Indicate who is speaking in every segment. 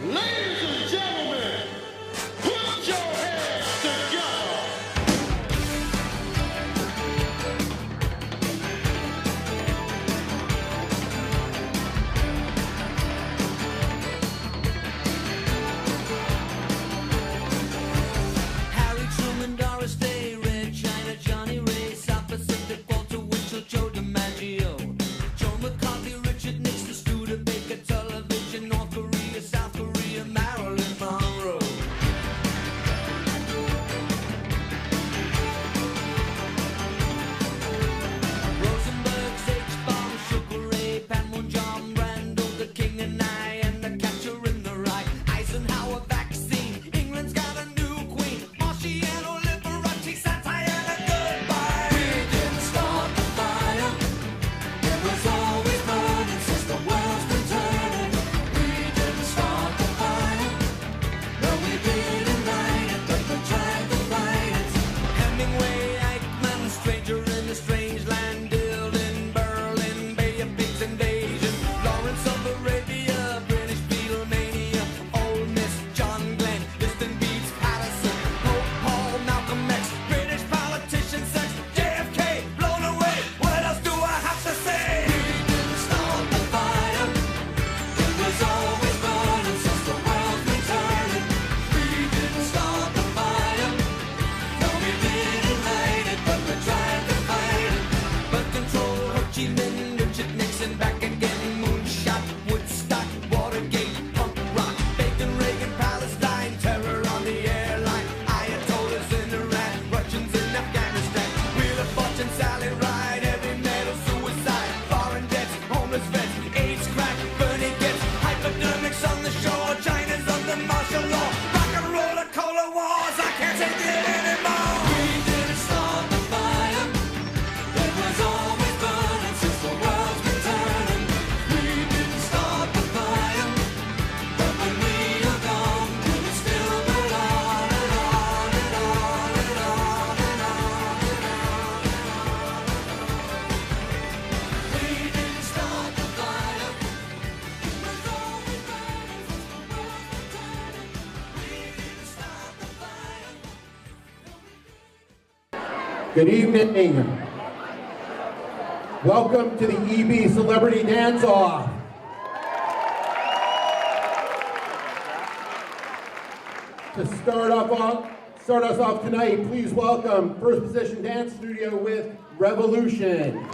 Speaker 1: Ladies and gentlemen, put your hands together.
Speaker 2: Harry Truman, Doris Day, Red China, Johnny Ray, South Pacific, Walter Winchell, Joe DiMaggio, Joe McCarthy, Richard Nixon, Studebaker, Television, North Korea, South Korea, Marilyn Monroe. Rosenberg, H-Bomb, Sugar Ray, Panmunjom, Randall, the King and I, and the Catcher in the Rye. Eisenhower vaccine, England's got a new queen. Marciano, Liberace, satire, and goodbye. We didn't start the fire. It was always burning since the world's been turning. We didn't start the fire. No, we didn't light it, but we tried to fight it. Hemingway, Eichmann, Stranger in a Strange Land, Dylan, Berlin, Bay of Pigs invasion, Lawrence of Arabia, British Beatlemania, Ole Miss, John Glenn, Liston Beats, Patterson, Pope Paul, Malcolm X, British politician, sex, JFK, blown away. What else do I have to say? We didn't start the fire. It was always burning since the world's been turning. We didn't start the fire. No, we didn't light it, but we tried to fight it. But control, Ho Chi Minh, Richard Nixon, back again, moonshot, Woodstock, Watergate, punk rock, Bacon, Reagan, Palestine, terror on the airline, Ayatollahs in Iran, Russians in Afghanistan, Wheel of Fortune, Sally Ride, heavy metal, suicide, foreign debts, homeless vets, AIDS, crack, Bernie gets, hypodermics on the shore, China's under martial law, rock and roller, cola wars, I can't take it anymore. We didn't start the fire. It was always burning since the world's been turning. We didn't start the fire, but when we are gone, will it still burn on and on and on and on and on and on? We didn't start the fire. It was always burning since the world's been turning. We didn't start the fire.
Speaker 3: Good evening. Welcome to the EB Celebrity Dance-Off. To start us off tonight, please welcome First Position Dance Studio with Revolution.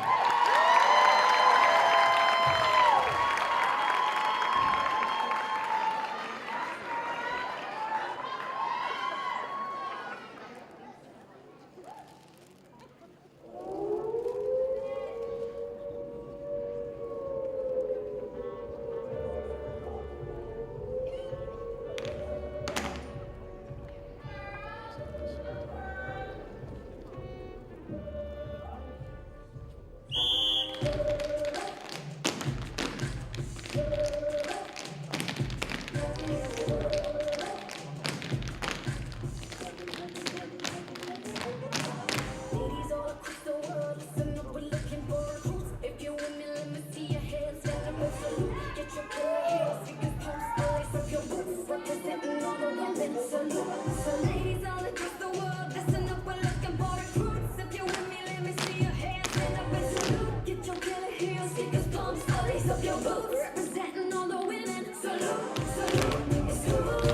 Speaker 4: Ladies all across the world, listen up, we're looking for recruits. If you're with me, let me see your hands, stand up and salute. Get your killer heels, fingers pumps, lace up your boots, representing all the women, salute. So ladies all across the world, listen up, we're looking for recruits. If you're with me, let me see your hands, stand up and salute. Get your killer heels, fingers pumps, lace up your boots, representing all the women, salute, salute. It's who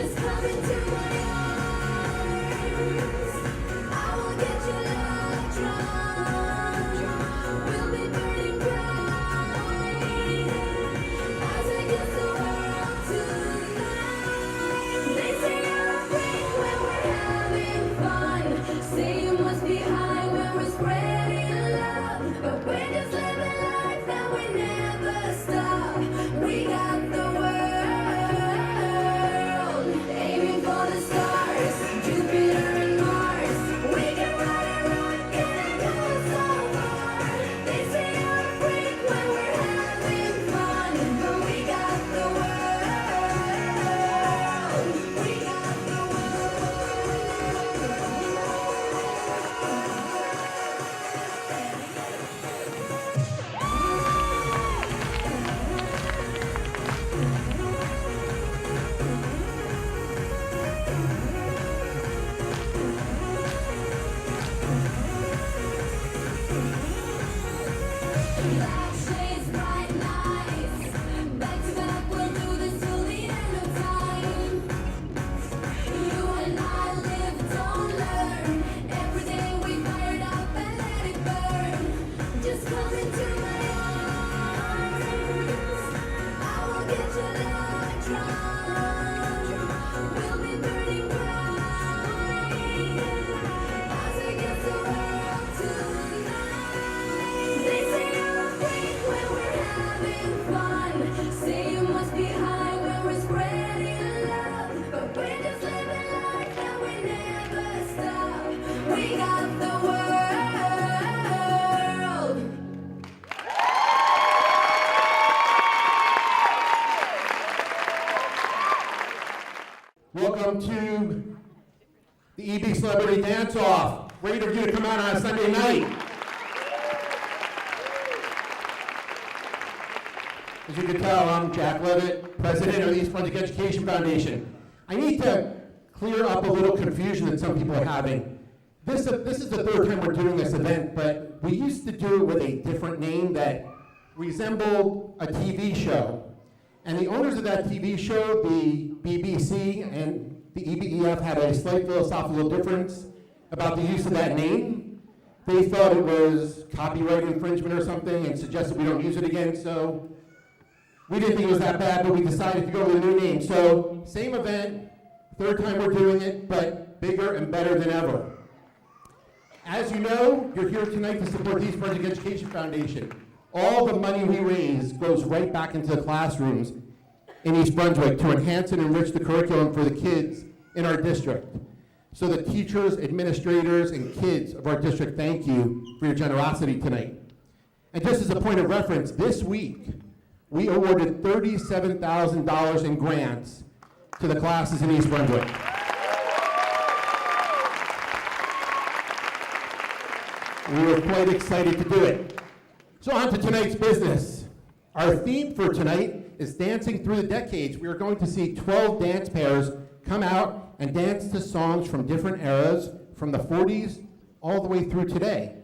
Speaker 4: Just come into my arms. I will get your love drunk. We'll be burning bright as against the world tonight. They say you're a freak when we're having fun. Say you must be high when we're spreading love. But we're just living life that we never stop. We got the world, aiming for the stars, Jupiter and Mars. We can ride and rock and go so far. They say you're a freak when we're having fun, but we got the world. We got the black shades, bright lights. Back to back, we'll do this till the end of time. You and I live, don't learn. Every day we fire it up and let it burn. Just come into my arms. I will get your love drunk. We'll be burning bright as against the world tonight. They say you're a freak when we're having fun. Say you must be high when we're spreading love. But we're just living life that we never stop. We got the world.
Speaker 3: Welcome to the EB Celebrity Dance-Off. Great of you to come out on a Sunday night. As you can tell, I'm Jack Levitt, president of the East Brunswick Education Foundation. I need to clear up a little confusion that some people are having. This is the third time we're doing this event, but we used to do it with a different name that resembled a TV show. And the owners of that TV show, the BBC and the EBEF, had a slight philosophical difference about the use of that name. They thought it was copyright infringement or something and suggested we don't use it again, so we didn't think it was that bad, but we decided to go with a new name. So, same event, third time we're doing it, but bigger and better than ever. As you know, you're here tonight to support the East Brunswick Education Foundation. All the money we raise goes right back into the classrooms in East Brunswick to enhance and enrich the curriculum for the kids in our district. So the teachers, administrators, and kids of our district, thank you for your generosity tonight. And just as a point of reference, this week, we awarded $37,000 in grants to the classes in East Brunswick. We were quite excited to do it. So on to tonight's business. Our theme for tonight is Dancing Through the Decades. We are going to see 12 dance pairs come out and dance to songs from different eras, from the 40s all the way through today.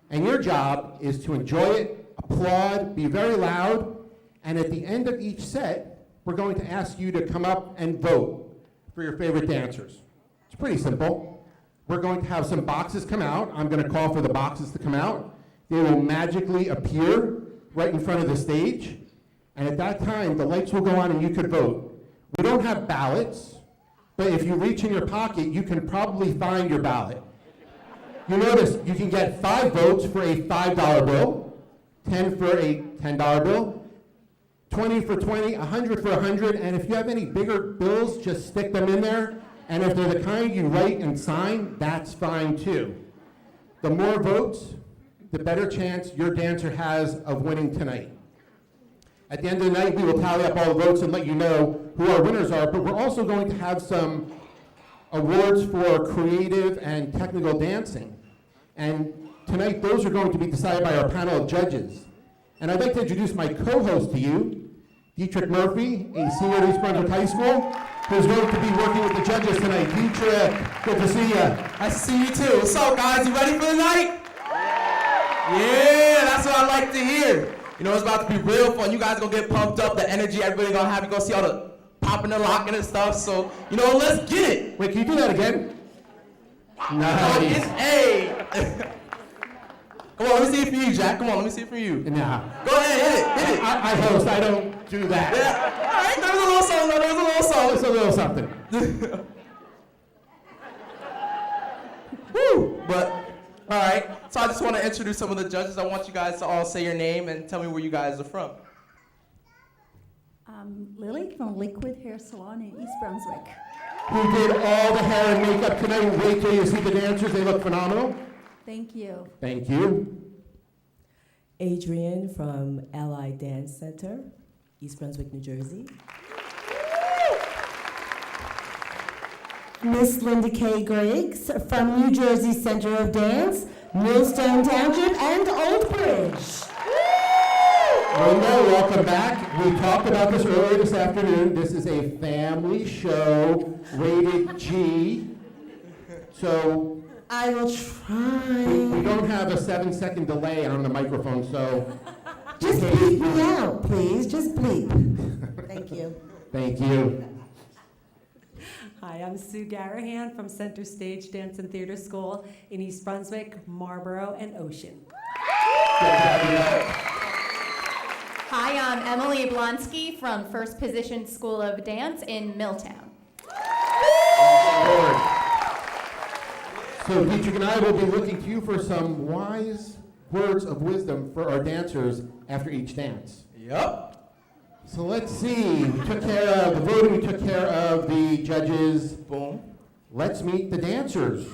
Speaker 3: And your job is to enjoy it, applaud, be very loud, and at the end of each set, we're going to ask you to come up and vote for your favorite dancers. It's pretty simple. We're going to have some boxes come out. I'm going to call for the boxes to come out. They will magically appear right in front of the stage. And at that time, the lights will go on and you could vote. We don't have ballots, but if you reach in your pocket, you can probably find your ballot. You notice you can get 5 votes for a $5 bill, 10 for a $10 bill, 20 for 20, 100 for 100, and if you have any bigger bills, just stick them in there. And if they're the kind you write and sign, that's fine too. The more votes, the better chance your dancer has of winning tonight. At the end of the night, we will tally up all the votes and let you know who our winners are, but we're also going to have some awards for creative and technical dancing. And tonight, those are going to be decided by our panel of judges. And I'd like to introduce my co-host to you, Dietrich Murphy, a senior at East Brunswick High School, who's going to be working with the judges tonight. Dietrich, good to see you.
Speaker 5: Nice to see you too. What's up, guys? You ready for the night? Yeah, that's what I like to hear. You know, it's about to be real fun. You guys are going to get pumped up, the energy everybody's going to have. You're going to see all the popping and locking and stuff. So, you know, let's get it.
Speaker 3: Wait, can you do that again?
Speaker 5: Oh,
Speaker 3: Nice.
Speaker 5: it's A. Come on, let me see it for you, Jack. Come on, let me see it for you.
Speaker 3: Nah.
Speaker 5: Go ahead, hit it.
Speaker 3: I host, I don't do that.
Speaker 5: Yeah. All right, there's a little song, though. There's a little song.
Speaker 3: It's a little something.
Speaker 5: Woo! But, all right. So I just want to introduce some of the judges. I want you guys to all say your name and tell me where you guys are from.
Speaker 6: Lily from Liquid Hair Salon in East Brunswick.
Speaker 3: Who did all the hair and makeup tonight? Wait till you see the dancers. They look phenomenal.
Speaker 6: Thank you.
Speaker 3: Thank you.
Speaker 7: Adrian from Allied Dance Center, East Brunswick, New Jersey. Miss Linda K. Griggs from New Jersey Center of Dance, Millstone Township, and Old Bridge.
Speaker 3: Linda, welcome back. We talked about this earlier this afternoon. This is a family show, rated G. So
Speaker 7: I will
Speaker 3: we
Speaker 7: try.
Speaker 3: don't have a 7-second delay on the microphone, so
Speaker 7: Just bleep me out, please. Just bleep. Thank you.
Speaker 3: thank you.
Speaker 8: Hi, I'm Sue Garahan from Center Stage Dance and Theater School in East Brunswick, Marlborough, and Ocean.
Speaker 9: Hi, I'm Emily Blonsky from First Position School of Dance in Milltown.
Speaker 3: So Dietrich and I will be looking to you for some wise words of wisdom for our dancers after each dance.
Speaker 5: Yep.
Speaker 3: So let's see. We took care of the voting. We took care of the judges.
Speaker 5: Boom.
Speaker 3: Let's meet the dancers.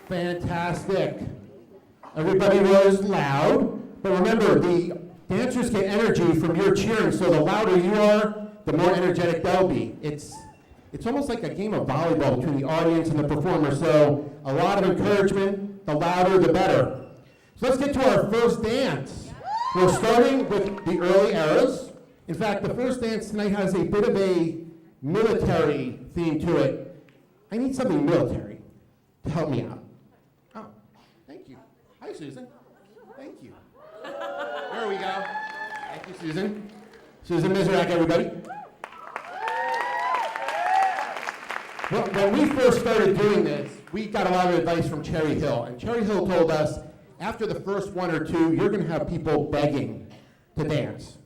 Speaker 3: Fantastic. Everybody was loud, but remember, the dancers get energy from your cheering, so the louder you are, the more energetic they'll be. It's almost like a game of volleyball between the audience and the performer, so a lot of encouragement, the louder the better. So let's get to our first dance. We're starting with the early eras. In fact, the first dance tonight has a bit of a military theme to it. I need something military to help me out. Oh, thank you. Hi, Susan. Thank you. There we go. Thank you, Susan. Susan Mizrak, everybody. Well, when we first started doing this, we got a lot of advice from Cherry Hill. And Cherry Hill told us, after the first one or two, you're going to have people begging to dance.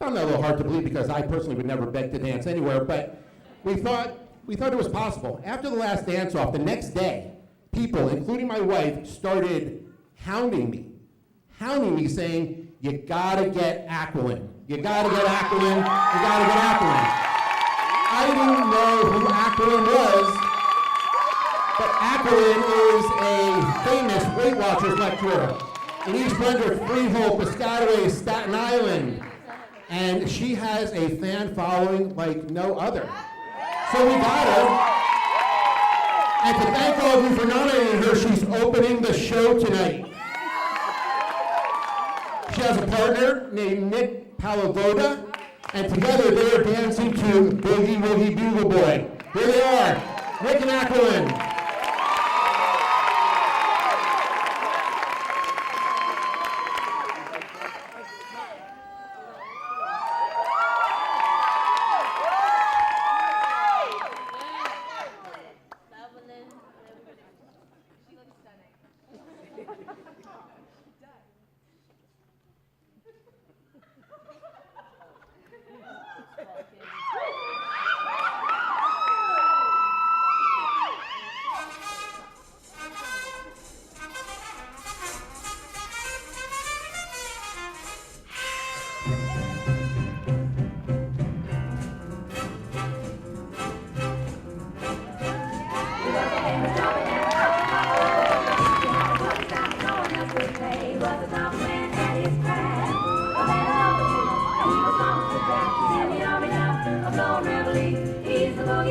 Speaker 3: I found that a little hard to believe because I personally would never beg to dance anywhere, but we thought it was possible. After the last dance-off, the next day, people, including my wife, started hounding me saying, you gotta get Aquilin. You gotta get Aquilin. You gotta get Aquilin. I didn't know who Aquilin was, but Aquilin is a famous Weight Watchers lecturer in East Brunswick, Freehold, Piscataway, Staten Island. And she has a fan following like no other. So we got her. And to thank all of you for nominating her, she's opening the show tonight. She has a partner named Nick Palavoda, and together they are dancing to Boogie Woogie Bugle Boy. Here they are, Nick and Aquilin.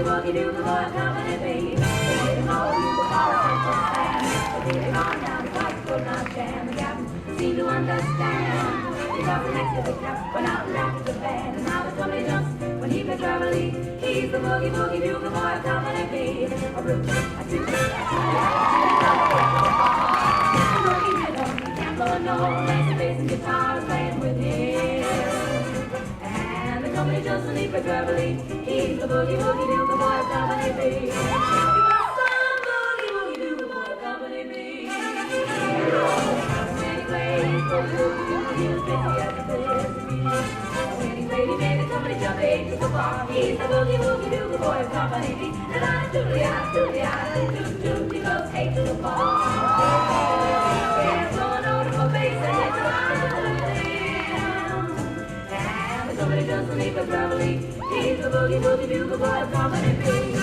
Speaker 4: boogie woogie do the boy company baby. They didn't know you were all stand. They did it on down the pipe, could not jam. The captain seemed to understand. Because the next to the cap went out and rapped the band. And now the company jumps when he plays reveille. He's the boogie woogie do the boy company baby. A root, a two, a boogie rhythm, he can't blow no. Lazy bass and guitar is playing with him. And the company jumps when he plays reveille. He's the boogie woogie do the boy company baby. You must some boogie woogie do the boy company baby. When he plays boogie woogie do, he was busy as a busy. When he played, he made the company jump 8 so far. He's the boogie woogie do the boy company beat. And I do, he goes 8 so far. Yeah, so a notable bass and hits around. And the company jumps when he plays reveille. He's the boogie woogie do the boy company beat.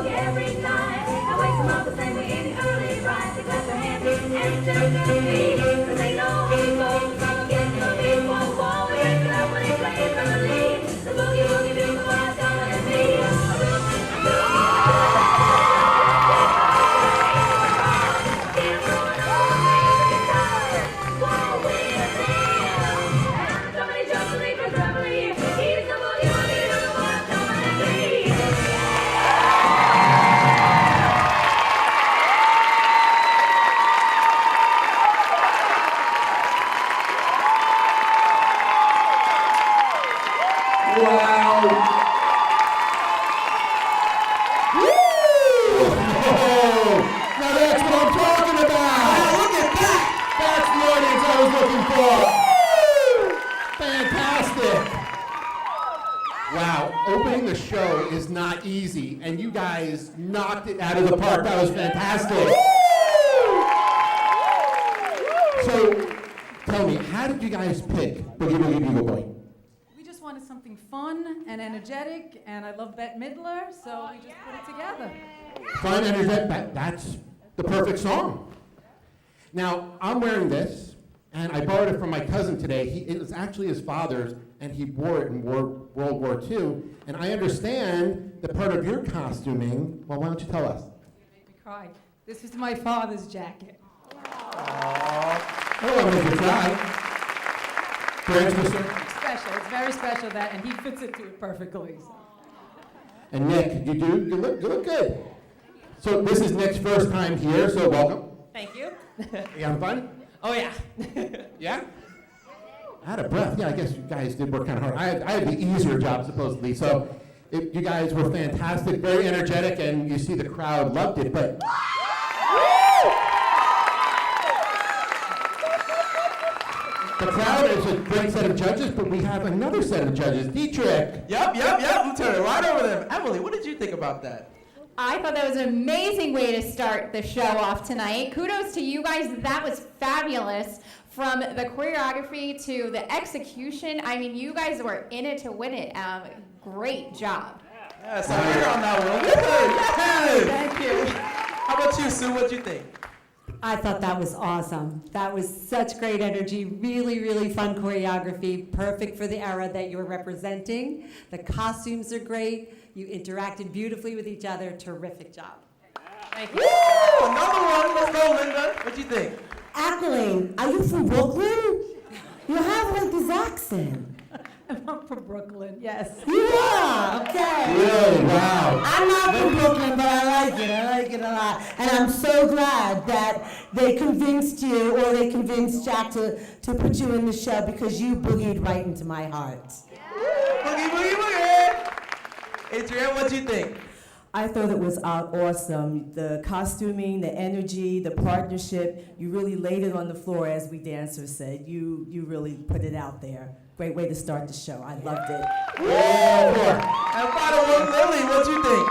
Speaker 4: Every night, I wake them up the same way in the early rise. They clap their hands and turn their feet, 'cause they know he's going to get the beat. Won't fall, we break it up when he plays from the lead. The boogie woogie do the boys coming to me.
Speaker 3: Opening the show is not easy, and you guys knocked it out of the park. That was fantastic. So, tell me, how did you guys pick Boogie Woogie Bugle Boy?
Speaker 10: We just wanted something fun and energetic, and I love Bette Midler, so we just put it together.
Speaker 3: Fun, energetic, that's the perfect song. Now, I'm wearing this, and I borrowed it from my cousin today. It was actually his father's, and he wore it in World War II. And I understand that part of your costuming, well, why don't you tell us?
Speaker 10: You make me cry. This is my father's jacket.
Speaker 3: Oh, I'm going to try. Thanks, mister.
Speaker 10: It's special. It's very special, that, and he fits into it perfectly. So.
Speaker 3: And Nick, you look good. So this is Nick's first time here, so welcome.
Speaker 11: Thank you.
Speaker 3: You having fun?
Speaker 11: Oh, yeah.
Speaker 3: Yeah? Out of breath. Yeah, I guess you guys did work kind of hard. I had the easier job, supposedly. So you guys were fantastic, very energetic, and you see the crowd loved it. But the crowd is a great set of judges, but we have another set of judges. Dietrich.
Speaker 5: Yep. I'm turning right over them. Emily, what did you think about that?
Speaker 9: I thought that was an amazing way to start the show off tonight. Kudos to you guys. That was fabulous. From the choreography to the execution, I mean, you guys were in it to win it. Great job.
Speaker 5: Yes, I'm here on that one. Good.
Speaker 9: Thank you.
Speaker 5: How about you, Sue? What'd you think?
Speaker 8: I thought that was awesome. That was such great energy, really, really fun choreography, perfect for the era that you're representing. The costumes are great. You interacted beautifully with each other. Terrific job.
Speaker 5: Thank you. Woo! Another one. Let's go, Linda. What'd you think?
Speaker 7: Ackling, are you from Brooklyn? You have like this accent.
Speaker 10: I'm from Brooklyn, yes.
Speaker 7: You are, okay.
Speaker 3: Really? Wow.
Speaker 7: I'm not from Brooklyn, but I like it a lot. And I'm so glad that they convinced you, or they convinced Jack to put you in the show, because you boogied right into my heart.
Speaker 5: Boogie, boogie, boogie. Adrienne, what'd you think?
Speaker 11: I thought it was awesome. The costuming, the energy, the partnership, you really laid it on the floor, as we dancers said. You really put it out there. Great way to start the show. I loved it.
Speaker 5: And final one, Lily, what'd you think?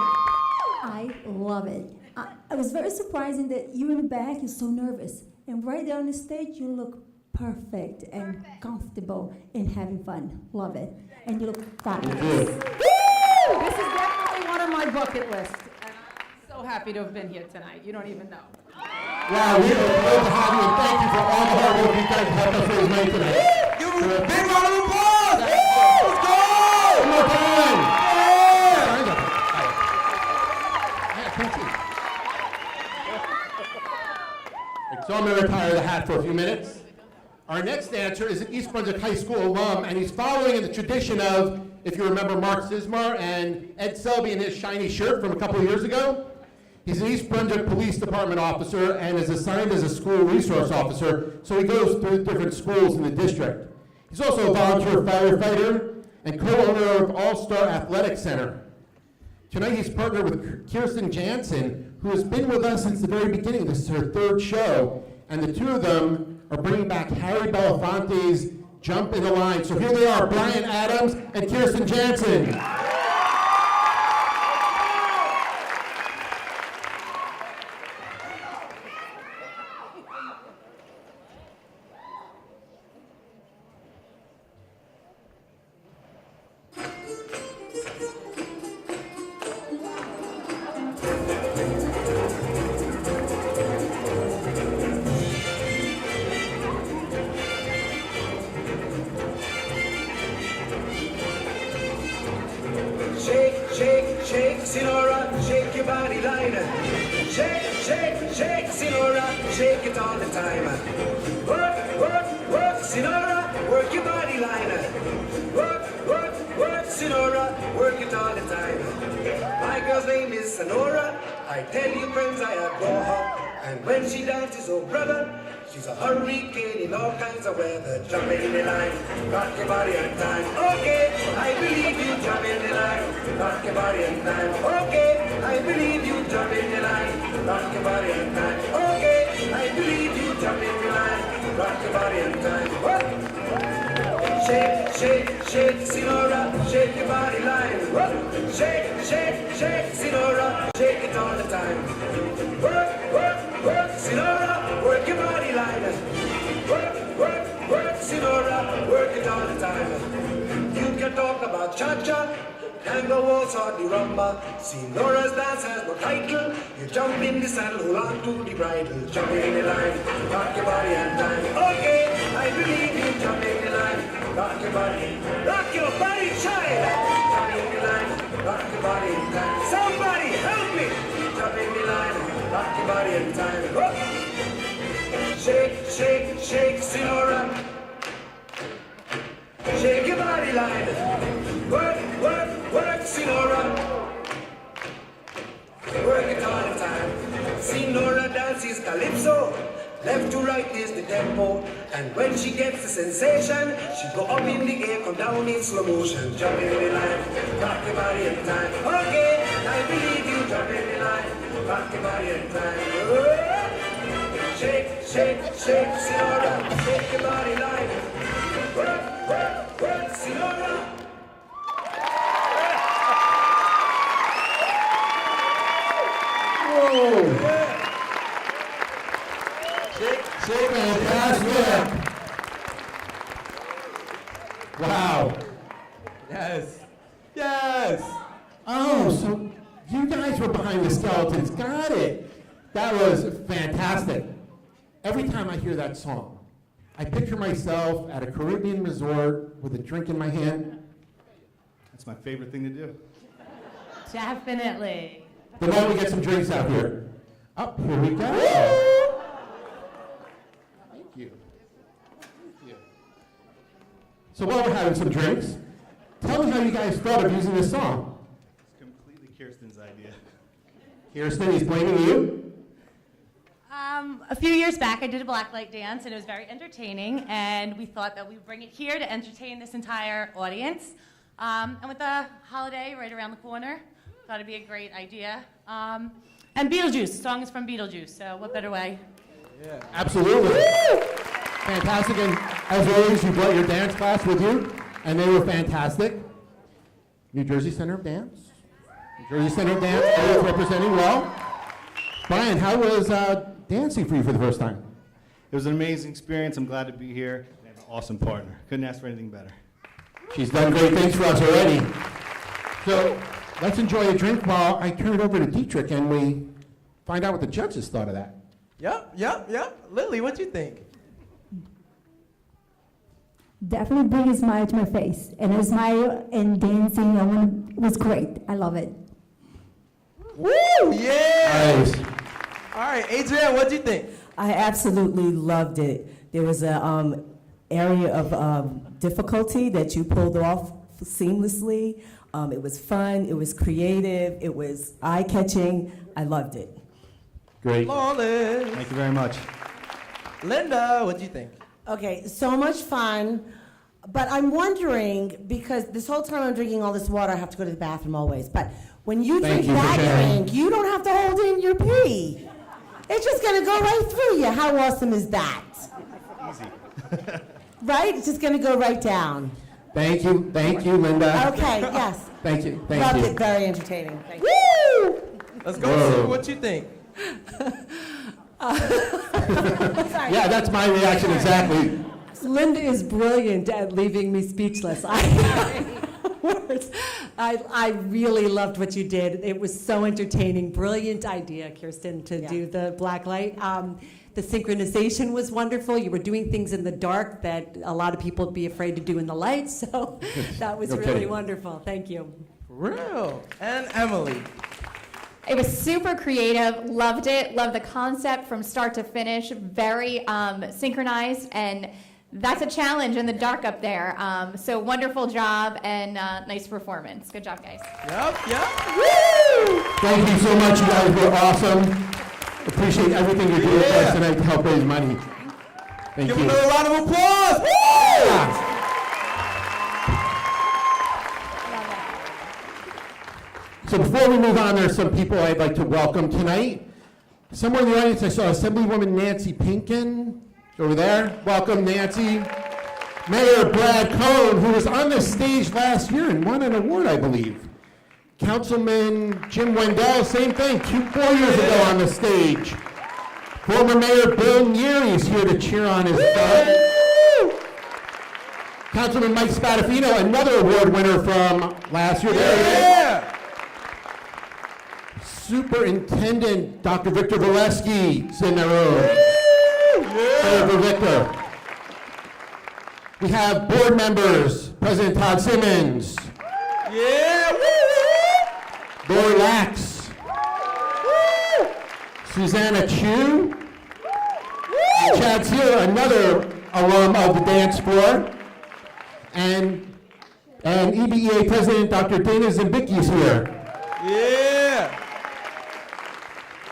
Speaker 6: I love it. I was very surprised that you in the back, you're so nervous. And right there on the stage, you look perfect and comfortable and having fun. Love it. And you look fabulous.
Speaker 10: This is definitely one of my my bucket list. And I'm so happy to have been here tonight. You don't even know.
Speaker 3: Wow, we are thrilled to have you, and thank you for all the hard work you guys helped us raise money tonight.
Speaker 5: Give him a big round of applause! Let's go!
Speaker 3: One more time.
Speaker 5: Yeah!
Speaker 3: I can't see. So I'm going to retire the hat for a few minutes. Our next dancer is an East Brunswick High School alum, and he's following in the tradition of, if you remember Mark Sismar and Ed Selby in his shiny shirt from a couple of years ago. He's an East Brunswick Police Department officer and is assigned as a school resource officer, so he goes through different schools in the district. He's also a volunteer firefighter and co-owner of All-Star Athletic Center. Tonight he's partnered with Kirsten Jansen, who has been with us since the very beginning. This is her third show, and the two of them are bringing back Harry Belafonte's Jump in the Line. So here they are, Brian Adams and Kirsten Jansen.
Speaker 12: Shake, shake, shake, Sinora, shake your body line. Shake, shake, shake, Sinora, shake it all the time. Work, work, work, Sinora, work your body line. Work, work, work, Sinora, work it all the time. My girl's name is Sonora. I tell you, friends, I adore her. And when she dances, oh brother, she's a hurricane in all kinds of weather. Jump in the line, rock your body on time. Okay, I believe you, jump in the line, rock your body on time. Okay, I believe you, jump in the line, rock your body on time. Okay, I believe you, jump in the line, rock your body on time. What? Shake, shake, shake, Sinora, shake your body line. Shake, shake, shake, Sinora, shake it all the time. Work, work, work, Sinora, work your body line. Work, work, work, Sinora, work it all the time. You can talk about cha-cha, tango, waltz, or the rumba. Sinora's dance has no title. You jump in the saddle, hold on to the bridle. Jump in the line, rock your body and time. Okay, I believe you, jump in the line. Rock your body, child. Jump in the line, rock your body in time. Somebody help me. Jump in the line, rock your body in time. Whoop. Shake, shake, shake, Sinora. Shake your body line. Work, work, work, Sinora. Work it all the time. Sinora dances calypso. Left to right is the tempo, and when she gets the sensation, she go up in the air, come down in slow motion. Jump in the line, rock your body in time. Okay, I believe you, jump in the line, rock your body in time. Oh, shake, shake, shake, Sinora, shake your body line. Work, work, work, Sinora.
Speaker 3: Whoa! Fantastic! Wow.
Speaker 5: Yes. Yes.
Speaker 3: Oh, so you guys were behind the skeletons. Got it. That was fantastic. Every time I hear that song, I picture myself at a Caribbean resort with a drink in my hand.
Speaker 13: That's my favorite thing to do.
Speaker 10: Definitely.
Speaker 3: Then why don't we get some drinks out here? Up, here we go. Thank you. Thank you. So while we're having some drinks, tell me how you guys thought of using this song.
Speaker 13: It's completely Kirsten's idea.
Speaker 3: Kirsten, he's blaming you.
Speaker 14: A few years back, I did a blacklight dance, and it was very entertaining, and we thought that we'd bring it here to entertain this entire audience. And with the holiday right around the corner, thought it'd be a great idea. And Beetlejuice, the song is from Beetlejuice, so what better way?
Speaker 3: Yeah, absolutely. Woo! Fantastic, and as always, you brought your dance class with you, and they were fantastic. New Jersey Center of Dance. New Jersey Center of Dance, always representing well. Brian, how was dancing for you for the first time?
Speaker 13: It was an amazing experience. I'm glad to be here. I have an awesome partner. Couldn't ask for anything better.
Speaker 3: She's done great things for us already. So let's enjoy a drink while I turn it over to Dietrich and we find out what the judges thought of that.
Speaker 5: Yep. Lily, what'd you think?
Speaker 6: Definitely bring a smile to my face. And a smile and dancing was great. I love it.
Speaker 5: Woo! Yeah!
Speaker 3: Nice.
Speaker 5: All right, Adrienne, what'd you think?
Speaker 11: I absolutely loved it. There was a area of difficulty that you pulled off seamlessly. It was fun, it was creative, it was eye-catching. I loved it.
Speaker 3: Great.
Speaker 5: Flawless.
Speaker 13: Thank you very much.
Speaker 5: Linda, what'd you think?
Speaker 7: Okay, so much fun, but I'm wondering, because this whole time I'm drinking all this water, I have to go to the bathroom always, but when you
Speaker 3: Thank
Speaker 7: drink
Speaker 3: you for
Speaker 7: that
Speaker 3: sharing.
Speaker 7: drink, you don't have to hold in your pee. It's just gonna go right through you. How awesome is that?
Speaker 13: Easy.
Speaker 7: Right? It's just gonna go right down.
Speaker 3: Thank you, Linda.
Speaker 7: Okay, yes.
Speaker 3: Thank you.
Speaker 7: Loved
Speaker 3: you.
Speaker 7: it, very entertaining. Thank you.
Speaker 5: Woo! Let's go
Speaker 3: Whoa.
Speaker 5: see what you think.
Speaker 3: Yeah, that's my reaction exactly.
Speaker 8: Linda is brilliant at leaving me speechless. I really loved what you did. It was so entertaining. Brilliant idea, Kirsten, to do the black light. The synchronization was wonderful. You were doing things in the dark that a lot of people would be afraid to do in the light, so that was
Speaker 3: Okay.
Speaker 8: really wonderful. Thank you.
Speaker 5: For real. And Emily.
Speaker 9: It was super creative, loved it, loved the concept from start to finish, very synchronized, and that's a challenge in the dark up there. So wonderful job and nice performance. Good job, guys.
Speaker 5: Yep.
Speaker 3: Woo! Thank you so much. You guys were awesome. Appreciate everything you're doing for us tonight to help raise money. Thank
Speaker 5: Give
Speaker 3: you.
Speaker 5: another round of applause. Woo!
Speaker 3: So before we move on, there's some people I'd like to welcome tonight. Somewhere in the audience, I saw Assemblywoman Nancy Pinkin over there. Welcome, Nancy. Mayor Brad Cohn, who was on this stage last year and won an award, I believe. Councilman Jim Wendell, same thing, 4 years ago on the stage. Former Mayor Bill Neary is here to cheer on his son. Councilman Mike Spadafino, another award winner from last year. There he is. Superintendent Dr. Victor Valesky is in the room. Senator Victor. We have board members, President Todd Simmons. Lori Lax. Susanna Chu. Chad Sear, another alum of the dance floor. And EBEA President Dr. Dana Zimbicki is here.
Speaker 5: Yeah.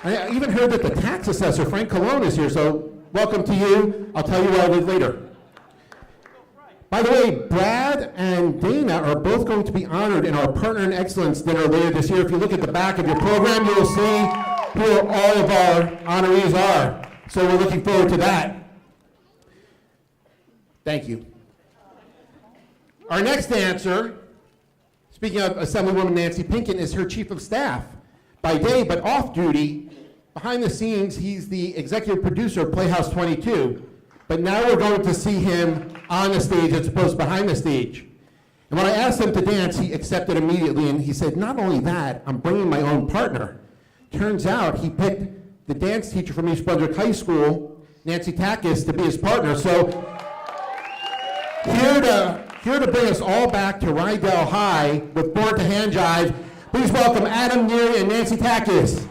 Speaker 3: I even heard that the tax assessor, Frank Colon, is here, so welcome to you. I'll tell you where I live later. By the way, Brad and Dana are both going to be honored in our Partner in Excellence dinner later this year. If you look at the back of your program, you will see who all of our honorees are. So we're looking forward to that. Thank you. Our next dancer, speaking of Assemblywoman Nancy Pinkin, is her chief of staff. By day, but off duty, behind the scenes, he's the executive producer of Playhouse 22. But now we're going to see him on the stage as opposed to behind the stage. And when I asked him to dance, he accepted immediately, and he said, not only that, I'm bringing my own partner. Turns out he picked the dance teacher from East Brunswick High School, Nancy Takis, to be his partner. So here to bring us all back to Rydell High with Born to Hand Jive, please welcome Adam Neary and Nancy Takis.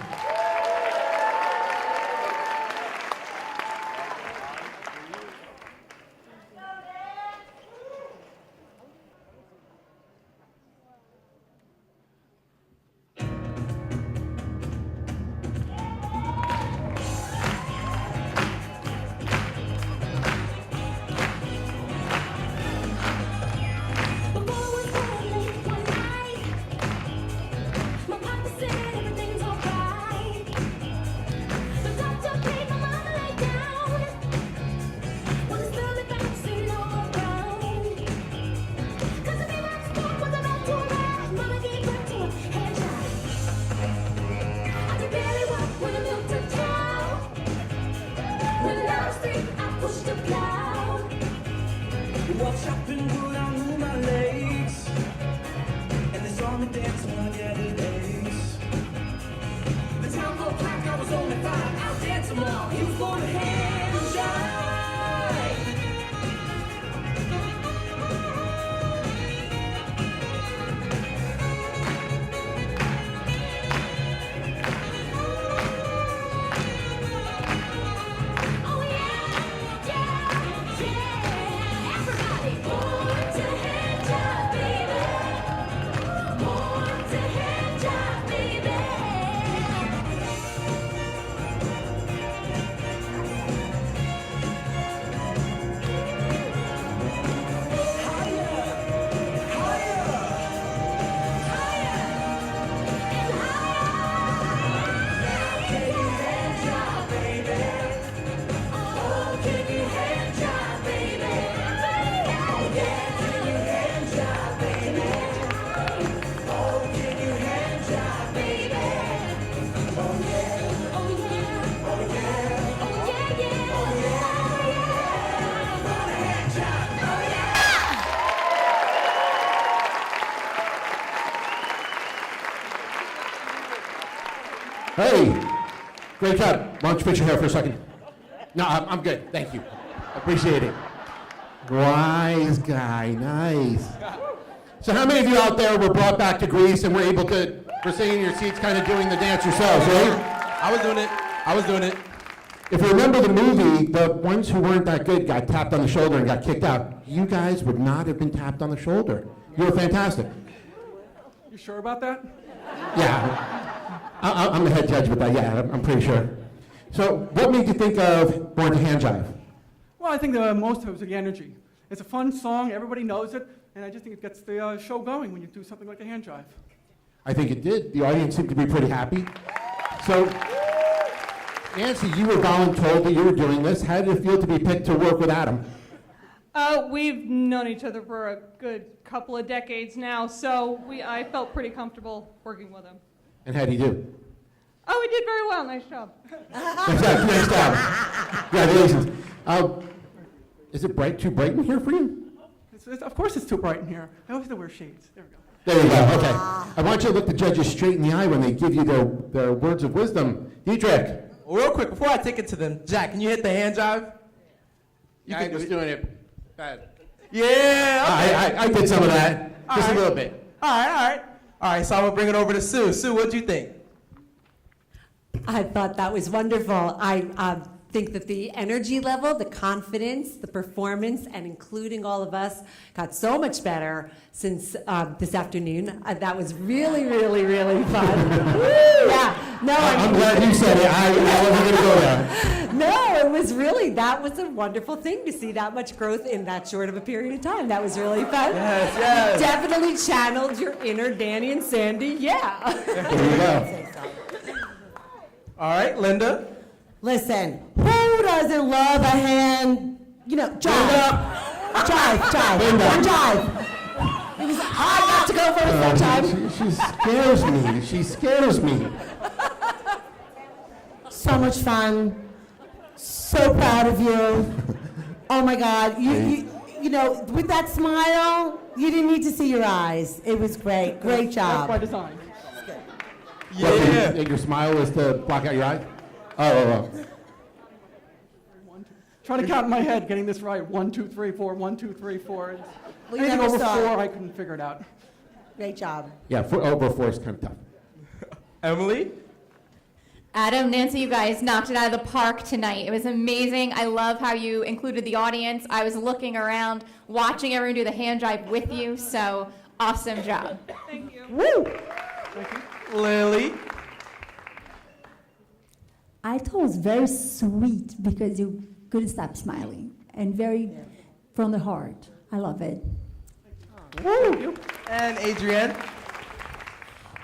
Speaker 4: Before we were late one night, my papa said everything's alright.
Speaker 12: on the dance floor the other days. The town got packed, I was only 5, out dancing all. He was born to hand and jive.
Speaker 3: Hey, great job. Why don't you fix your hair for a second? No, I'm good. Thank you. Appreciate it. Wise guy. Nice. So how many of you out there were brought back to Greece and were able to, were sitting in your seats kind of doing the dance yourselves, right?
Speaker 5: I was doing it.
Speaker 3: If you remember the movie, the ones who weren't that good got tapped on the shoulder and got kicked out. You guys would not have been tapped on the shoulder. You were fantastic.
Speaker 15: You sure about that?
Speaker 3: Yeah. I'm the head judge with that, yeah, I'm pretty sure. So what made you think of Born to Hand Jive?
Speaker 15: Well, I think most of it was the energy. It's a fun song, everybody knows it, and I just think it gets the show going when you do something like a hand jive.
Speaker 3: I think it did. The audience seemed to be pretty happy. So, Nancy, you were voluntold that you were doing this. How did it feel to be picked to work with Adam?
Speaker 16: We've known each other for a good couple of decades now, so I felt pretty comfortable working with him.
Speaker 3: And how did he do?
Speaker 16: Oh, he did very well. Nice job.
Speaker 3: Nice job. Congratulations. Is it too bright in here for you?
Speaker 15: Of course it's too bright in here. I always have to wear shades. There we go.
Speaker 3: There you go, okay. I want you to look the judges straight in the eye when they give you their words of wisdom. Dietrich.
Speaker 5: Well, real quick, before I take it to them, Jack, can you hit the hand jive?
Speaker 3: I was doing it bad.
Speaker 5: Yeah, okay.
Speaker 3: I did some of that, just
Speaker 5: right.
Speaker 3: a little bit.
Speaker 5: All right, so I'm going to bring it over to Sue. Sue, what'd you think?
Speaker 8: I thought that was wonderful. I think that the energy level, the confidence, the performance, and including all of us got so much better since this afternoon. That was really, really, really fun. Yeah. No,
Speaker 3: I'm glad you said it. I wasn't going to go there.
Speaker 8: No, it was really, that was a wonderful thing to see that much growth in that short of a period of time. That was really fun.
Speaker 5: Yes.
Speaker 8: Definitely channeled your inner Danny and Sandy. Yeah.
Speaker 3: There you go.
Speaker 5: All right, Linda.
Speaker 7: Listen, who doesn't love a hand, jive? Jive. I got to go first that time.
Speaker 3: She scares me.
Speaker 7: So much fun. So proud of you. Oh my God. You know, with that smile, you didn't need to see your eyes. It was great. Great job.
Speaker 15: That's by design.
Speaker 3: Yeah. Your smile is to block out your eye? Oh.
Speaker 15: Trying to count in my head, getting this right. 1, 2, 3, 4. 1, 2, 3, 4.
Speaker 7: Well, you
Speaker 15: Anything
Speaker 7: never
Speaker 15: over
Speaker 7: saw
Speaker 15: 4,
Speaker 7: it.
Speaker 15: I couldn't figure it out.
Speaker 7: Great job.
Speaker 3: Yeah, over 4 is kind of tough.
Speaker 5: Emily?
Speaker 9: Adam, Nancy, you guys knocked it out of the park tonight. It was amazing. I love how you included the audience. I was looking around, watching everyone do the hand jive with you, so awesome job.
Speaker 16: Thank you.
Speaker 7: Woo!
Speaker 15: Thank you.
Speaker 5: Lily?
Speaker 6: I thought it was very sweet because you couldn't stop smiling and very from the heart. I love it.
Speaker 5: Woo! And Adrienne?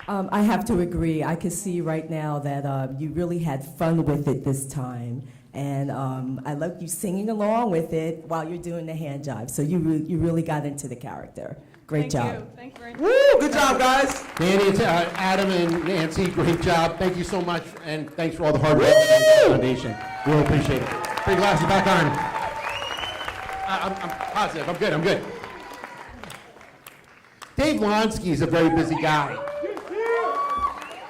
Speaker 11: I have to agree. I can see right now that you really had fun with it this time. And I love you singing along with it while you're doing the hand jive. So you really got into the character. Great job.
Speaker 16: Thank you very much.
Speaker 5: Woo! Good job, guys.
Speaker 3: Danny, Adam, and Nancy, great job. Thank you so much, and thanks for all the hard work at the foundation. Really appreciate it. Bring glasses back on. I'm positive. I'm good. David. Lonsky is a very busy guy.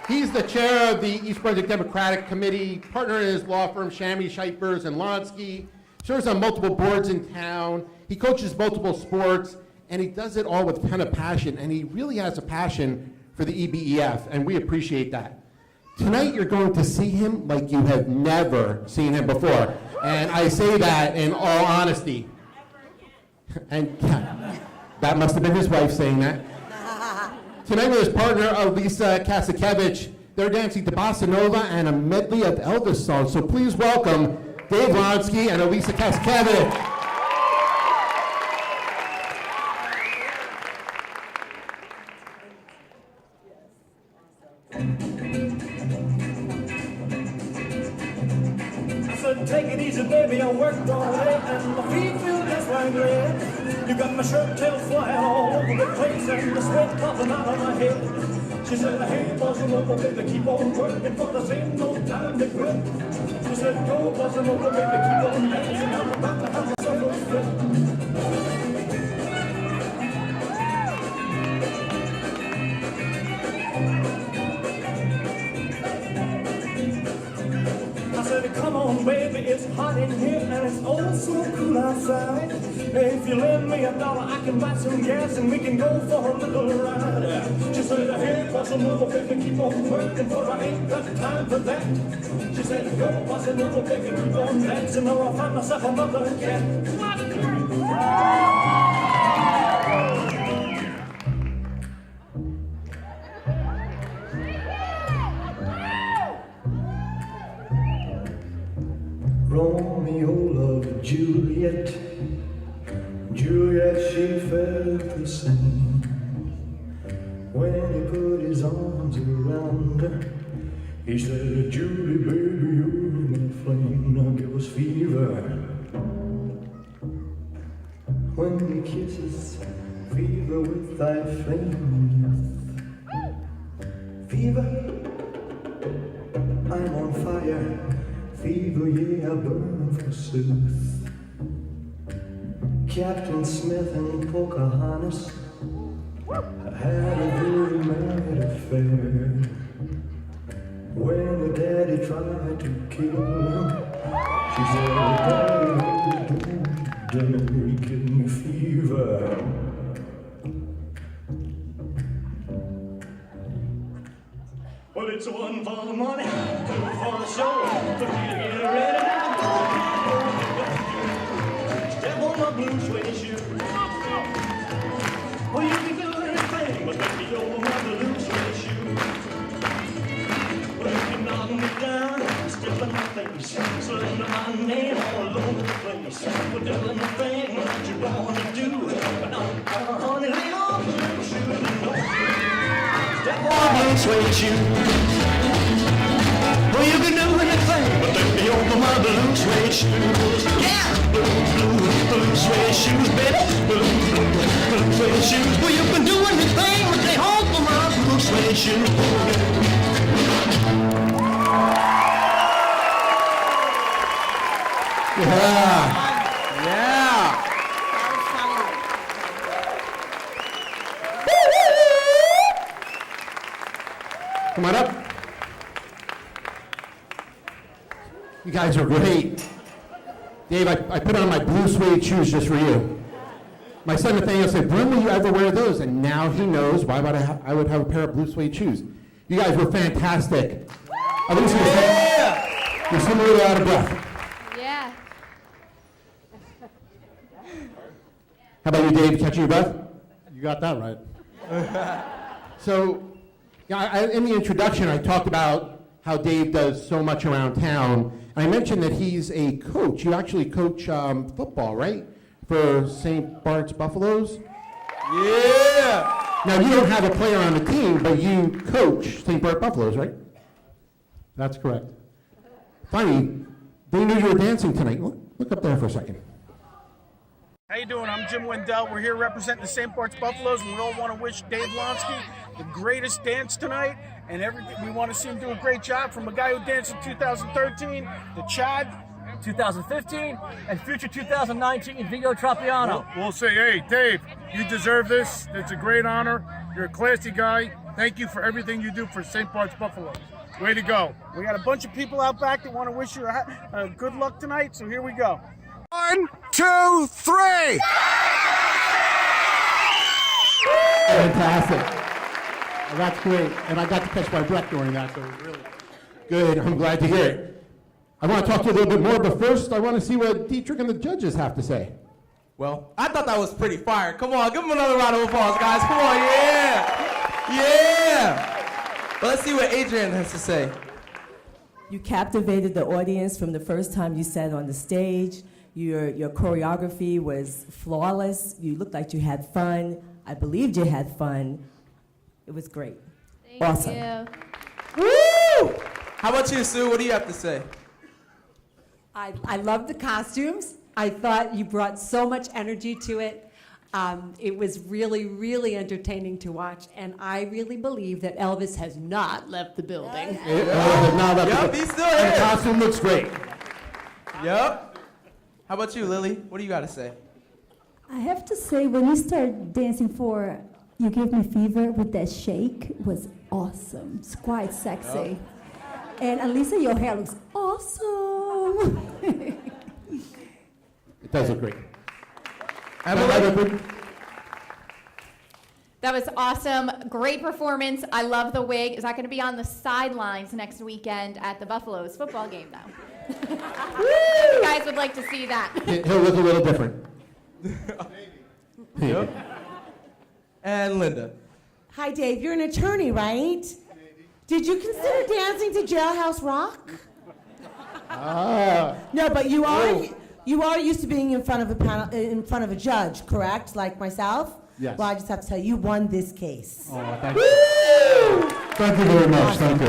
Speaker 3: He's the chair of the East Brunswick Democratic Committee, partner in his law firm, Shammy, Shipers, and Lonsky. Serves on multiple boards in town. He coaches multiple sports, and he does it all with a ton of passion, and he really has a passion for the EBEF, and we appreciate that. Tonight, you're going to see him like you have never seen him before, and I say that in all honesty. And yeah, that must have been his wife saying that. Tonight with his partner, Elisa Kasakevich, they're dancing to Bossa Nova and a medley of Elvis songs. So please welcome Dave Lonsky and Elisa Kasakevich.
Speaker 12: I said, take it easy, baby, I worked all day and my feet feel just like lead. You got my shirt tail flying all over the place and the sweat popping out of my head. She said, hey, bossa nova, baby, keep on working for this ain't no time to quit. She said, go, bossa nova, baby, keep on dancing. I'm about to have myself a fit. I said, come on, baby, it's hot in here and it's oh so cool outside. If you lend me $1, I can buy some gas and we can go for a little ride. She said, hey, bossa nova, baby, keep on working, for I ain't got time for that. She said, go, bossa nova, baby, keep on dancing, or I'll find myself another cat. Romeo loved Juliet. Juliet, she felt the same. When he put his arms around her, he said, Julie, baby, you're my flame. Now give us fever. When he kisses, fever with thy flame. Fever, I'm on fire. Fever, yeah, I burn forsooth. Captain Smith and Pocahontas had a very mad affair. When the daddy tried to kill him, she said, Daddy, don't give me fever. Well, it's one for the money, two for the show, three to get ready now. Step on my blue suede shoe. Well, you can do anything but let me over my blue suede shoe. Well, you can knock me down, step in my face, slander my name all over the place. Well, do anything that you wanna do, but don't come, honey, lay on the blue shoe. Step on my blue suede shoe. Well, you can do anything but let me over my blue suede shoes. Yeah! Blue suede shoes, baby. Blue suede shoes. Well, you can do anything but lay over my blue suede shoes.
Speaker 3: Yeah.
Speaker 5: Yeah.
Speaker 3: Come on up. You guys are great. Dave, I put on my blue suede shoes just for you. My son Nathaniel said, when will you ever wear those? And now he knows why would I would have a pair of blue suede shoes. You guys were fantastic. You're still a little out of breath.
Speaker 9: Yeah.
Speaker 3: How about you, Dave, catching your breath?
Speaker 13: You got that right.
Speaker 3: So, yeah, in the introduction, I talked about how Dave does so much around town. And I mentioned that he's a coach. You actually coach football, right? For St. Bart's Buffaloes?
Speaker 5: Yeah!
Speaker 3: Now, you don't have a player on the team, but you coach St. Bart Buffaloes, right?
Speaker 13: That's correct.
Speaker 3: Funny, they knew you were dancing tonight. Look up there for a second.
Speaker 17: How you doing? I'm Jim Wendell. We're here representing the St. Bart's Buffaloes, and we all want to wish Dave Lonsky the greatest dance tonight. And we want to see him do a great job, from a guy who danced in 2013 to Chad
Speaker 18: 2015, and future 2019 Vigo Trapiano.
Speaker 17: We'll say, hey, Dave, you deserve this. It's a great honor. You're a classy guy. Thank you for everything you do for St. Bart's Buffalo. Way to go. We got a bunch of people out back that want to wish you good luck tonight, so here we go. 1, 2, 3!
Speaker 3: Fantastic. That's great. And I got to catch my breath during that, so it was really good. I'm glad to hear it. I want to talk to you a little bit more, but first I want to see what Dietrich and the judges have to say.
Speaker 5: Well, I thought that was pretty fire. Come on, give them another round of applause, guys. Come on, yeah. Yeah. But let's see what Adrian has to say.
Speaker 11: You captivated the audience from the first time you sat on the stage. Your choreography was flawless. You looked like you had fun. I believed you had fun. It was great. Awesome.
Speaker 5: Woo! How about you, Sue? What do you have to say?
Speaker 8: I love the costumes. I thought you brought so much energy to it. It was really, really entertaining to watch, and I really believe that Elvis has not left the building.
Speaker 5: Yep, he's still here.
Speaker 3: The costume looks great.
Speaker 5: Yep. How about you, Lily? What do you got to say?
Speaker 6: I have to say, when you start dancing for You Give Me Fever with that shake was awesome. It's quite sexy. And Alisa, your hair looks awesome.
Speaker 3: It does look great.
Speaker 9: That was awesome. Great performance. I love the wig. Is that going to be on the sidelines next weekend at the Buffaloes football game, though? You guys would like to see that.
Speaker 3: He'll look a little different.
Speaker 5: Yep. And Linda.
Speaker 7: Hi, Dave. You're an attorney, right? Did you consider dancing to Jailhouse Rock? No, but you are used to being in front of a panel, in front of a judge, correct? Like myself.
Speaker 3: Yes.
Speaker 7: Well, I just have to tell you, you won this case.
Speaker 3: Oh, thank you. Thank you very much. Thank you.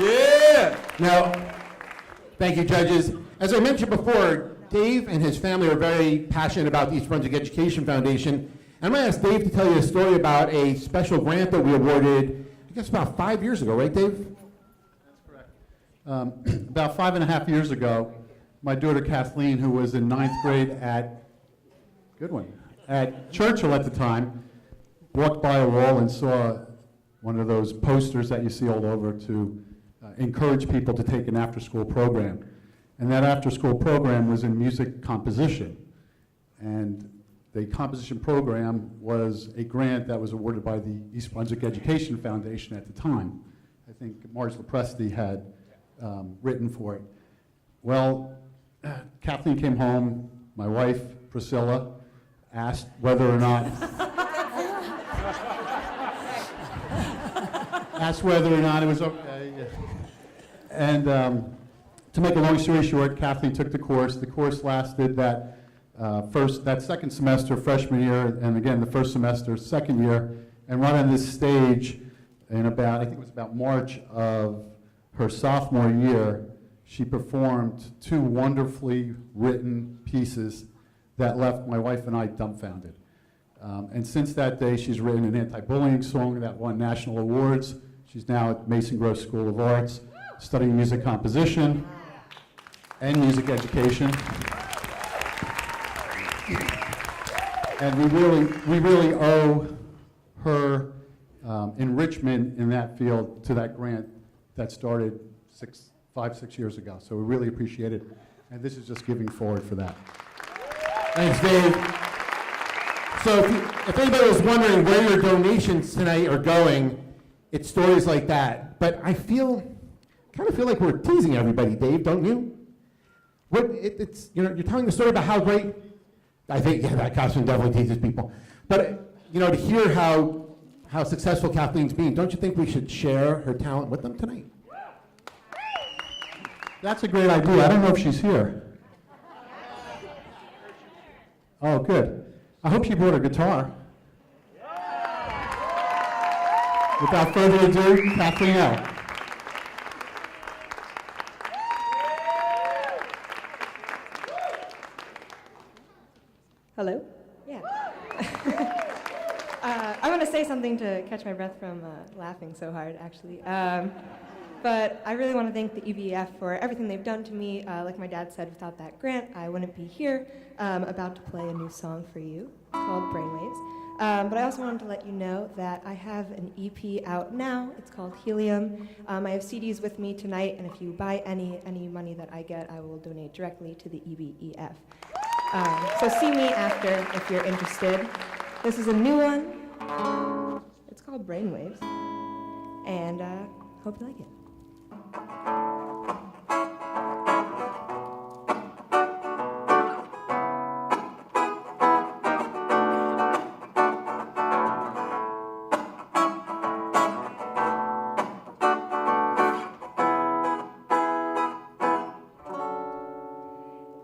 Speaker 5: Yeah.
Speaker 3: Now, thank you, judges. As I mentioned before, Dave and his family are very passionate about the East Brunswick Education Foundation. I'm going to ask Dave to tell you a story about a special grant that we awarded, I guess about 5 years ago, right, Dave?
Speaker 19: About 5.5 years ago, my daughter Kathleen, who was in 9th grade at Churchill at the time, walked by a wall and saw one of those posters that you see all over to encourage people to take an after-school program. And that after-school program was in music composition. And the composition program was a grant that was awarded by the East Brunswick Education Foundation at the time. I think Marge Lepresti had written for it. Well, Kathleen came home, my wife, Priscilla, asked whether or not it was okay. And to make a long story short, Kathleen took the course. The course lasted that second semester, freshman year, and again the first semester, second year, and right on this stage in about, I think it was about March of her sophomore year, she performed 2 wonderfully written pieces that left my wife and I dumbfounded. And since that day, she's written an anti-bullying song that won national awards. She's now at Mason Gross School of Arts, studying music composition and music education. And we really owe her enrichment in that field to that grant that started 5-6 years ago. So we really appreciate it. And this is just giving forward for that.
Speaker 3: Thanks, Dave. So if anybody was wondering where your donations tonight are going, it's stories like that. But I kind of feel like we're teasing everybody, Dave, don't you? You're telling the story about how great. I think that costume definitely teases people. But to hear how successful Kathleen's been, don't you think we should share her talent with them tonight?
Speaker 19: That's a great idea. I don't know if she's here. Oh, good. I hope she brought a guitar. Without further ado, Kathleen L.
Speaker 20: Hello? Yeah. I want to say something to catch my breath from laughing so hard, actually. but I really want to thank the EBF for everything they've done to me. Like my dad said, without that grant, I wouldn't be here. About to play a new song for you called Brainwaves. But I also wanted to let you know that I have an EP out now. It's called Helium. I have CDs with me tonight, and if you buy any money that I get, I will donate directly to the EBEF. So see me after if you're interested. This is a new one. It's called Brainwaves, and hope you like it.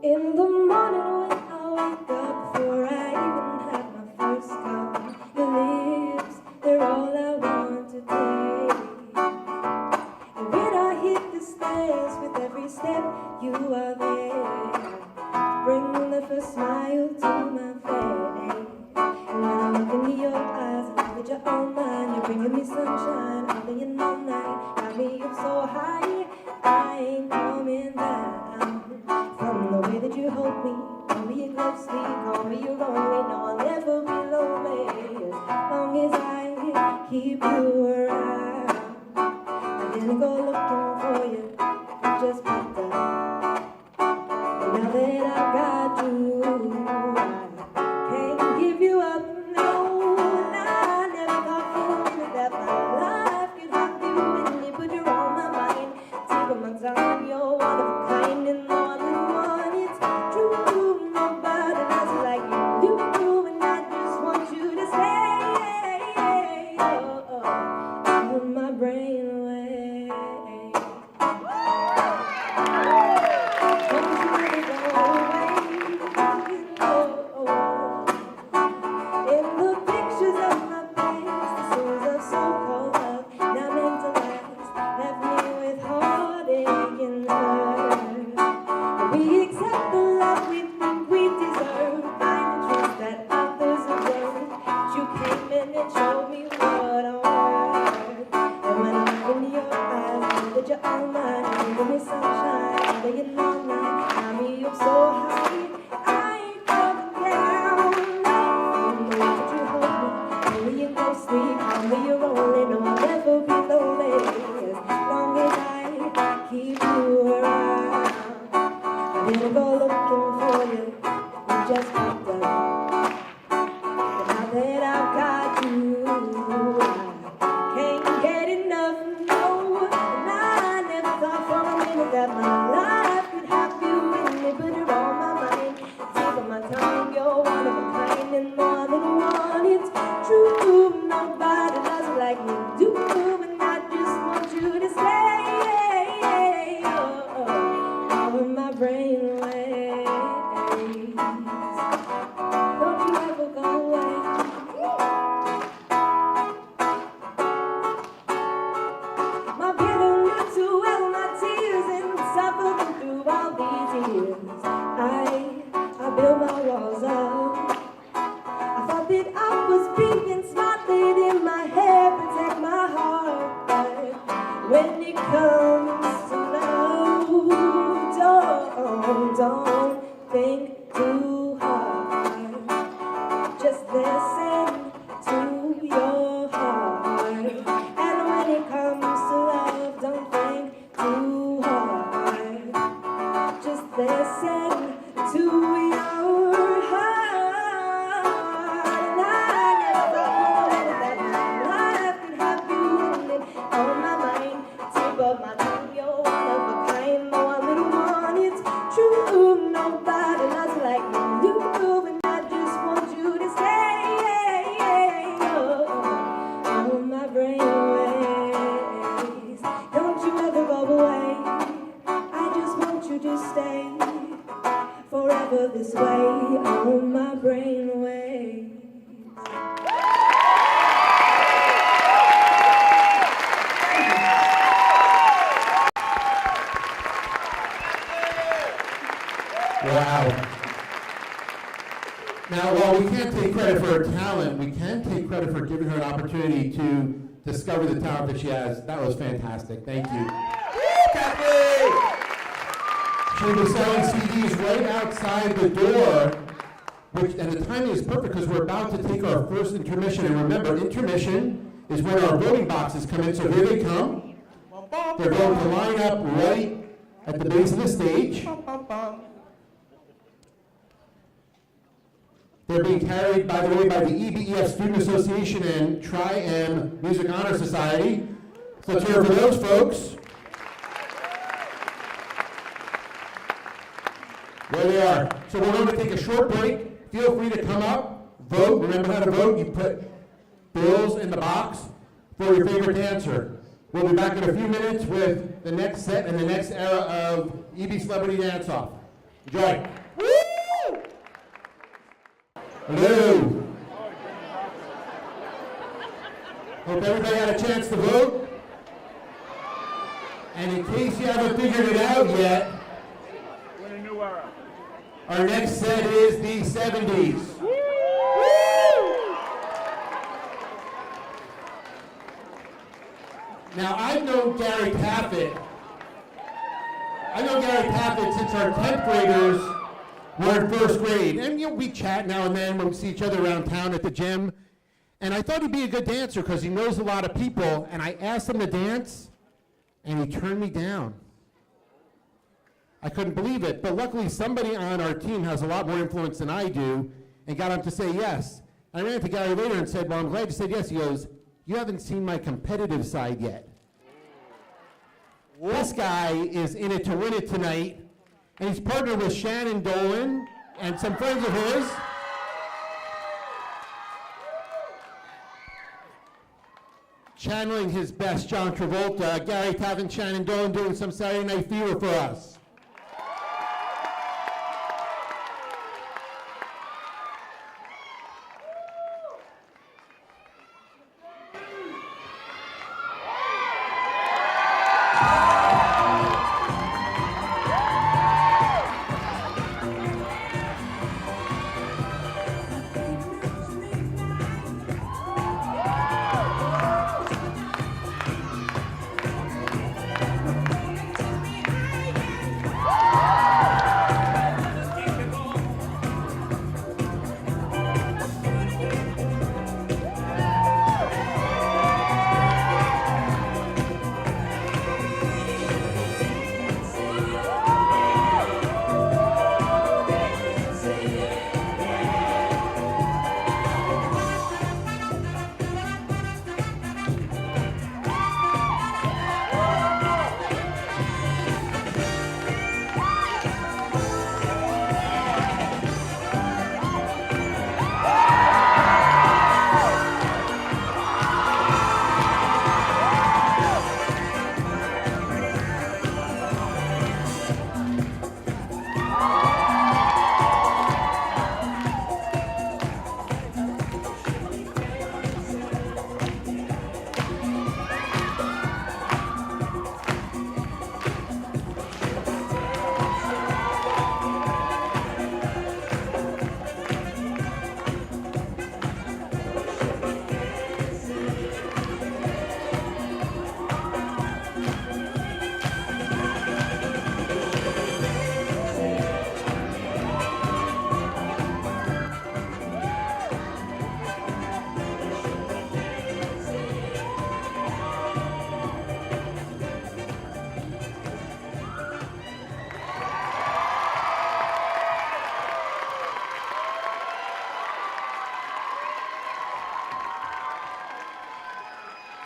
Speaker 20: In the morning when I wake up, before I even have my first cup, your lips, they're all I want to take. And when I hit the stairs, with every step, you are there, bringing the first smile to my face. And when I look into your eyes, I know that you're all mine. You're bringing me sunshine, all day and all night. Got me up so high, I ain't coming down. From the way that you hold me closely, call me your only. No, I'll never be lonely as long as I keep you around. I didn't go looking for you, you just popped up. And now that I've got you, I can't give you up. No, and I never thought for a minute that my life could have you in it, but you're on my mind. Tip of my tongue, you're one of a kind, and more than one, it's true. Nobody else like you do, and I just want you to stay on my brain away. Don't you ever go away. In the pictures of my past, the scenes of so-called love, now meant to last, left me with heartache and hurt. We accept the love we think we deserve, find the truth that others observe. You came in and showed me what I'm worth. And when I look into your eyes, I know that you're all mine. You give me sunshine, all day and all night. Got me up so high, I ain't coming down. From the way that you hold me closely, call me your only. No, I'll never be lonely as long as I keep you around. I didn't go looking for you, you just popped up. But now that I've got you, I can't get enough. No, and I never thought for a minute that my life could have you in it, but you're on my mind. Tip of my tongue, you're one of a kind, and more than one, it's true. Nobody does it like you do, and I just want you to stay on my brain waves. Don't you ever go away. My bitter lips to well my tears and suffer them through all these years. I built my walls up. I thought that I was being smart, that in my head protect my heart. But when it comes to love, don't think too hard. Just listen to your heart. And when it comes to love, don't think too hard. Just listen to your heart. And I never thought that my life could have you in it on my mind. Tip of my tongue, you're one of a kind, no one little one, it's true. Nobody loves like you do, and I just want you to stay on my brain waves. Don't you ever go away. I just want you to stay forever this way on my brain waves.
Speaker 3: Wow. Now, while we can't take credit for her talent, we can take credit for giving her an opportunity to discover the talent that she has. That was fantastic. Thank you. She'll be selling CDs right outside the door, and the timing is perfect because we're about to take our first intermission. And remember, intermission is when our voting boxes come in. So here they come. They're going to line up right at the base of the stage. They're being carried, by the way, by the EBEF Student Association and Tri-M Music Honor Society. So let's hear it for those folks. There they are. So we're going to take a short break. Feel free to come up, vote. Remember how to vote. You put bills in the box for your favorite dancer. We'll be back in a few minutes with the next set and the next era of EB Celebrity Dance Off. Enjoy. Hello. Hope everybody had a chance to vote. And in case you haven't figured it out yet,
Speaker 17: We're in a new era.
Speaker 3: our next set is the 70s. Now, I've known Gary Taffet since our 10th graders were in first grade. And we chat now and then when we see each other around town at the gym. And I thought he'd be a good dancer because he knows a lot of people. And I asked him to dance, and he turned me down. I couldn't believe it. But luckily, somebody on our team has a lot more influence than I do and got him to say yes. I ran to Gary later and said, well, I'm glad you said yes. He goes, you haven't seen my competitive side yet. This guy is in it to win it tonight, and he's partnered with Shannon Dolan and some friends of his. Channeling his best John Travolta, Gary Taffet and Shannon Dolan doing some Saturday Night Fever for us.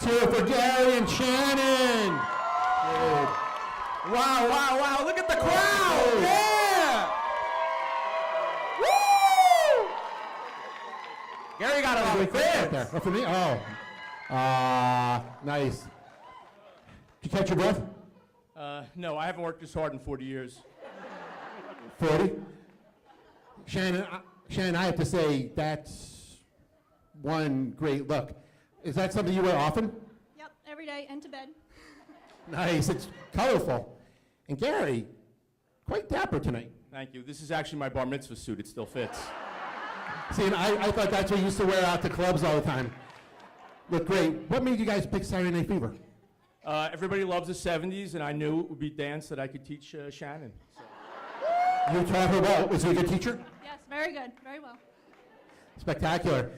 Speaker 3: Cheer for Gary and Shannon. Good.
Speaker 5: Wow, wow, wow. Look at the crowd. Yeah. Woo! Gary got a lot of fans.
Speaker 3: Oh, for me? Oh. Nice. Did you catch your breath?
Speaker 21: No, I haven't worked this hard in 40 years.
Speaker 3: 40? Shannon, I have to say, that's one great look. Is that something you wear often?
Speaker 22: Yep, every day and to bed.
Speaker 3: Nice, it's colorful. And Gary, quite dapper tonight.
Speaker 21: Thank you. This is actually my bar mitzvah suit. It still fits.
Speaker 3: See, and I thought that's what you used to wear out to clubs all the time. Look great. What made you guys pick Saturday Night Fever?
Speaker 21: Everybody loves the 70s, and I knew it would be dance that I could teach Shannon.
Speaker 3: You taught her well. Was he a good teacher?
Speaker 22: Yes, very good, very well.
Speaker 3: Spectacular.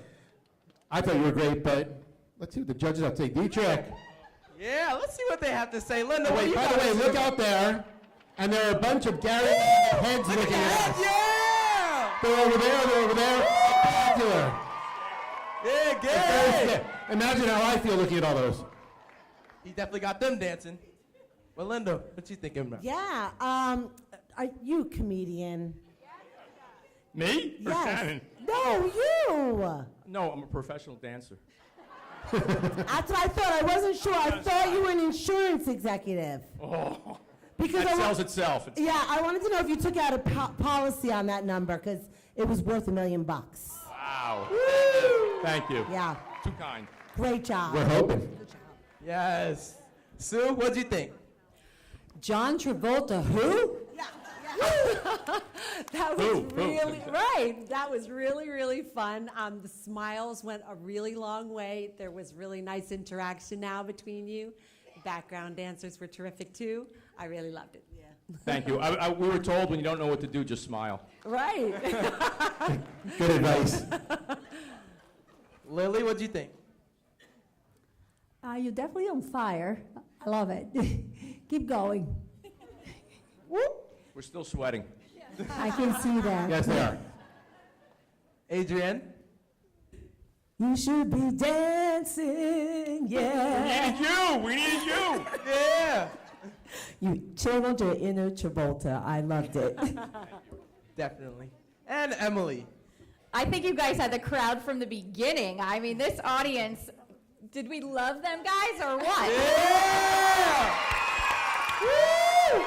Speaker 3: I thought you were great, but let's see what the judges have to say. Dietrich.
Speaker 5: Yeah, let's see what they have to say. Linda,
Speaker 3: Oh,
Speaker 5: what do
Speaker 3: wait,
Speaker 5: you
Speaker 3: by
Speaker 5: got
Speaker 3: the way,
Speaker 5: to
Speaker 3: look
Speaker 5: say?
Speaker 3: out there, and there are a bunch of Gary heads looking at us.
Speaker 5: Yeah!
Speaker 3: They're over there, they're over there. Spectacular.
Speaker 5: Yeah,
Speaker 3: Very
Speaker 5: good.
Speaker 3: fit. Imagine how I feel looking at all those.
Speaker 5: He definitely got them dancing. Well, Linda, what you thinking about?
Speaker 7: Yeah, are you a comedian?
Speaker 21: Me? Or
Speaker 7: Yes.
Speaker 21: Shannon?
Speaker 7: No, you.
Speaker 21: No, I'm a professional dancer.
Speaker 7: That's what I thought. I wasn't sure. I thought you were an insurance executive.
Speaker 21: Oh,
Speaker 7: Because
Speaker 21: that
Speaker 7: I wa-
Speaker 21: sells itself.
Speaker 7: Yeah, I wanted to know if you took out a policy on that number because it was worth $1 million.
Speaker 21: Wow.
Speaker 7: Woo!
Speaker 21: Thank you.
Speaker 7: Yeah.
Speaker 21: Too kind.
Speaker 7: Great job.
Speaker 3: We're hoping.
Speaker 5: Yes. Sue, what'd you think?
Speaker 8: John Travolta, who? That was
Speaker 21: Who?
Speaker 8: really, right, that was really, really fun. The smiles went a really long way. There was really nice interaction now between you. Background dancers were terrific too. I really loved it. Yeah.
Speaker 21: Thank you. We were told when you don't know what to do, just smile.
Speaker 8: Right.
Speaker 3: Good advice.
Speaker 5: Lily, what'd you think?
Speaker 6: You're definitely on fire. I love it. Keep going.
Speaker 21: We're still sweating.
Speaker 6: I can see that.
Speaker 3: Yes, they are.
Speaker 5: Adrienne?
Speaker 7: You should be dancing, yeah.
Speaker 21: We need you.
Speaker 5: Yeah.
Speaker 7: You channeled your inner Travolta. I loved it.
Speaker 5: Definitely. And Emily.
Speaker 9: I think you guys had the crowd from the beginning. I mean, this audience, did we love them guys or what?
Speaker 5: Yeah!
Speaker 9: Woo!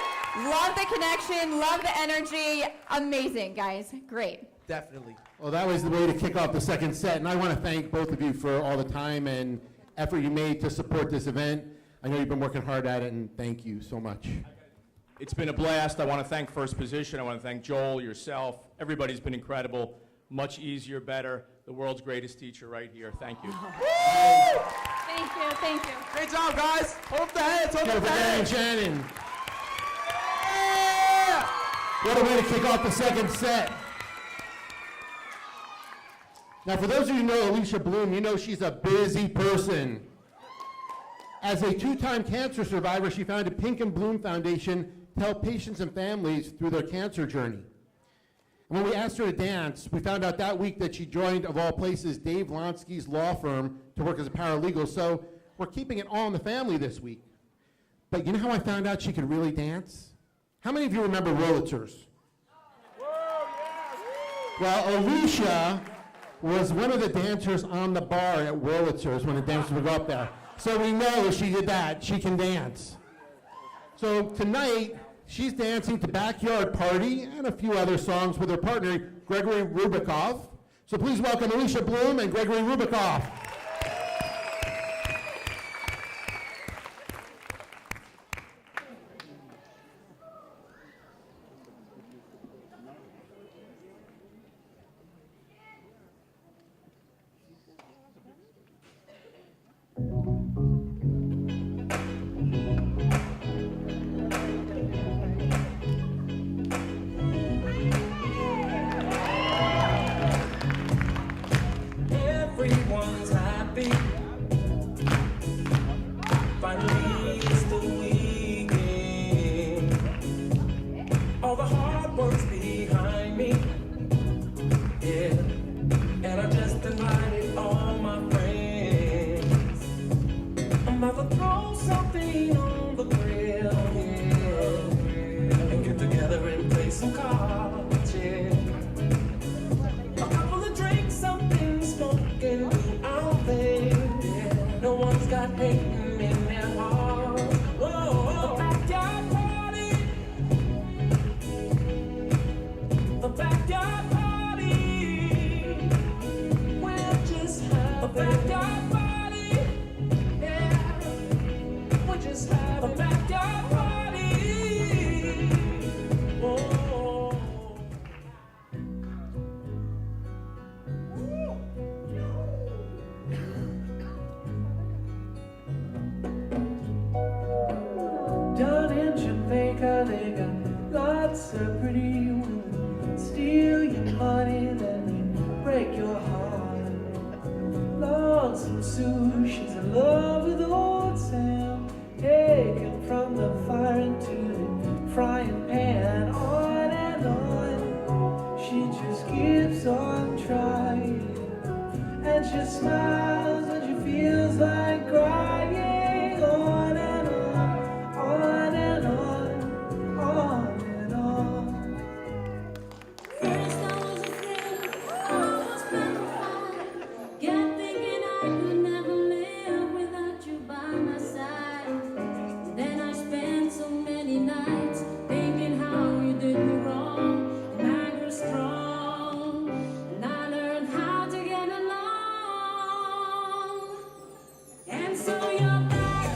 Speaker 9: Love the connection, love the energy. Amazing, guys. Great.
Speaker 5: Definitely.
Speaker 3: Well, that was the way to kick off the second set, and I want to thank both of you for all the time and effort you made to support this event. I know you've been working hard at it, and thank you so much.
Speaker 21: It's been a blast. I want to thank First Position. I want to thank Joel, yourself. Everybody's been incredible. Much easier, better. The world's greatest teacher right here. Thank you.
Speaker 22: Thank you, thank you.
Speaker 5: Great job, guys. Hold up the hands, hold
Speaker 3: Go
Speaker 5: up
Speaker 3: for
Speaker 5: the
Speaker 3: Gary and
Speaker 5: hands.
Speaker 3: Shannon.
Speaker 5: Yeah!
Speaker 3: What a way to kick off the second set. Now, for those of you who know Alicia Bloom, you know she's a busy person. As a two-time cancer survivor, she founded Pink and Bloom Foundation to help patients and families through their cancer journey. And when we asked her to dance, we found out that week that she joined, of all places, Dave Lonsky's law firm to work as a paralegal. So we're keeping it all in the family this week. But you know how I found out she could really dance? How many of you remember Wurlitzers? Well, Alicia was one of the dancers on the bar at Wurlitzers when the dancers would go up there. So we know she did that. She can dance. So tonight, she's dancing to Backyard Party and a few other songs with her partner, Gregory Rubikoff. So please welcome Alicia Bloom and Gregory Rubikoff.
Speaker 12: Everyone's happy. Finally, it's the weekend. All the hard work's behind me. Yeah. And I just invited all my friends. I'm about to throw something on the grill. Yeah. And get together and play some cards. Yeah. A couple of drinks, something smoking, do our thing. Yeah. No one's got hating in their heart. Whoa, a backyard party. A backyard party. We'll just have a backyard party. Yeah, we'll just have Jamaica, they got lots of pretty women. Steal your money, then they break your heart. Logs and sushis in love with old Sam. Taken from the fire into the frying pan. On and on, she just keeps on trying. And she smiles and she feels like crying. On and on, on and on, on and on.
Speaker 4: First I was afraid, I was petrified. Kept thinking I could never live without you by my side. Then I spent so many nights thinking how you did me wrong. And I grew strong, and I learned how to get along. And so you're back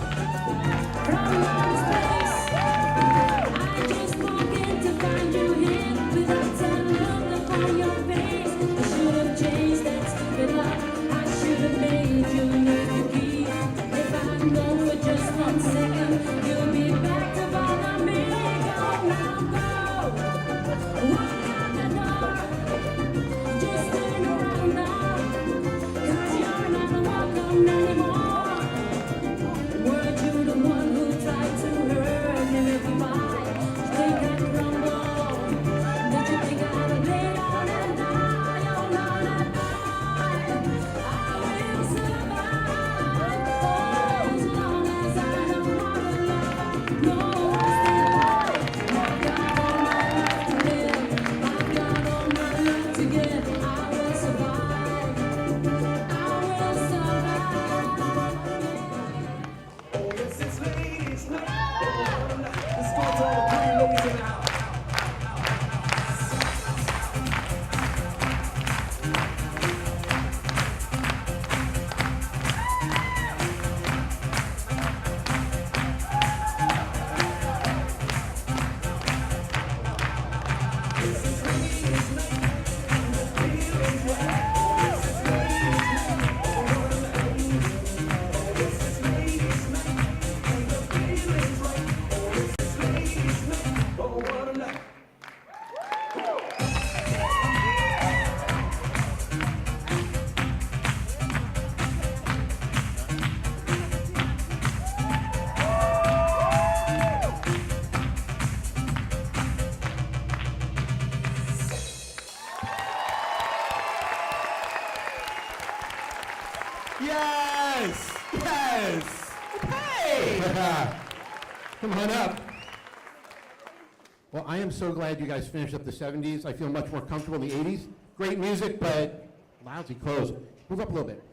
Speaker 4: from outer space. I just walked in to find you here without telling look upon your face. I should have changed that stupid lock. I should have made you leave the key. If I'd known for just 1 second, you'll be back to bother me. Go now, go. Walk out the door. Just turn around now. 'Cause you're not welcome anymore. Weren't you the one who tried to hurt me? Maybe why? Think I'd crumble? Did you think I'd lay down and die? Oh, not at all. I will survive. Oh, as long as I know how to love. No, I'm still alive. I've got all my life to live. I've got all my life to give. I will survive. I will survive.
Speaker 12: Oh, yes, it's ladies' night. Let's go to all the pretty ladies in the house.
Speaker 5: Yes! Yes! Hey!
Speaker 3: Come on up. Well, I am so glad you guys finished up the 70s. I feel much more comfortable in the 80s. Great music, but lousy clothes. Move up a little bit.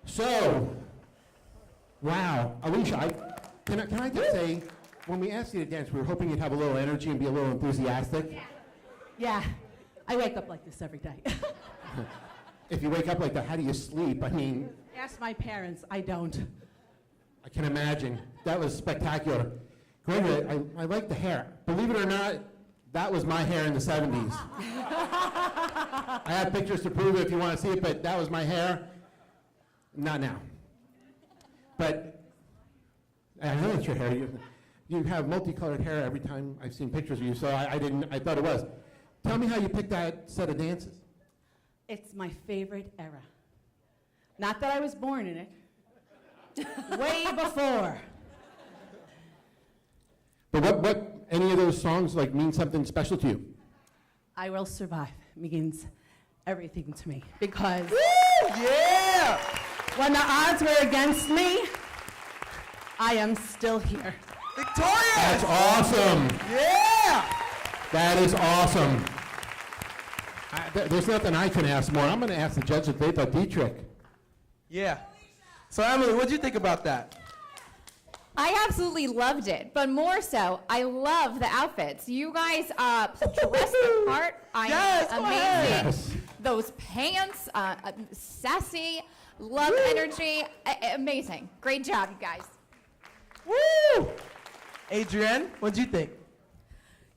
Speaker 3: So, wow. Alicia, can I just say, when we asked you to dance, we were hoping you'd have a little energy and be a little enthusiastic.
Speaker 7: Yeah, I wake up like this every day.
Speaker 3: If you wake up like that, how do you sleep? I mean,
Speaker 7: Ask my parents, I don't.
Speaker 3: I can imagine. That was spectacular. Gregory, I like the hair. Believe it or not, that was my hair in the 70s. I have pictures to prove it if you want to see it, but that was my hair. Not now. But I know it's your hair. You have multicolored hair every time I've seen pictures of you, so I thought it was. Tell me how you picked that set of dances.
Speaker 7: It's my favorite era. Not that I was born in it. Way before.
Speaker 3: But what any of those songs like mean something special to you?
Speaker 7: I Will Survive means everything to me because
Speaker 5: Yeah!
Speaker 7: when the odds were against me, I am still here.
Speaker 5: Victoria!
Speaker 3: That's awesome.
Speaker 5: Yeah!
Speaker 3: That is awesome. There's nothing I can ask more. I'm going to ask the judge if they thought Dietrich.
Speaker 5: Yeah. So Emily, what'd you think about that?
Speaker 9: I absolutely loved it, but more so, I love the outfits. You guys dressed the part.
Speaker 5: Yes, go
Speaker 9: Amazing.
Speaker 5: ahead.
Speaker 3: Yes.
Speaker 9: Those pants, sassy, love energy, amazing. Great job, you guys.
Speaker 5: Woo! Adrienne, what'd you think?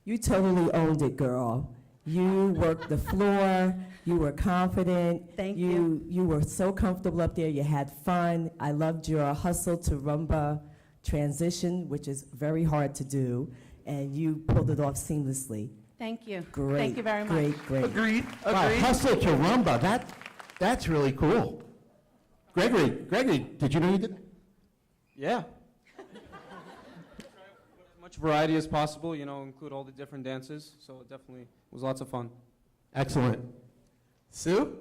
Speaker 11: You totally owned it, girl. You worked the floor. You were confident.
Speaker 7: Thank you.
Speaker 11: You were so comfortable up there. You had fun. I loved your hustle to rumba transition, which is very hard to do.
Speaker 7: and you pulled it off seamlessly.
Speaker 22: Thank you.
Speaker 7: Great.
Speaker 22: Thank you very much.
Speaker 7: Great.
Speaker 5: Agreed.
Speaker 3: Wow,
Speaker 5: Agreed.
Speaker 3: hustle to rumba. That's really cool. Gregory, did you know you did that?
Speaker 1: Yeah. As much variety as possible, include all the different dances. So it definitely was lots of fun.
Speaker 3: Excellent.
Speaker 5: Sue?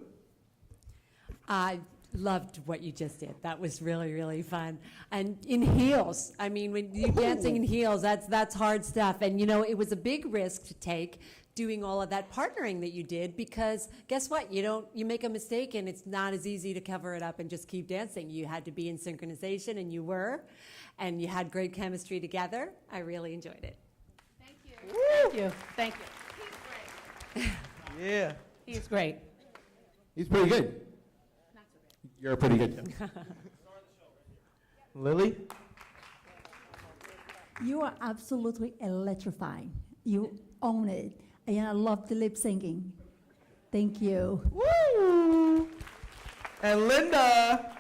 Speaker 8: I loved what you just did. That was really, really fun. And in heels, I mean, when you're dancing in heels, that's hard stuff. And it was a big risk to take doing all of that partnering that you did, because guess what? You make a mistake and it's not as easy to cover it up and just keep dancing. You had to be in synchronization, and you were, and you had great chemistry together. I really enjoyed it.
Speaker 22: Thank you. Thank you.
Speaker 5: Yeah.
Speaker 22: He's great.
Speaker 3: He's pretty good. You're pretty good.
Speaker 5: Lily?
Speaker 6: You are absolutely electrifying. You own it. And I love the lip syncing. Thank you.
Speaker 5: Woo! And Linda?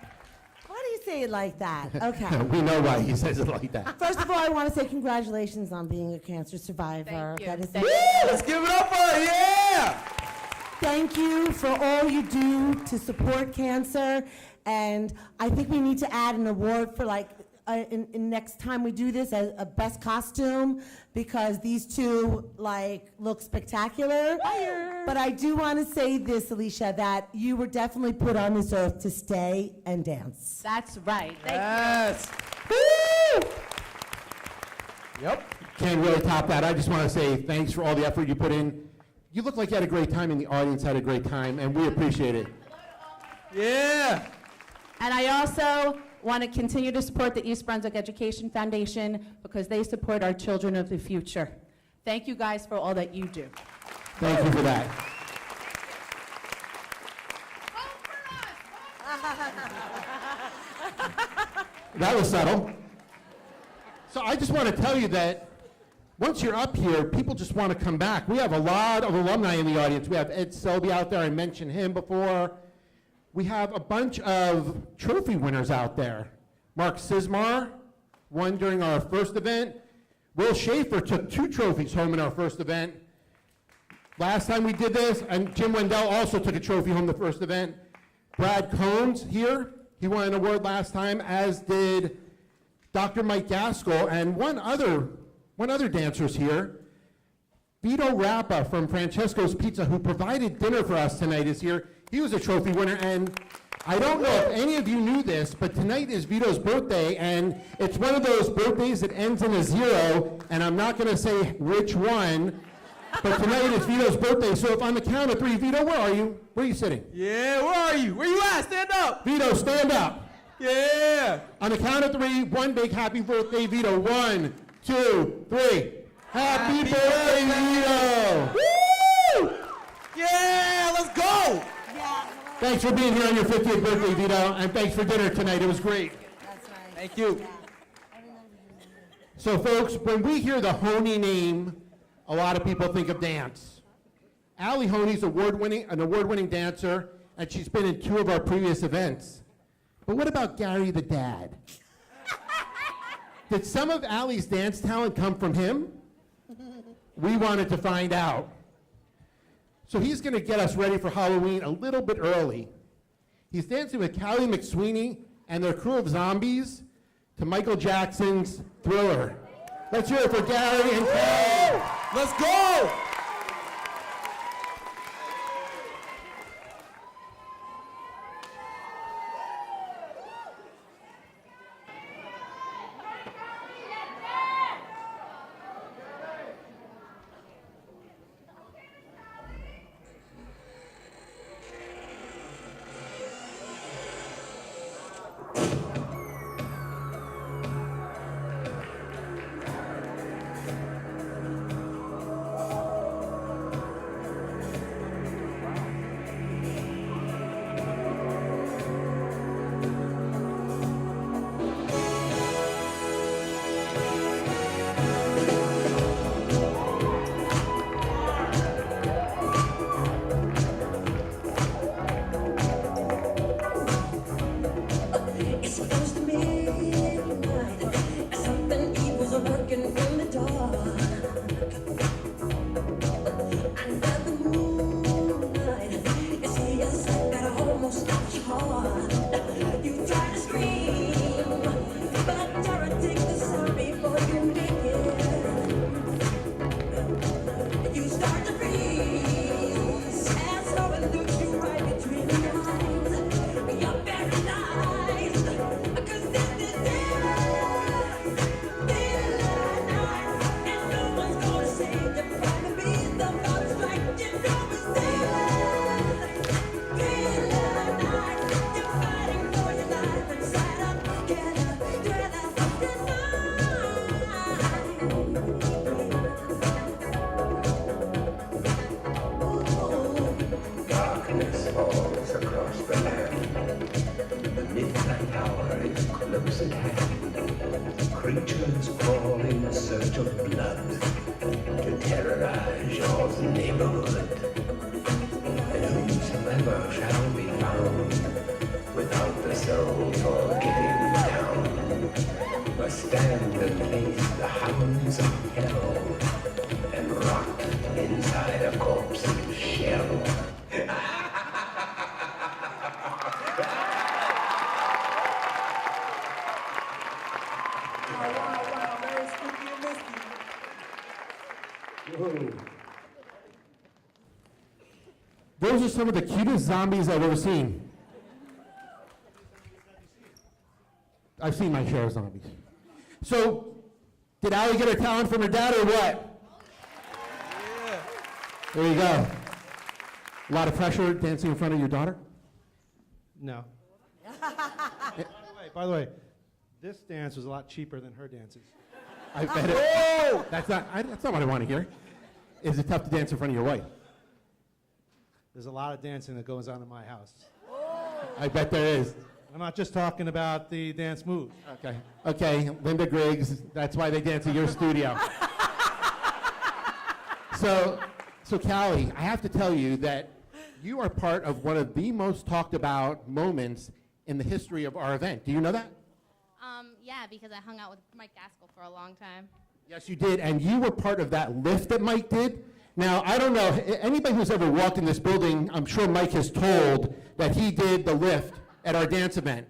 Speaker 7: Why do you say it like that? Okay.
Speaker 3: We know why he says it like that.
Speaker 7: First of all, I want to say congratulations on being a cancer survivor.
Speaker 22: Thank you.
Speaker 7: That is
Speaker 22: Thank
Speaker 5: Woo! Let's give it up for her. Yeah!
Speaker 7: Thank you for all you do to support cancer. And I think we need to add an award for in next time we do this as a best costume, because these two look spectacular. But I do want to say this, Alicia, that you were definitely put on this earth to stay and dance.
Speaker 22: That's right. Thank
Speaker 5: Yes. Woo! Yep.
Speaker 3: Can't really top that. I just want to say thanks for all the effort you put in. You look like you had a great time, and the audience had a great time, and we appreciate it.
Speaker 5: Yeah.
Speaker 22: And I also want to continue to support the East Brunswick Education Foundation, because they support our children of the future. Thank you guys for all that you do.
Speaker 3: Thank you for that. That was subtle. So I just want to tell you that once you're up here, people just want to come back. We have a lot of alumni in the audience. We have Ed Selby out there. I mentioned him before. We have a bunch of trophy winners out there. Mark Sismar won during our first event. Will Schaefer took 2 trophies home in our first event. Last time we did this, and Jim Wendell also took a trophy home the first event. Brad Combs here, he won an award last time, as did Dr. Mike Gaskell, and one other dancer's here. Vito Rappa from Francesco's Pizza, who provided dinner for us tonight, is here. He was a trophy winner, and I don't know if any of you knew this, but tonight is Vito's birthday, and it's one of those birthdays that ends in a 0, and I'm not going to say which one, but tonight is Vito's birthday, so if on the count of 3, Vito, where are you? Where are you sitting?
Speaker 5: Yeah, where are you? Where you at? Stand up.
Speaker 3: Vito, stand up.
Speaker 5: Yeah.
Speaker 3: On the count of 3, one big happy birthday, Vito. 1, 2, 3. Happy birthday, Vito!
Speaker 5: Woo! Yeah, let's go.
Speaker 3: Thanks for being here on your 50th birthday, Vito, and thanks for dinner tonight. It was great.
Speaker 7: That's right.
Speaker 5: Thank you.
Speaker 3: So, folks, when we hear the Honey name, a lot of people think of dance. Allie Honey's an award-winning dancer, and she's been in 2 of our previous events. But what about Gary the dad? Did some of Allie's dance talent come from him? We wanted to find out. So he's going to get us ready for Halloween a little bit early. He's dancing with Callie McSweeney and their crew of zombies to Michael Jackson's Thriller. Let's hear it for Gary and Callie.
Speaker 5: Let's go.
Speaker 12: Creatures crawl in search of blood to terrorize your neighborhood. And whosoever shall be found without the soul for getting down must stand and face the hounds of hell and rot inside a corpse's shell.
Speaker 3: Whoa. Those are some of the cutest zombies I've ever seen. I've seen my share of zombies. So, did Allie get her talent from her dad or what? Yeah. There you go. A lot of pressure dancing in front of your daughter?
Speaker 13: No. By the way, this dance was a lot cheaper than her dances.
Speaker 3: I bet it. That's not what I want to hear. Is it tough to dance in front of your wife?
Speaker 13: There's a lot of dancing that goes on in my house.
Speaker 3: I bet there is.
Speaker 13: I'm not just talking about the dance moves.
Speaker 3: Okay. Okay, Linda Griggs, that's why they dance in your studio. So Callie, I have to tell you that you are part of one of the most talked about moments in the history of our event. Do you know that?
Speaker 2: Yeah, because I hung out with Mike Gaskell for a long time.
Speaker 3: Yes, you did, and you were part of that lift that Mike did. Now, I don't know, anybody who's ever walked in this building, I'm sure Mike has told that he did the lift at our dance event.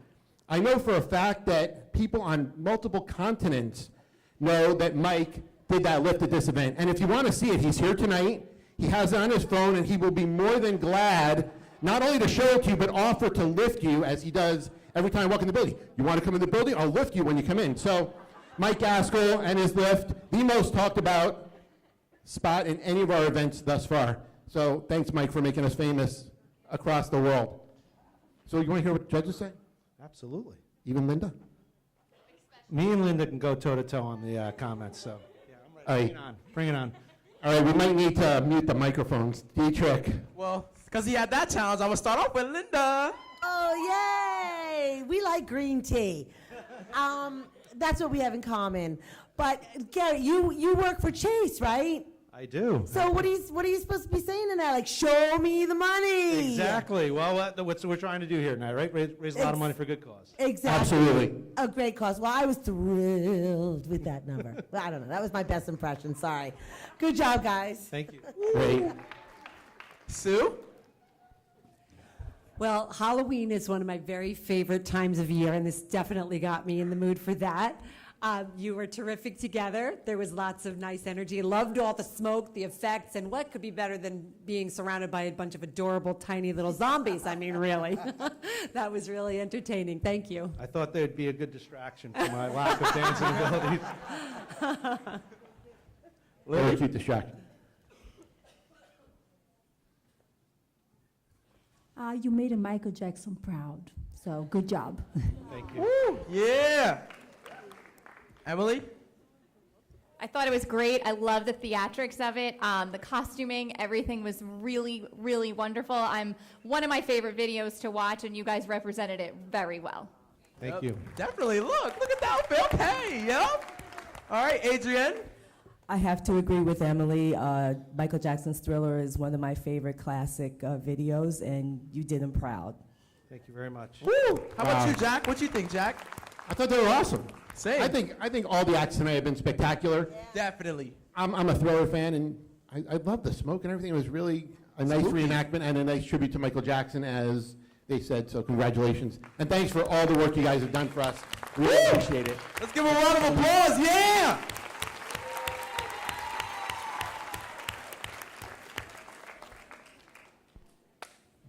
Speaker 3: I know for a fact that people on multiple continents know that Mike did that lift at this event. And if you want to see it, he's here tonight. He has it on his phone, and he will be more than glad not only to show it to you, but offer to lift you as he does every time I walk in the building. You want to come in the building? I'll lift you when you come in. So Mike Gaskell and his lift, the most talked about spot in any of our events thus far. So thanks, Mike, for making us famous across the world. So you want to hear what the judges say?
Speaker 13: Absolutely.
Speaker 3: Even Linda?
Speaker 13: Me and Linda can go toe-to-toe on the comments, so. Yeah, I'm ready. Bring it on. Bring it on.
Speaker 3: All right, we might need to mute the microphones. Dietrich.
Speaker 5: Well, because he had that challenge, I will start off with Linda.
Speaker 7: Oh, yay! We like green tea. That's what we have in common. But Gary, you work for Chase, right?
Speaker 13: I do.
Speaker 7: So what are you supposed to be saying in that? Like, show me the money.
Speaker 13: Exactly. Well, what we're trying to do here tonight, right? Raise a lot of money for a good cause.
Speaker 7: Exactly.
Speaker 3: Absolutely.
Speaker 7: A great cause. Well, I was thrilled with that number. Well, I don't know. That was my best impression. Sorry. Good job, guys.
Speaker 13: Thank you.
Speaker 3: Great.
Speaker 5: Sue?
Speaker 8: Well, Halloween is one of my very favorite times of year, and this definitely got me in the mood for that. You were terrific together. There was lots of nice energy. Loved all the smoke, the effects, and what could be better than being surrounded by a bunch of adorable, tiny little zombies? I mean, really. That was really entertaining. Thank you.
Speaker 13: I thought they'd be a good distraction for my lack of dancing abilities.
Speaker 3: Very cute distraction.
Speaker 6: You made a Michael Jackson proud, so good job.
Speaker 13: Thank you.
Speaker 5: Woo, yeah. Emily?
Speaker 9: I thought it was great. I love the theatrics of it. The costuming, everything was really, really wonderful. One of my favorite videos to watch, and you guys represented it very well.
Speaker 13: Thank you.
Speaker 5: Definitely. Look at that outfit. Okay, yep. All right, Adrienne?
Speaker 11: I have to agree with Emily. Michael Jackson's Thriller is one of my favorite classic videos, and you did him proud.
Speaker 13: Thank you very much.
Speaker 5: Woo! How about you, Jack? What you think, Jack?
Speaker 3: I thought they were awesome.
Speaker 5: Same.
Speaker 3: I think all the acts tonight have been spectacular.
Speaker 5: Definitely.
Speaker 3: I'm a Thriller fan, and I love the smoke and everything. It was really a nice reenactment and a nice tribute to Michael Jackson, as they said, so congratulations. And thanks for all the work you guys have done for us. We really appreciate it.
Speaker 5: Let's give a round of applause. Yeah!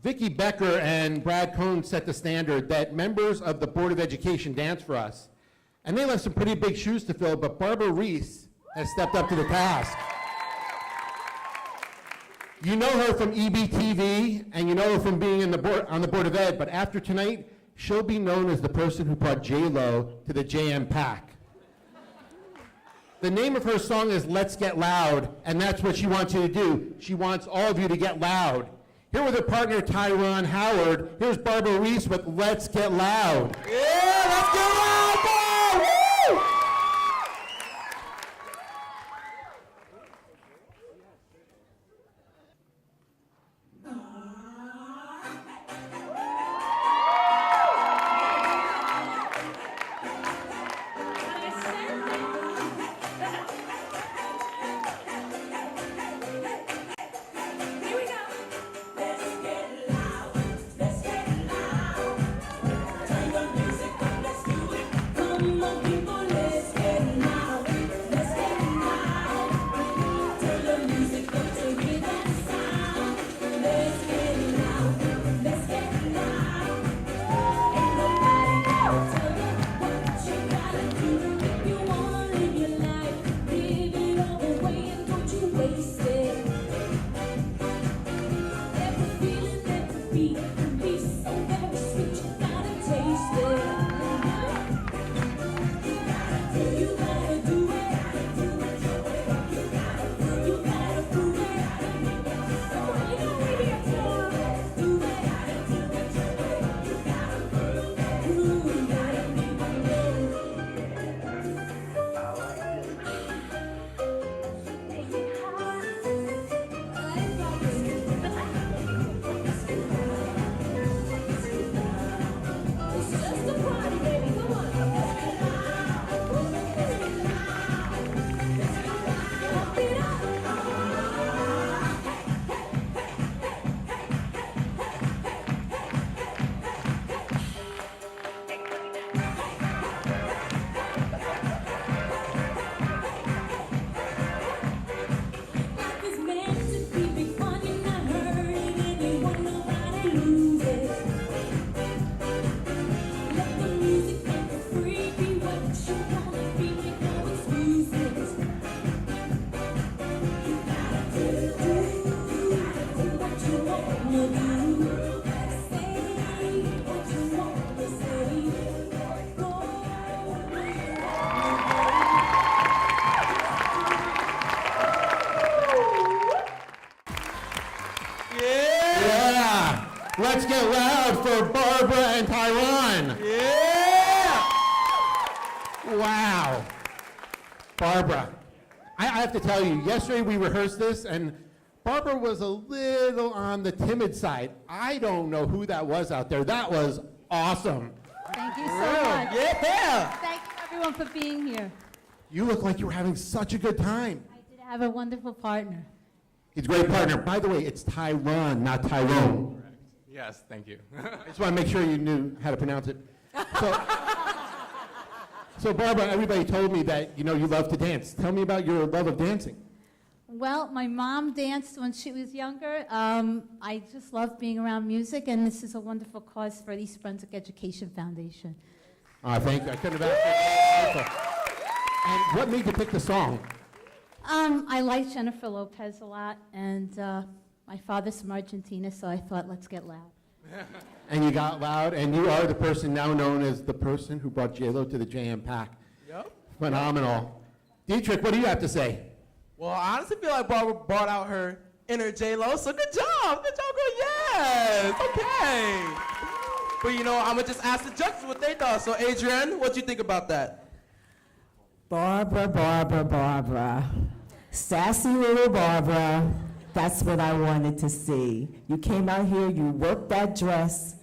Speaker 3: Vicki Becker and Brad Cohn set the standard that members of the Board of Education dance for us. And they left some pretty big shoes to fill, but Barbara Reese has stepped up to the task. You know her from EBTV, and you know her from being on the Board of Ed, but after tonight, she'll be known as the person who brought J-Lo to the JM Pack. The name of her song is Let's Get Loud, and that's what she wants you to do. She wants all of you to get loud. Here with her partner, Tyrone Howard, here's Barbara Reese with Let's Get Loud.
Speaker 5: Yeah, let's get loud, boys!
Speaker 3: Let's get loud for Barbara and Tyron.
Speaker 5: Yeah!
Speaker 3: Wow. Barbara, I have to tell you, yesterday we rehearsed this, and Barbara was a little on the timid side. I don't know who that was out there. That was awesome.
Speaker 10: Thank you so much.
Speaker 5: Yeah!
Speaker 10: Thank you, everyone, for being here.
Speaker 3: You look like you were having such a good time.
Speaker 10: I did have a wonderful partner.
Speaker 3: He's a great partner. By the way, it's Tyron, not Tyrone.
Speaker 21: Yes, thank you.
Speaker 3: I just want to make sure you knew how to pronounce it. So Barbara, everybody told me that, you love to dance. Tell me about your love of dancing.
Speaker 10: Well, my mom danced when she was younger. I just love being around music, and this is a wonderful cause for the East Brunswick Education Foundation.
Speaker 3: Thank you. I couldn't have asked it. And what made you pick the song?
Speaker 10: I like Jennifer Lopez a lot, and my father's from Argentina, so I thought, let's get loud.
Speaker 3: And you got loud, and you are the person now known as the person who brought J-Lo to the JM Pack.
Speaker 5: Yep.
Speaker 3: Phenomenal. Dietrich, what do you have to say?
Speaker 5: Well, I honestly feel like Barbara brought out her inner J-Lo, so good job. Good job, girl. Yes. Okay. But, I'm going to just ask the judges what they thought. So, Adrienne, what do you think about that?
Speaker 11: Barbara, Barbara, Barbara. Sassy little Barbara. That's what I wanted to see. You came out here, you worked that dress,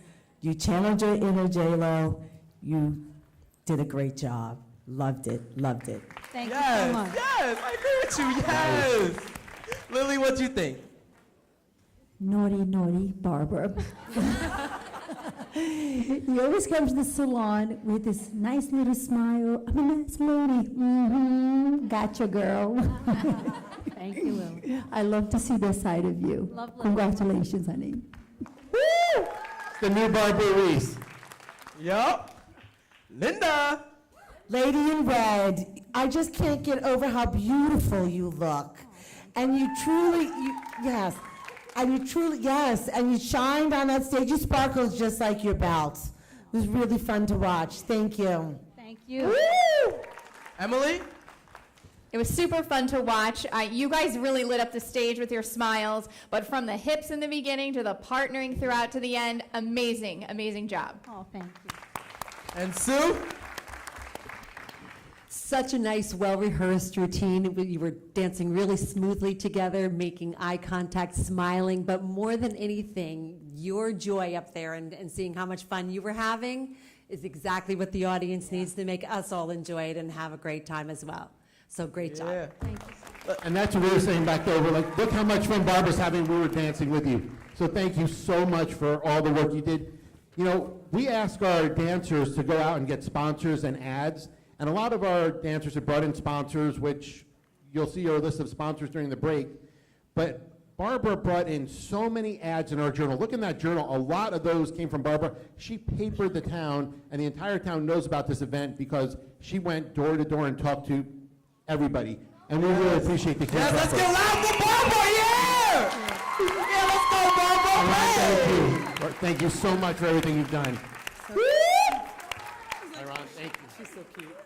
Speaker 11: you channeled your inner J-Lo. You did a great job. Loved it, loved it.
Speaker 10: Thank you so much.
Speaker 5: Yes, I agree with you. Yes. Lily, what do you think?
Speaker 6: Naughty, naughty Barbara. You always come to the salon with this nice little smile. I'm a nice lady. Gotcha, girl.
Speaker 10: Thank you, Lily.
Speaker 6: I love to see that side of you.
Speaker 10: Lovely.
Speaker 6: Congratulations, honey.
Speaker 3: Woo! The new Barbara Reese.
Speaker 5: Yup. Linda.
Speaker 7: Lady in red, I just can't get over how beautiful you look. And you truly, yes. And you truly, yes. And you shined on that stage. You sparkled just like your belt. It was really fun to watch. Thank you.
Speaker 10: Thank you.
Speaker 5: Woo! Emily?
Speaker 9: It was super fun to watch. You guys really lit up the stage with your smiles, but from the hips in the beginning to the partnering throughout to the end, amazing, amazing job.
Speaker 10: Oh, thank you.
Speaker 5: And Sue?
Speaker 8: Such a nice, well-rehearsed routine. You were dancing really smoothly together, making eye contact, smiling, but more than anything, your joy up there and seeing how much fun you were having is exactly what the audience needs to make us all enjoy it and have a great time as well. So great job.
Speaker 10: Thank you.
Speaker 3: And that's what we were saying back there. We're like, look how much fun Barbara's having. We were dancing with you. So thank you so much for all the work you did. We ask our dancers to go out and get sponsors and ads. And a lot of our dancers have brought in sponsors, which you'll see our list of sponsors during the break. But Barbara brought in so many ads in our journal. Look in that journal. A lot of those came from Barbara. She papered the town, and the entire town knows about this event because she went door to door and talked to everybody. And we really appreciate the
Speaker 5: Yes, let's get loud for Barbara, yeah! Yeah, let's go, Barbara!
Speaker 3: Thank you. Thank you so much for everything you've done. Tyron, thank you.
Speaker 8: She's so cute.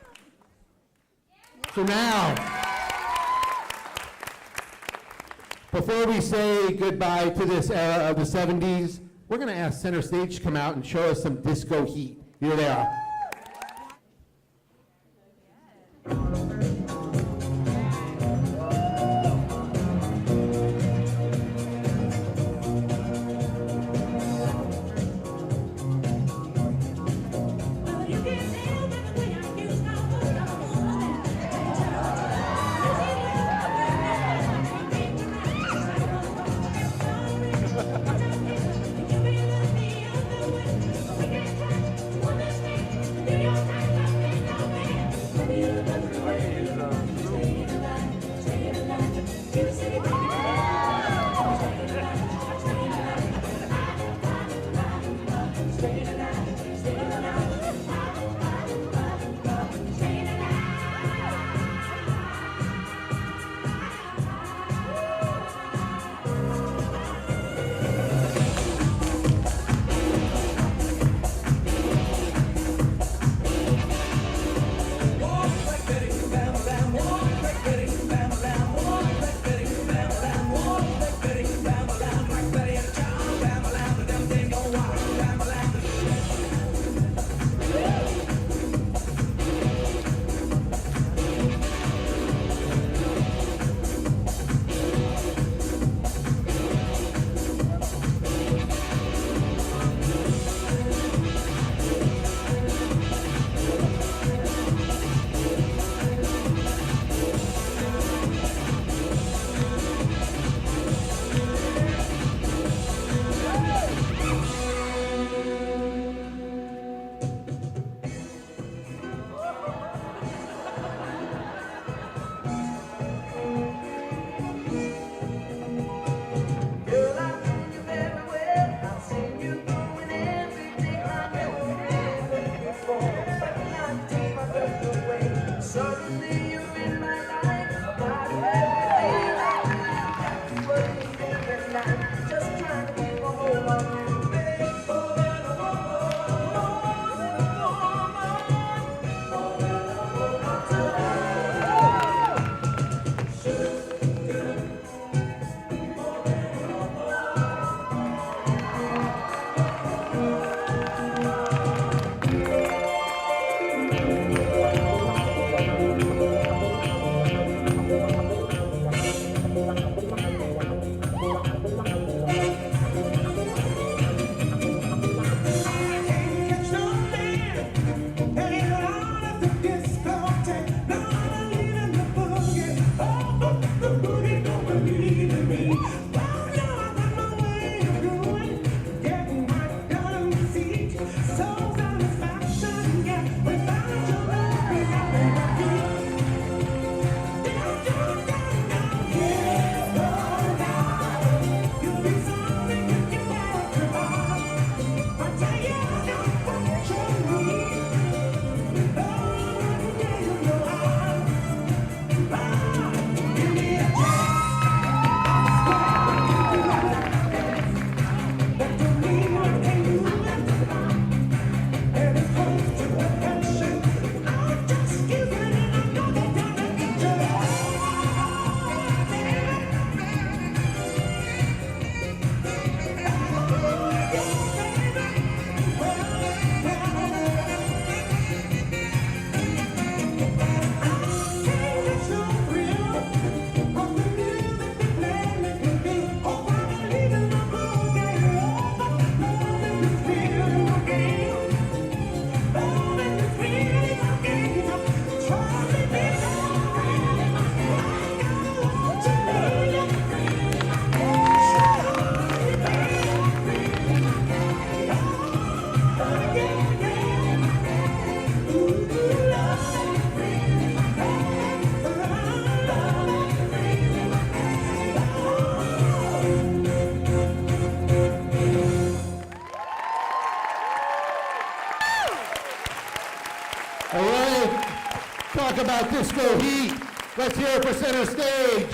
Speaker 3: So now, before we say goodbye to this era of the 70s, we're going to ask Center Stage to come out and show us some disco heat. Here they are.
Speaker 12: Suddenly you're in my life, got everything I need. Working day and night, just trying to keep a hold on you, babe. More than a woman, more than a woman, more than a woman to love. Sugar, more than a
Speaker 3: All right, talk about disco heat. Let's hear it for center stage.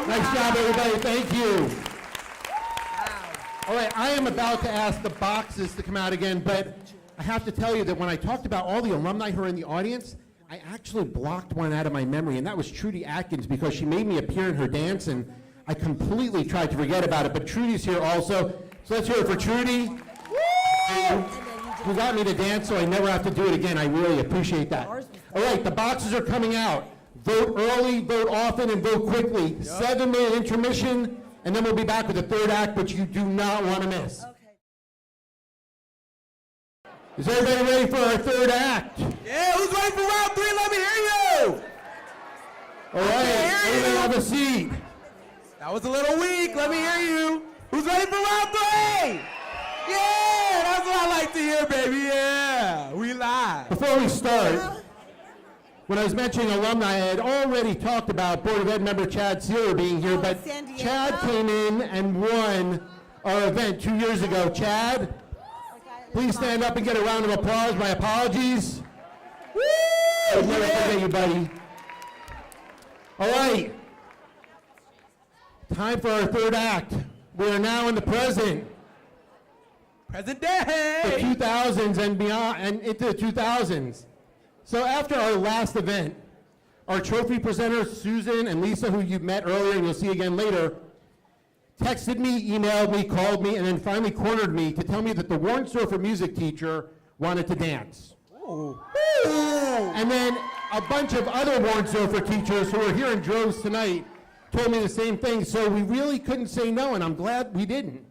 Speaker 3: Nice job, everybody. Thank you. All right, I am about to ask the boxes to come out again, but I have to tell you that when I talked about all the alumni who are in the audience, I actually blocked one out of my memory, and that was Trudy Atkins, because she made me appear in her dance, and I completely tried to forget about it. But Trudy's here also, so let's hear it for Trudy. You got me to dance, so I never have to do it again. I really appreciate that. All right, the boxes are coming out. Vote early, vote often, and vote quickly. 7-minute intermission, and then we'll be back with the third act, which you do not want to miss. Is everybody ready for our third act?
Speaker 5: Yeah, who's ready for round 3? Let me hear you.
Speaker 3: All right, everybody have a seat.
Speaker 5: That was a little weak. Let me hear you. Who's ready for round 3? Yeah, that's what I like to hear, baby. Yeah, we live.
Speaker 3: Before we start, when I was mentioning alumni, I had already talked about Board of Ed member Chad Sealer being here, but Chad came in and won our event 2 years ago. Chad, please stand up and get a round of applause. My apologies. I'll never forget you, buddy. All right. Time for our third act. We are now in the present.
Speaker 5: Present day.
Speaker 3: The 2000s and beyond, and into the 2000s. So after our last event, our trophy presenters, Susan and Lisa, who you met earlier and you'll see again later, texted me, emailed me, called me, and then finally cornered me to tell me that the Warrensdorfer music teacher wanted to dance.
Speaker 5: Ooh.
Speaker 3: And then a bunch of other Warrensdorfer teachers who are here in droves tonight told me the same thing, so we really couldn't say no, and I'm glad we didn't,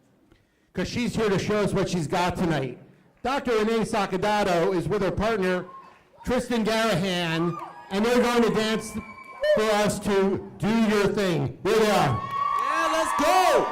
Speaker 3: because she's here to show us what she's got tonight. Dr. Renee Sacadato is with her partner, Tristan Garahan, and they're going to dance for us to Do Your Thing. Here they are.
Speaker 5: Yeah, let's go.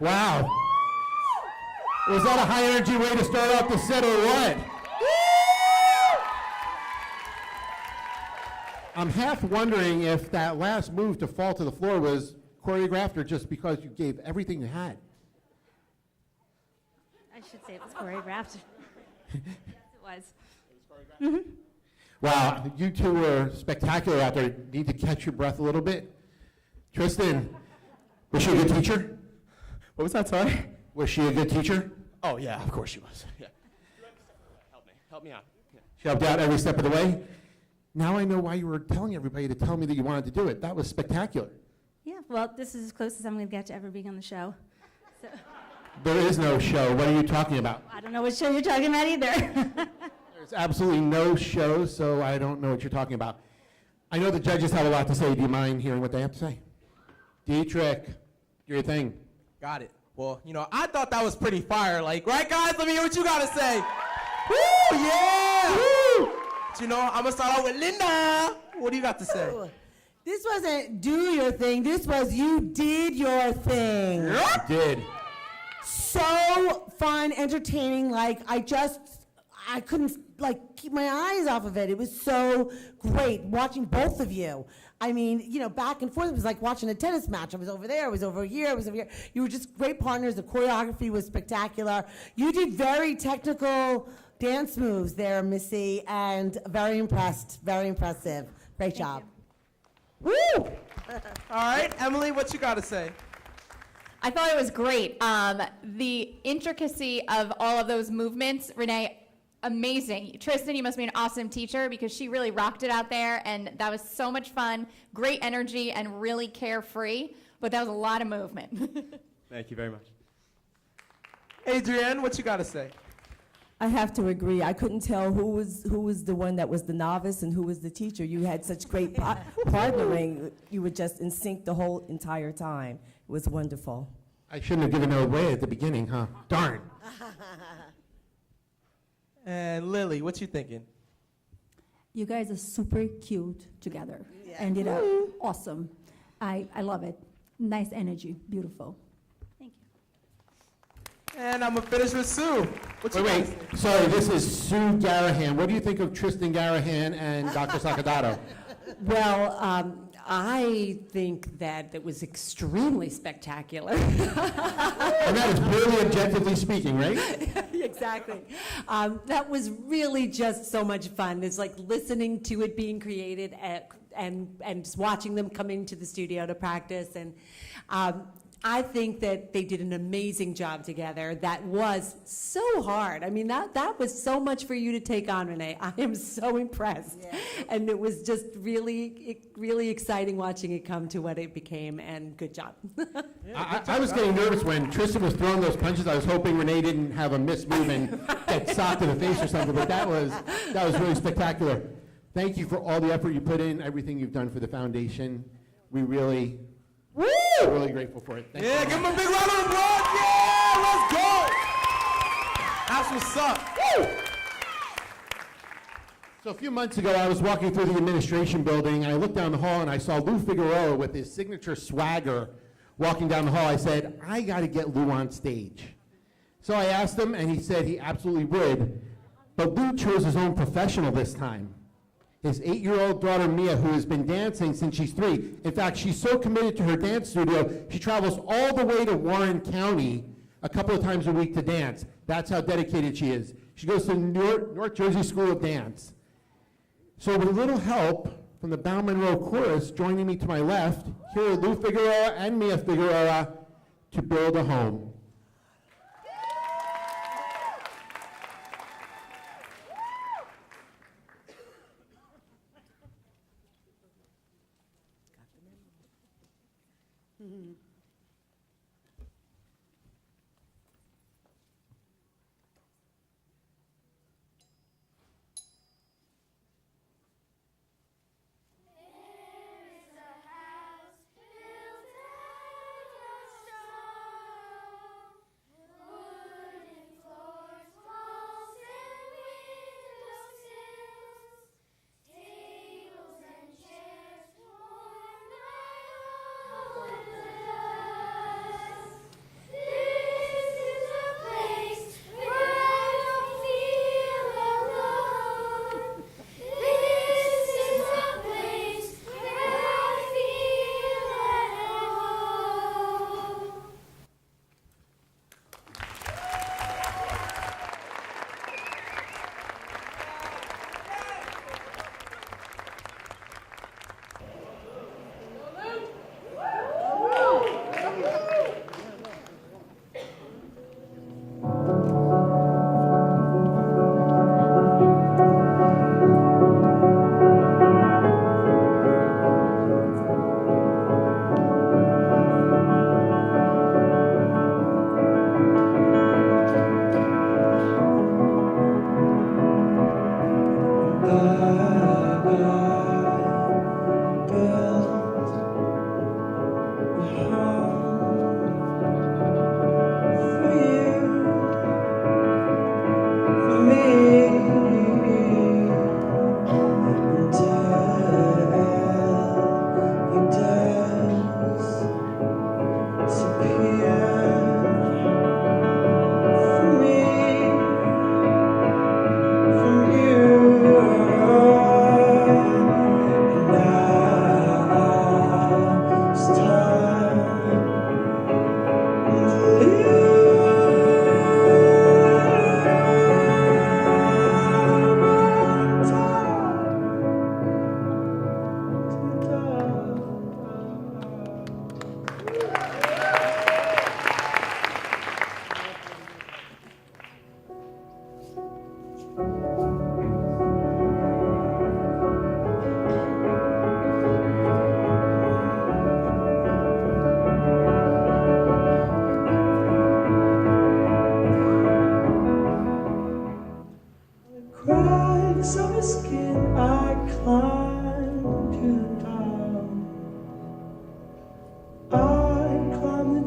Speaker 3: Wow. Was that a high energy way to start off the set or what? I'm half wondering if that last move to fall to the floor was choreographed or just because you gave everything you had.
Speaker 14: I should say it was choreographed. Yes, it was.
Speaker 3: Wow, you two were spectacular out there. Need to catch your breath a little bit. Tristan, was she a good teacher?
Speaker 5: What was that, sorry?
Speaker 3: Was she a good teacher?
Speaker 5: Oh, yeah, of course she was. Yeah. Help me out. Yeah.
Speaker 3: She helped out every step of the way. Now I know why you were telling everybody to tell me that you wanted to do it. That was spectacular.
Speaker 14: Yeah, well, this is as close as I'm going to get to ever being on the show. So
Speaker 3: There is no show. What are you talking about?
Speaker 14: I don't know what show you're talking about either.
Speaker 3: There's absolutely no show, so I don't know what you're talking about. I know the judges have a lot to say. Do you mind hearing what they have to say? Dietrich, do your thing.
Speaker 5: Got it. Well, I thought that was pretty fire. Like, right, guys? Let me hear what you got to say. Woo, yeah! Woo! But, I'm going to start out with Linda. What do you got to say?
Speaker 7: This wasn't do your thing. This was you did your thing.
Speaker 3: Yep. Did.
Speaker 7: So fun, entertaining. Like, I couldn't, keep my eyes off of it. It was so great watching both of you. I mean, back and forth. It was like watching a tennis match. I was over there. I was over here. I was over here. You were just great partners. The choreography was spectacular. You did very technical dance moves there, Missy, and very impressed. Very impressive. Great job.
Speaker 5: Woo! All right, Emily, what you got to say?
Speaker 9: I thought it was great. The intricacy of all of those movements, Renee, amazing. Tristan, you must be an awesome teacher because she really rocked it out there, and that was so much fun, great energy, and really carefree, but that was a lot of movement.
Speaker 5: Thank you very much. Adrienne, what you got to say?
Speaker 11: I have to agree. I couldn't tell who was the one that was the novice and who was the teacher. You had such great partnering. You were just in sync the whole entire time. It was wonderful.
Speaker 3: I shouldn't have given it away at the beginning, huh? Darn.
Speaker 5: And Lily, what you thinking?
Speaker 6: You guys are super cute together. Ended up awesome. I love it. Nice energy. Beautiful.
Speaker 5: And I'm going to finish with Sue.
Speaker 3: Wait. Sorry, this is Sue Garahan. What do you think of Tristan Garahan and Dr. Sacadato?
Speaker 8: Well, I think that it was extremely spectacular.
Speaker 3: And that is really objectively speaking, right?
Speaker 8: Exactly. That was really just so much fun. It's like listening to it being created and just watching them come into the studio to practice. And I think that they did an amazing job together. That was so hard. I mean, that was so much for you to take on, Renee. I am so impressed. Yeah. And it was just really, really exciting watching it come to what it became, and good job.
Speaker 3: I was getting nervous when Tristan was throwing those punches. I was hoping Renee didn't have a missed move and get socked in the face or something, but that was really spectacular. Thank you for all the effort you put in, everything you've done for the foundation. We really...
Speaker 5: Woo!
Speaker 3: Really grateful for it. Thank you.
Speaker 5: Give him a big round of applause. Yeah, let's go. That's what's up. Woo!
Speaker 3: So a few months ago, I was walking through the administration building. I looked down the hall, and I saw Lou Figueroa with his signature swagger walking down the hall. I said, I got to get Lou on stage. So I asked him, and he said he absolutely would. But Lou chose his own professional this time. His 8-year-old daughter, Mia, who has been dancing since she's 3. In fact, she's so committed to her dance studio, she travels all the way to Warren County a couple of times a week to dance. That's how dedicated she is. She goes to North Jersey School of Dance. So with a little help from the Bauman Row Chorus, joining me to my left, here are Lou Figueroa and Mia Figueroa to build a home.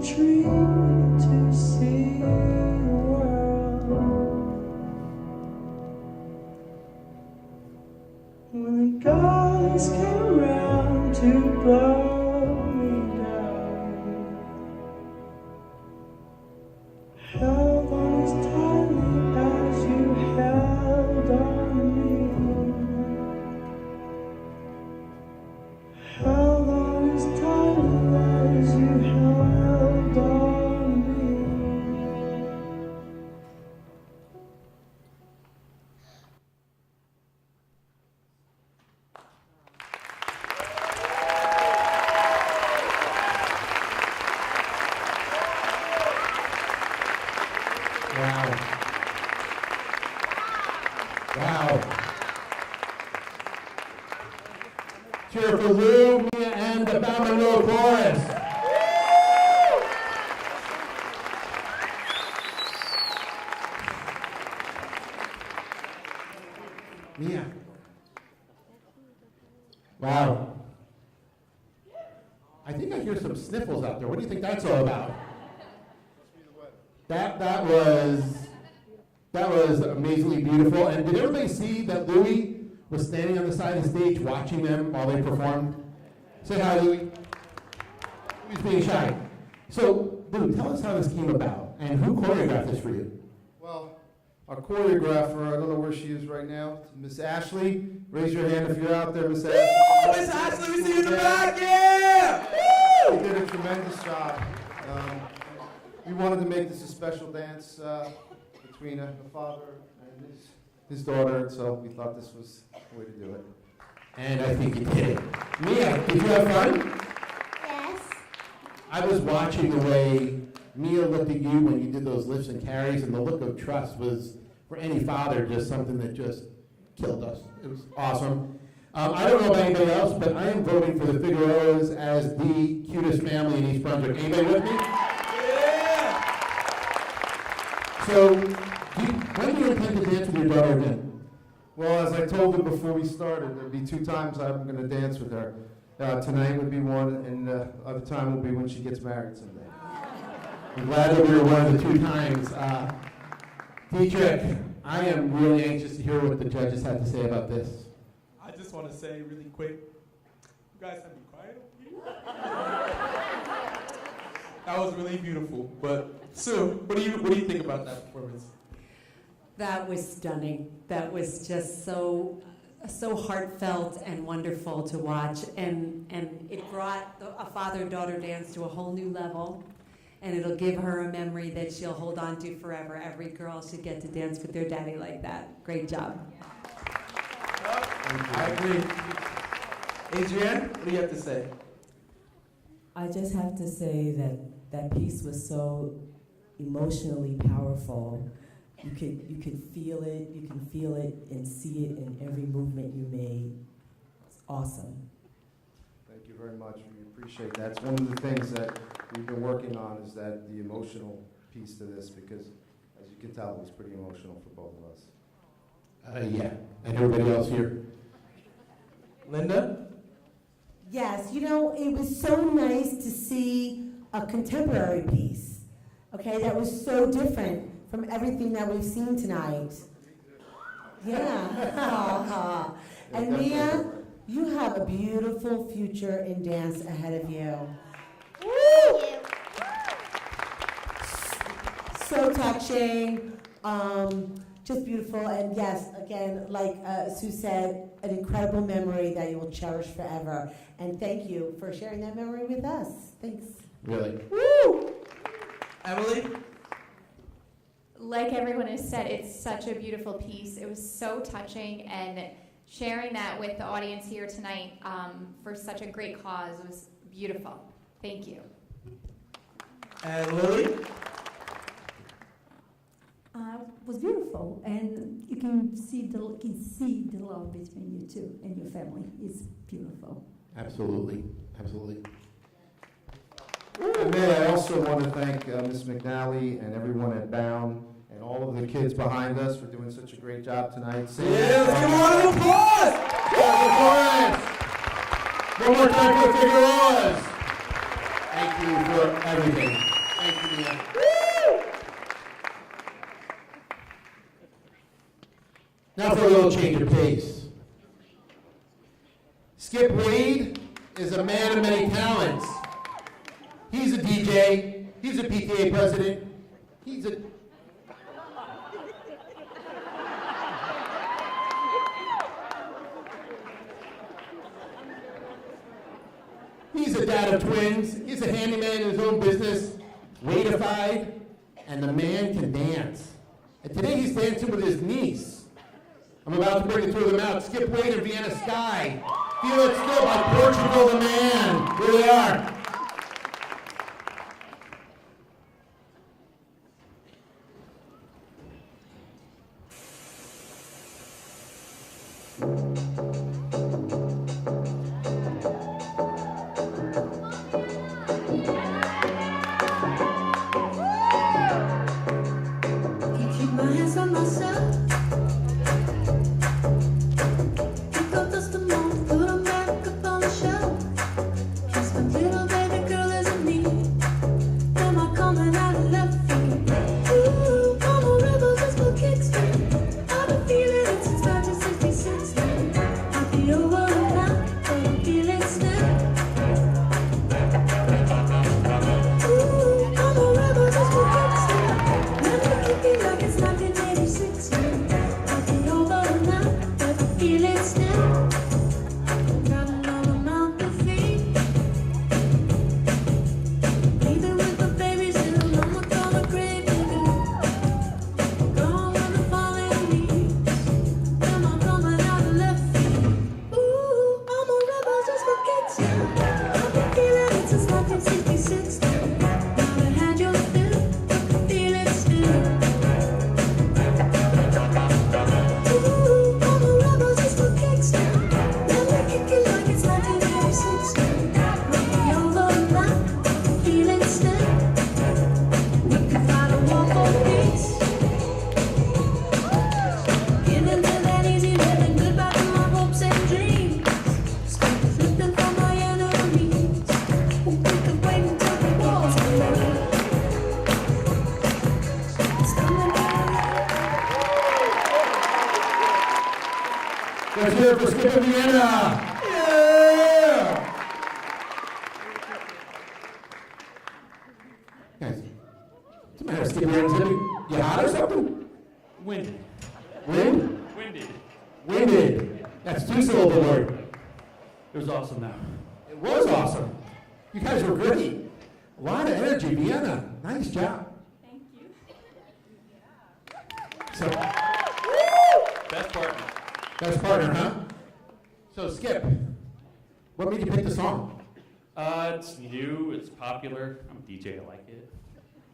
Speaker 12: tree to see the world. When the gods came around to blow me down, held on as tightly as you held on me. Held on as tightly as you held on me.
Speaker 3: Wow. Wow. Cheer for Lou, Mia, and the Bamano Chorus. Mia. Wow. I think I hear some sniffles out there. What do you think that's all about? That was amazingly beautiful. And did everybody see that Louis was standing on the side of the stage watching them while they performed? Say hi, Louis. Louis being shy. So, Lou, tell us how this came about and who choreographed this for you?
Speaker 15: Well, our choreographer, I don't know where she is right now, Miss Ashley. Raise your hand if you're out there, Miss Ashley.
Speaker 5: Miss Ashley, we see you in the back, yeah!
Speaker 15: She did a tremendous job. We wanted to make this a special dance between a father and his daughter, so we thought this was the way to do it.
Speaker 3: And I think you did. Mia, did you have fun?
Speaker 4: Yes.
Speaker 3: I was watching the way Mia looked at you when you did those lifts and carries, and the look of trust was, for any father, just something that just killed us. It was awesome. I don't know about anybody else, but I am voting for the Figueroas as the cutest family in East Brunswick. Anybody with me? So, when do you intend to dance with your daughter again?
Speaker 15: Well, as I told her before we started, there'd be 2 times I'm going to dance with her. Tonight would be one, and the other time will be when she gets married someday.
Speaker 3: I'm glad that we were one of the 2 times. Dietrich, I am really anxious to hear what the judges have to say about this.
Speaker 5: I just want to say really quick, you guys have me quiet over here. That was really beautiful. But Sue, what do you think about that performance?
Speaker 8: That was stunning. That was just so heartfelt and wonderful to watch, and it brought a father-daughter dance to a whole new level, and it'll give her a memory that she'll hold on to forever. Every girl should get to dance with their daddy like that. Great job.
Speaker 5: I agree. Adrienne, what do you have to say?
Speaker 11: I just have to say that that piece was so emotionally powerful. You could feel it and see it in every movement you made. It's awesome.
Speaker 15: Thank you very much. We appreciate that. It's one of the things that we've been working on is that the emotional piece to this, because as you can tell, it was pretty emotional for both of us.
Speaker 3: Yeah. And everybody else here?
Speaker 5: Linda?
Speaker 7: Yes, you know, it was so nice to see a contemporary piece, okay, that was so different from everything that we've seen tonight. Yeah. And Mia, you have a beautiful future in dance ahead of you. Woo! So touching, just beautiful, and yes, again, like Sue said, an incredible memory that you will cherish forever. And thank you for sharing that memory with us. Thanks.
Speaker 3: Really?
Speaker 7: Woo!
Speaker 5: Emily?
Speaker 9: Like everyone has said, it's such a beautiful piece. It was so touching, and sharing that with the audience here tonight for such a great cause was beautiful. Thank you.
Speaker 5: And Lily?
Speaker 6: Was beautiful, and you can see the love between you two and your family. It's beautiful.
Speaker 3: Absolutely. Absolutely.
Speaker 15: And may I also want to thank Ms. McNally and everyone at Bound and all of the kids behind us for doing such a great job tonight.
Speaker 5: Yeah, let's give them an applause!
Speaker 3: One more time for the Figueroas. Thank you for everything. Thank you, Mia. Now for a little change of pace. Skip Wade is a man of many talents. He's a DJ, he's a PTA president, he's a... He's a dad of twins, he's a handyman in his own business, Wadefied, and the man can dance. And today he's dancing with his niece. I'm about to bring the two of them out. Skip Wade and Vienna Sky. Feel It Still by Portugal the Man. Here they are.
Speaker 4: Keep my hands on myself. Pick up dust the mold, put 'em back up on the shelf. Kiss my little baby girl as a me. Am I coming out of left field? Ooh, I'm a rebel just for kicks. I've been feeling it since 1966. I'll be over and now, but I'm feeling still. Ooh, I'm a rebel just for kicks. Never kicking like it's 1986. I'll be over and now, but I'm feeling still. Driving on a mountain feet. Leaving with the baby still. No more gonna grave digger. Gone with the falling leaves. Am I coming out of left field? Ooh, I'm a rebel just for kicks. I've been feeling it since 1966. Never had your fill, but I feel it still. Ooh, I'm a rebel just for kicks. Never kicking like it's 1986. Might be over now, but I feel it still. We can fight a war for peace. Giving to that easy living, goodbye to my hopes and dreams. Stop flipping from my enemies. We can wait until the war's over.
Speaker 3: Let's hear it for Skip and Vienna. Yeah! Guys, what's the matter, Skip and Vienna? You hot or something?
Speaker 16: Winded.
Speaker 3: Wind?
Speaker 16: Winded.
Speaker 3: Winded. That's two-syllable word.
Speaker 16: It was awesome now.
Speaker 3: It was awesome. You guys were great. A lot of energy, Vienna. Nice job.
Speaker 16: Thank you.
Speaker 3: So,
Speaker 16: Best partner.
Speaker 3: best partner, huh? So, Skip, what made you pick the song?
Speaker 16: It's new, it's popular. I'm a DJ, I like it.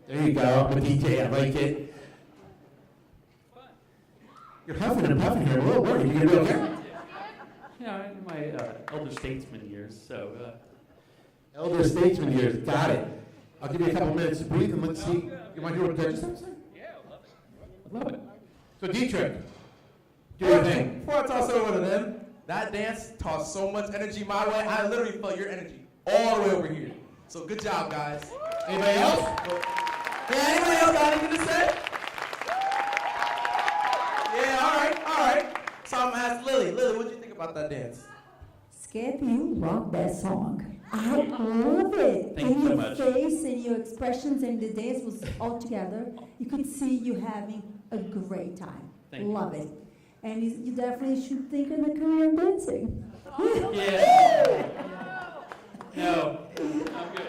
Speaker 3: There you go. I'm a DJ. I like it. You're huffing and puffing here. A little worried. You gonna be okay?
Speaker 16: Yeah, in my elder statesman years, so.
Speaker 3: Elder statesman years. Got it. I'll give you a couple minutes to breathe and let's see. You want to hear what the judges have to say?
Speaker 16: Yeah, I love it.
Speaker 3: Love it. So, Dietrich, do your thing.
Speaker 5: Before I toss it over to them, that dance tossed so much energy my way. I literally felt your energy all the way over here. So good job, guys.
Speaker 3: Anybody else?
Speaker 5: Yeah, anybody else got anything to say? Yeah, all right. So I'm gonna ask Lily. Lily, what do you think about that dance?
Speaker 6: Skip, you rock that song. I love it.
Speaker 16: Thank you so
Speaker 6: your
Speaker 16: much.
Speaker 6: face and your expressions and the dance was all together. You could see you having a great time.
Speaker 16: Thank you.
Speaker 6: Love it. And you definitely should think of a career in dancing.
Speaker 16: Yeah. No, I'm good.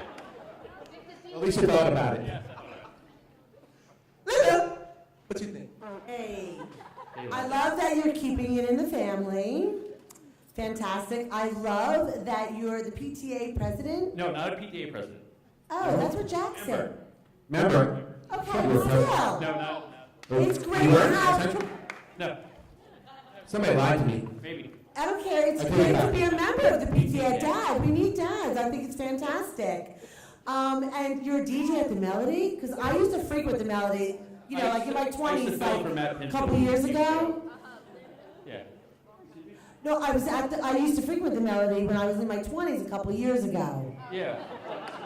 Speaker 3: At least you thought about it.
Speaker 5: Lily, what you think?
Speaker 7: Hey, I love that you're keeping it in the family. Fantastic. I love that you're the PTA president.
Speaker 16: No, not a PTA president.
Speaker 7: Oh, that's what Jack said.
Speaker 3: Member.
Speaker 7: Okay,
Speaker 3: Member.
Speaker 7: still.
Speaker 16: No, not.
Speaker 7: It's great
Speaker 3: You
Speaker 7: to
Speaker 3: were?
Speaker 7: have.
Speaker 16: No,
Speaker 3: Somebody lied to me.
Speaker 16: maybe.
Speaker 7: I don't care. It's
Speaker 3: I take
Speaker 7: great
Speaker 3: it
Speaker 7: to
Speaker 3: back.
Speaker 7: be a member of the PTA. Dad, we need dads. I think it's fantastic. And you're a DJ at the Melody? Because I used to frequent the Melody, you know, like in my
Speaker 16: I used to
Speaker 7: 20s,
Speaker 16: fill
Speaker 7: like
Speaker 16: for Matt
Speaker 7: a
Speaker 16: Pinfield.
Speaker 7: couple years ago.
Speaker 16: Yeah.
Speaker 7: No, I used to frequent the Melody when I was in my 20s a couple years ago.
Speaker 16: Yeah.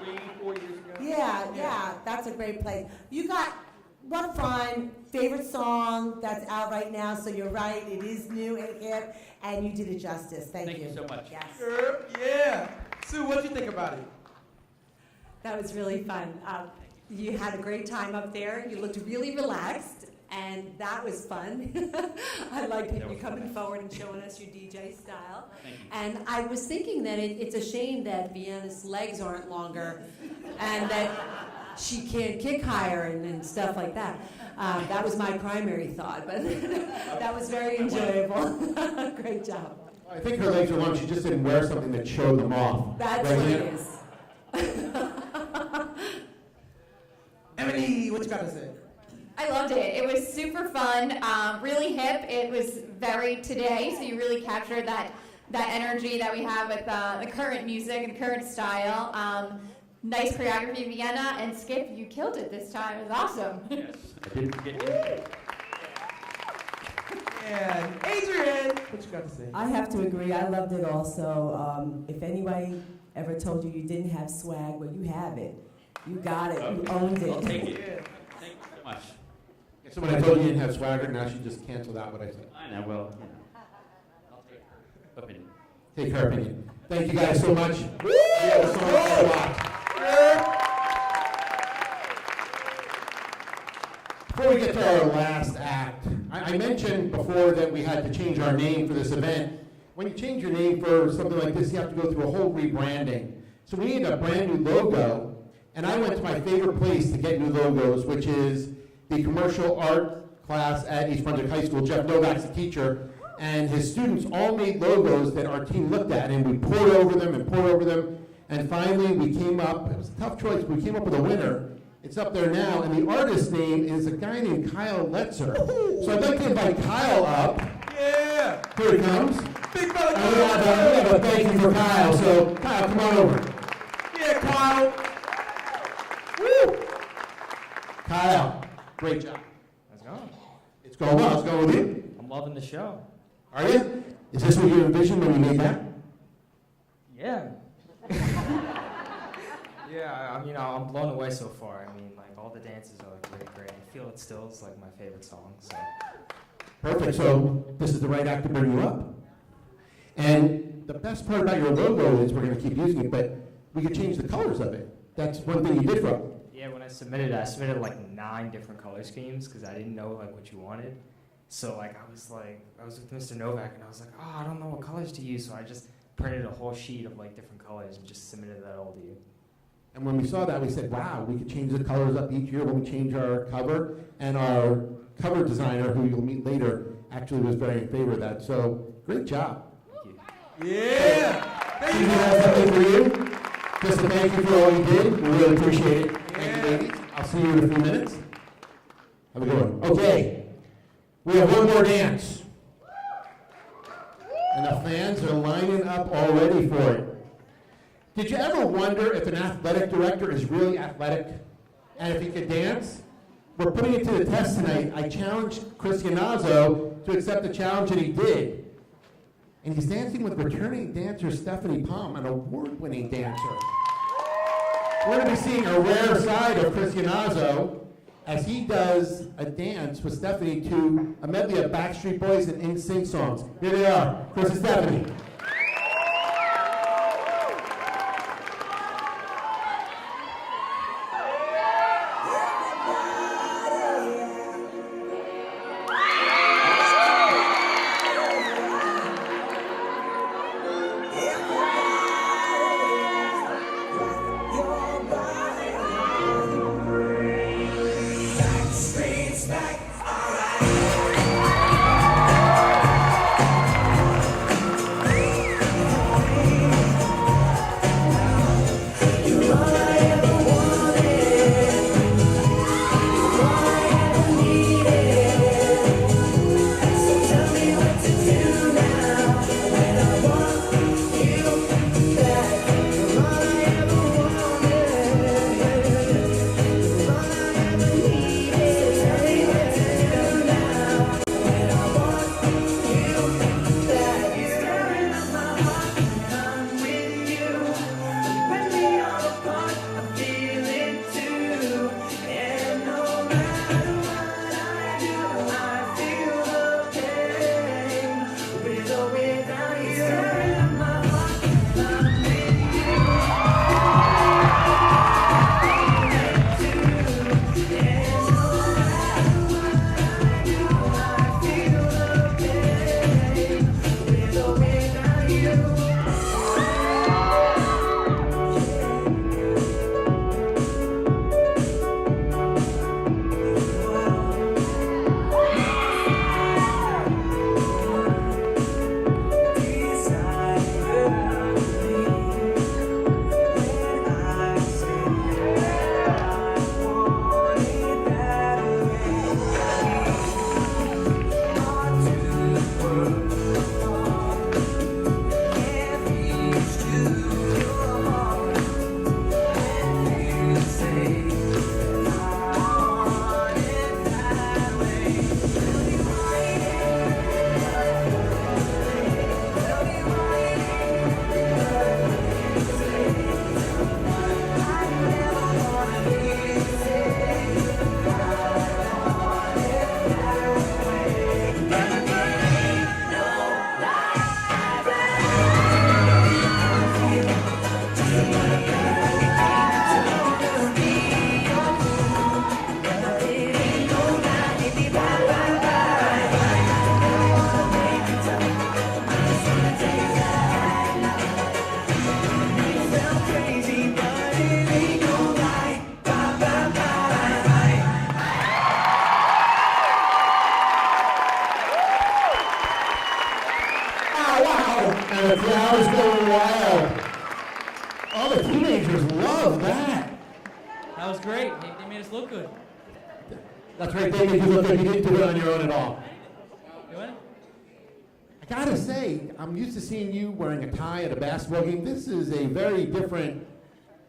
Speaker 16: 3, 4 years ago.
Speaker 7: Yeah, that's a great place. You got, what fun, favorite song that's out right now, so you're right, it is new and hip, and you did it justice. Thank you.
Speaker 21: Thank you so much.
Speaker 7: Yes.
Speaker 5: Yeah. Sue, what do you think about it?
Speaker 8: That was really fun. You had a great time up there. You looked really relaxed, and that was fun. I like you coming forward and showing us your DJ style. And I was thinking that it's a shame that Vienna's legs aren't longer, and that she can't kick higher and stuff like that. That was my primary thought, but that was very enjoyable. Great job.
Speaker 3: I think her legs are long. She just didn't wear something that showed them off.
Speaker 8: That's
Speaker 3: Right,
Speaker 8: what it
Speaker 3: Hannah?
Speaker 8: is.
Speaker 5: Emily, what you got to say?
Speaker 9: I loved it. It was super fun, really hip. It was very today, so you really captured that energy that we have with the current music and current style. Nice choreography, Vienna, and Skip, you killed it this time. It was awesome.
Speaker 16: Yes, I didn't forget.
Speaker 5: And Adrian, what you got to say?
Speaker 11: I have to agree. I loved it also. If anybody ever told you you didn't have swag, well, you have it. You got it. You owned it.
Speaker 16: I'll take it. Thank you so much.
Speaker 3: So when I told you you didn't have swagger, now she just canceled out what I said.
Speaker 16: I know, well, you know. I'll take her opinion.
Speaker 3: Take her opinion. Thank you guys so much. Yeah, the song was a lot. Before we get to our last act, I mentioned before that we had to change our name for this event. When you change your name for something like this, you have to go through a whole rebranding. So we need a brand new logo, and I went to my favorite place to get new logos, which is the commercial art class at East Brunswick High School. Jeff Novak's the teacher, and his students all made logos that our team looked at, and we poured over them, and finally we came up, it was a tough choice, we came up with a winner. It's up there now, and the artist's name is a guy named Kyle Letzer. So I'd like to invite Kyle up.
Speaker 5: Yeah.
Speaker 3: Here he comes.
Speaker 5: Big fella.
Speaker 3: And we have a thank you for Kyle. So Kyle, come on over.
Speaker 5: Yeah, Kyle.
Speaker 3: Woo! Kyle, great job.
Speaker 18: How's it going?
Speaker 3: It's going well. It's going with you.
Speaker 18: I'm loving the show.
Speaker 3: Are you? Is this what you envisioned when you made that?
Speaker 18: Yeah. Yeah, I mean, I'm blown away so far. I mean, like, all the dances are, like, really great. I Feel It Still is, like, my favorite song, so.
Speaker 3: Perfect. So this is the right act to bring you up. And the best part about your logo is we're going to keep using it, but we could change the colors of it. That's one thing you did for it.
Speaker 18: Yeah, when I submitted, like 9 different color schemes because I didn't know, like, what you wanted. So, like, I was with Mr. Novak, and I was like, oh, I don't know what colors to use, so I just printed a whole sheet of, like, different colors and just submitted that all to you.
Speaker 3: And when we saw that, we said, wow, we could change the colors up each year when we change our cover. And our cover designer, who you'll meet later, actually was very in favor of that. So, great job.
Speaker 5: Thank you. Yeah.
Speaker 3: Susan has something for you. Just a thank you for all you did. We really appreciate it. Thank you, ladies. I'll see you in a few minutes. Have a good one. Okay. We have one more dance. And the fans are lining up already for it. Did you ever wonder if an athletic director is really athletic and if he could dance? We're putting it to the test tonight. I challenged Chris Iannazzo to accept the challenge, and he did. And he's dancing with returning dancer Stephanie Palm, an award-winning dancer. We're going to be seeing a rare side of Chris Iannazzo as he does a dance with Stephanie to a medley of Backstreet Boys and NSYNC songs. Here they are, Chris and Stephanie.
Speaker 12: Back, alright.
Speaker 19: was great. They made us look good.
Speaker 3: That's right, they made you look good. You didn't do it on your own at all.
Speaker 19: You what?
Speaker 3: I gotta say, I'm used to seeing you wearing a tie at a basketball game. This is a very different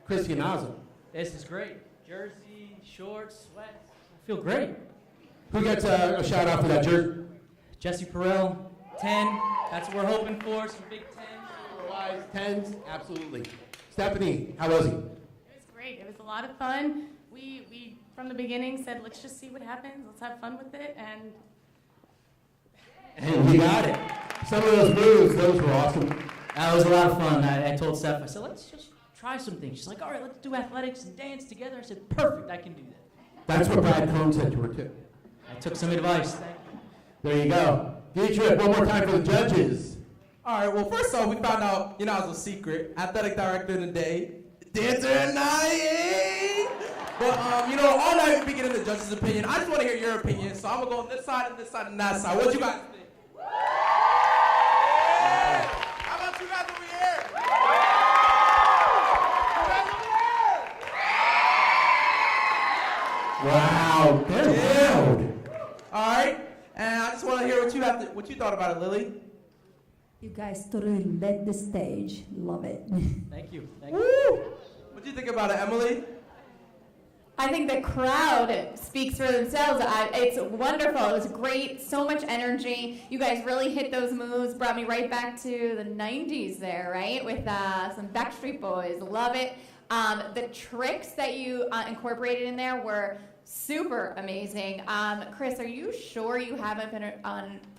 Speaker 3: Chris Yanazza.
Speaker 19: This is great. Jersey, shorts, sweats. I feel great.
Speaker 3: Who gets a shout out for that jersey?
Speaker 19: Jesse Perrell, 10. That's what we're hoping for. Some big 10s.
Speaker 3: Wise 10s, absolutely. Stephanie, how was he?
Speaker 20: It was great. It was a lot of fun. We from the beginning said, let's just see what happens. Let's have fun with it.
Speaker 3: And you got it. Some of those moves, those were awesome.
Speaker 19: That was a lot of fun. I told Steph, I said, let's just try some things. She's like, all right, let's do athletics and dance together. I said, perfect, I can do that.
Speaker 3: That's what Brad Cohn said to her, too.
Speaker 19: I took some advice. Thank you.
Speaker 3: There you go. Dietrich, one more time for the judges.
Speaker 5: All right, well, first off, we found out, you know, I was a secret. Athletic director in the day, dancer at night. But, you know, all night we've been getting the judges' opinion. I just want to hear your opinion, so I'm going to go on this side and this side and that side. What you guys think? Yeah! How about you guys over here?
Speaker 3: Wow, they're loud.
Speaker 5: All right, and I just want to hear what you thought about it, Lily.
Speaker 6: You guys totally led the stage. Love it.
Speaker 19: Thank you.
Speaker 5: Woo! What do you think about it, Emily?
Speaker 9: I think the crowd speaks for themselves. It's wonderful. It was great. So much energy. You guys really hit those moves. Brought me right back to the 90s there, right? With some Backstreet Boys. Love it. The tricks that you incorporated in there were super amazing. Chris, are you sure you haven't been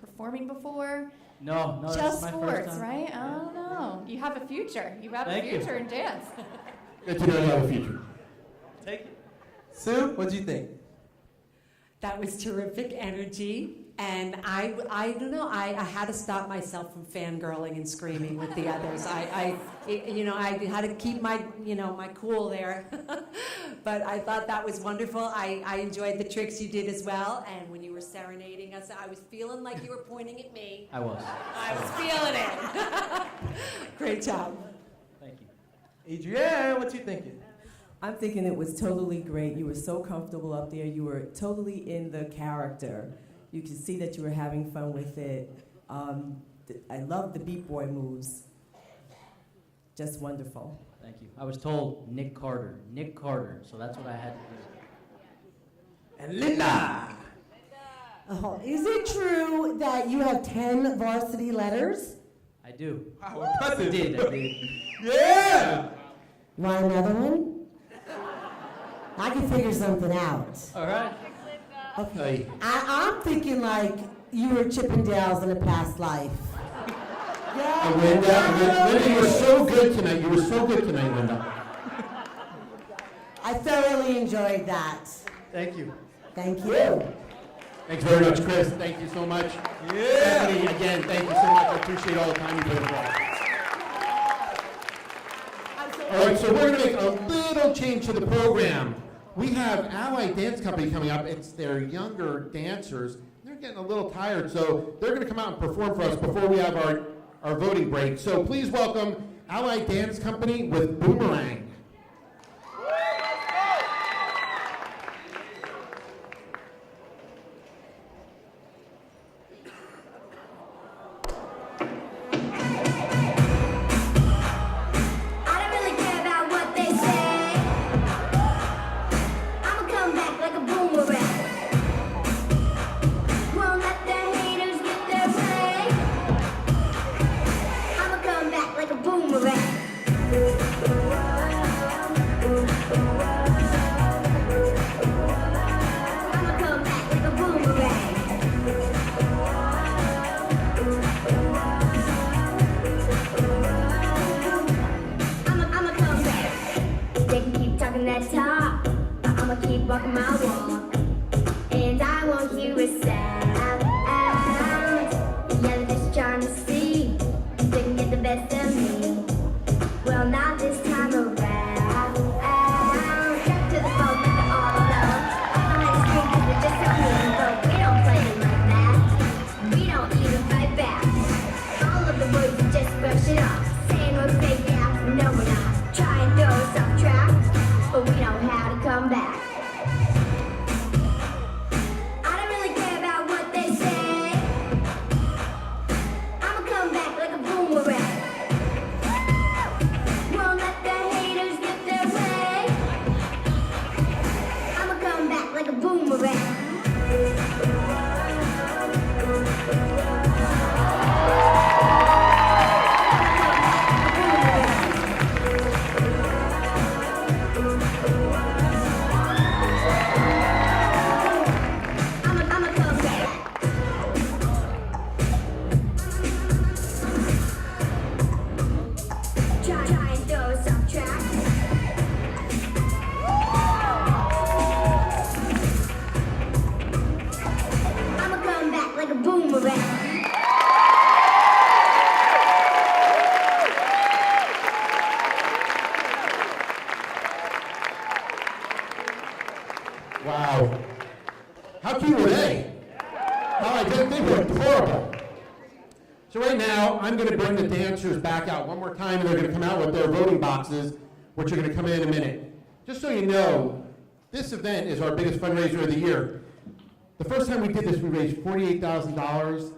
Speaker 9: performing before?
Speaker 19: No,
Speaker 9: Just
Speaker 19: that's my
Speaker 9: sports,
Speaker 19: first time.
Speaker 9: right? Oh, no. You have a future. You have
Speaker 19: Thank
Speaker 9: a
Speaker 19: you.
Speaker 9: future in dance.
Speaker 3: Good to know you have a future.
Speaker 19: Take it.
Speaker 5: Sue, what do you think?
Speaker 8: That was terrific energy, and I don't know, I had to stop myself from fangirling and screaming with the others. I had to keep my cool there, but I thought that was wonderful. I enjoyed the tricks you did as well, and when you were serenading us, I was feeling like you were pointing at me.
Speaker 19: I was.
Speaker 8: I was feeling it. Great job.
Speaker 19: Thank you.
Speaker 5: Adrienne, what you thinking?
Speaker 11: I'm thinking it was totally great. You were so comfortable up there. You were totally in the character. You could see that you were having fun with it. I love the Beat Boy moves. Just wonderful.
Speaker 19: Thank you. I was told Nick Carter, so that's what I had to do.
Speaker 5: And Linda.
Speaker 7: Oh, is it true that you have 10 varsity letters?
Speaker 19: I do.
Speaker 5: Wow, impressive.
Speaker 19: I did.
Speaker 5: Yeah!
Speaker 7: You want another one? I can figure something out.
Speaker 19: All right.
Speaker 7: Okay. I'm thinking like you were Chippendales in a past life.
Speaker 3: Linda, you were so good tonight. You were so good tonight, Linda.
Speaker 7: I thoroughly enjoyed that.
Speaker 19: Thank you.
Speaker 7: Thank you.
Speaker 3: Thanks very much, Chris. Thank you so much.
Speaker 5: Yeah!
Speaker 3: Stephanie, again, thank you so much. I appreciate all the time you put in. All right, so we're going to make a little change to the program. We have Allied Dance Company coming up. It's their younger dancers. They're getting a little tired, so they're going to come out and perform for us before we have our voting break. So please welcome Allied Dance Company with Boomerang.
Speaker 4: Walking my walk, and I won't hear a sound. Yeah, they're just trying to see if they can get the best of me. Well, not this time around. Step to the phone like they're all alone. I'm like scream 'cause we're just so mean, but we don't play it like that. We don't even fight back. All of the words are just brush it off. Saying we're fake out, no we're not. Try and throw us off track, but we know how to come back.
Speaker 3: Wow. How cute were they? They were adorable. So right now, I'm going to bring the dancers back out one more time, and they're going to come out with their voting boxes, which are going to come in a minute. Just so you know, this event is our biggest fundraiser of the year. The first time we did this, we raised $48,000.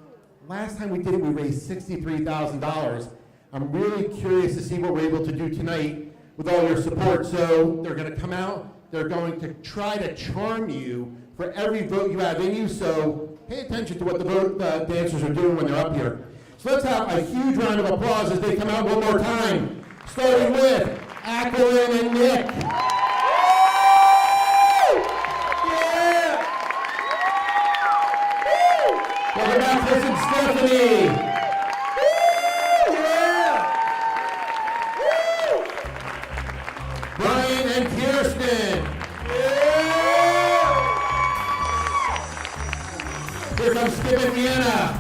Speaker 3: Last time we did it, we raised $63,000. I'm really curious to see what we're able to do tonight with all your support. So they're going to come out. They're going to try to charm you for every vote you have in you. So pay attention to what the dancers are doing when they're up here. So let's have a huge round of applause as they come out one more time. Starting with Ackland and Nick. Welcome back, Chris and Stephanie. Brian and Kirsten. Here comes Skip and Vienna.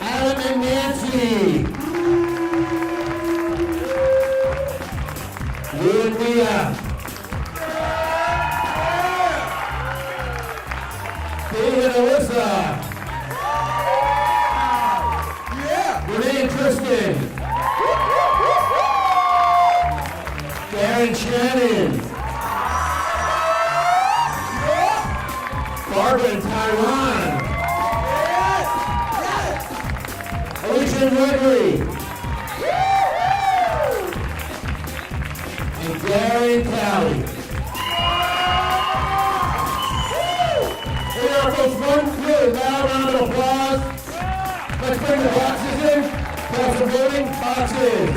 Speaker 3: Adam and Nancy. Lou and Leah. Dave and Alyssa. Renee and Tristan. Darren Shannon. Barbara and Taiwan. Alicia and Gregory. And Gary and Callie. Here are folks, one really loud round of applause. Let's bring the boxes in. Have some voting boxes.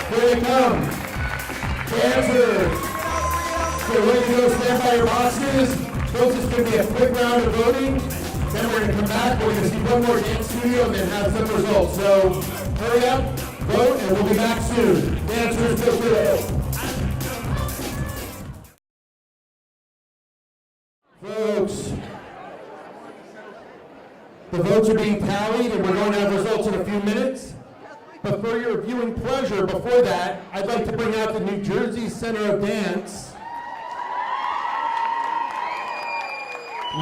Speaker 3: Here they come. Dancers. Get ready to go stand by your boxes. Folks, it's going to be a quick round of voting. Then we're going to come back. We're going to see one more dance studio and then have some results. So hurry up, vote, and we'll be back soon. Dancers, go through it. Folks, the votes are being tallied, and we're going to have results in a few minutes. But for your viewing pleasure, before that, I'd like to bring out the New Jersey Center of Dance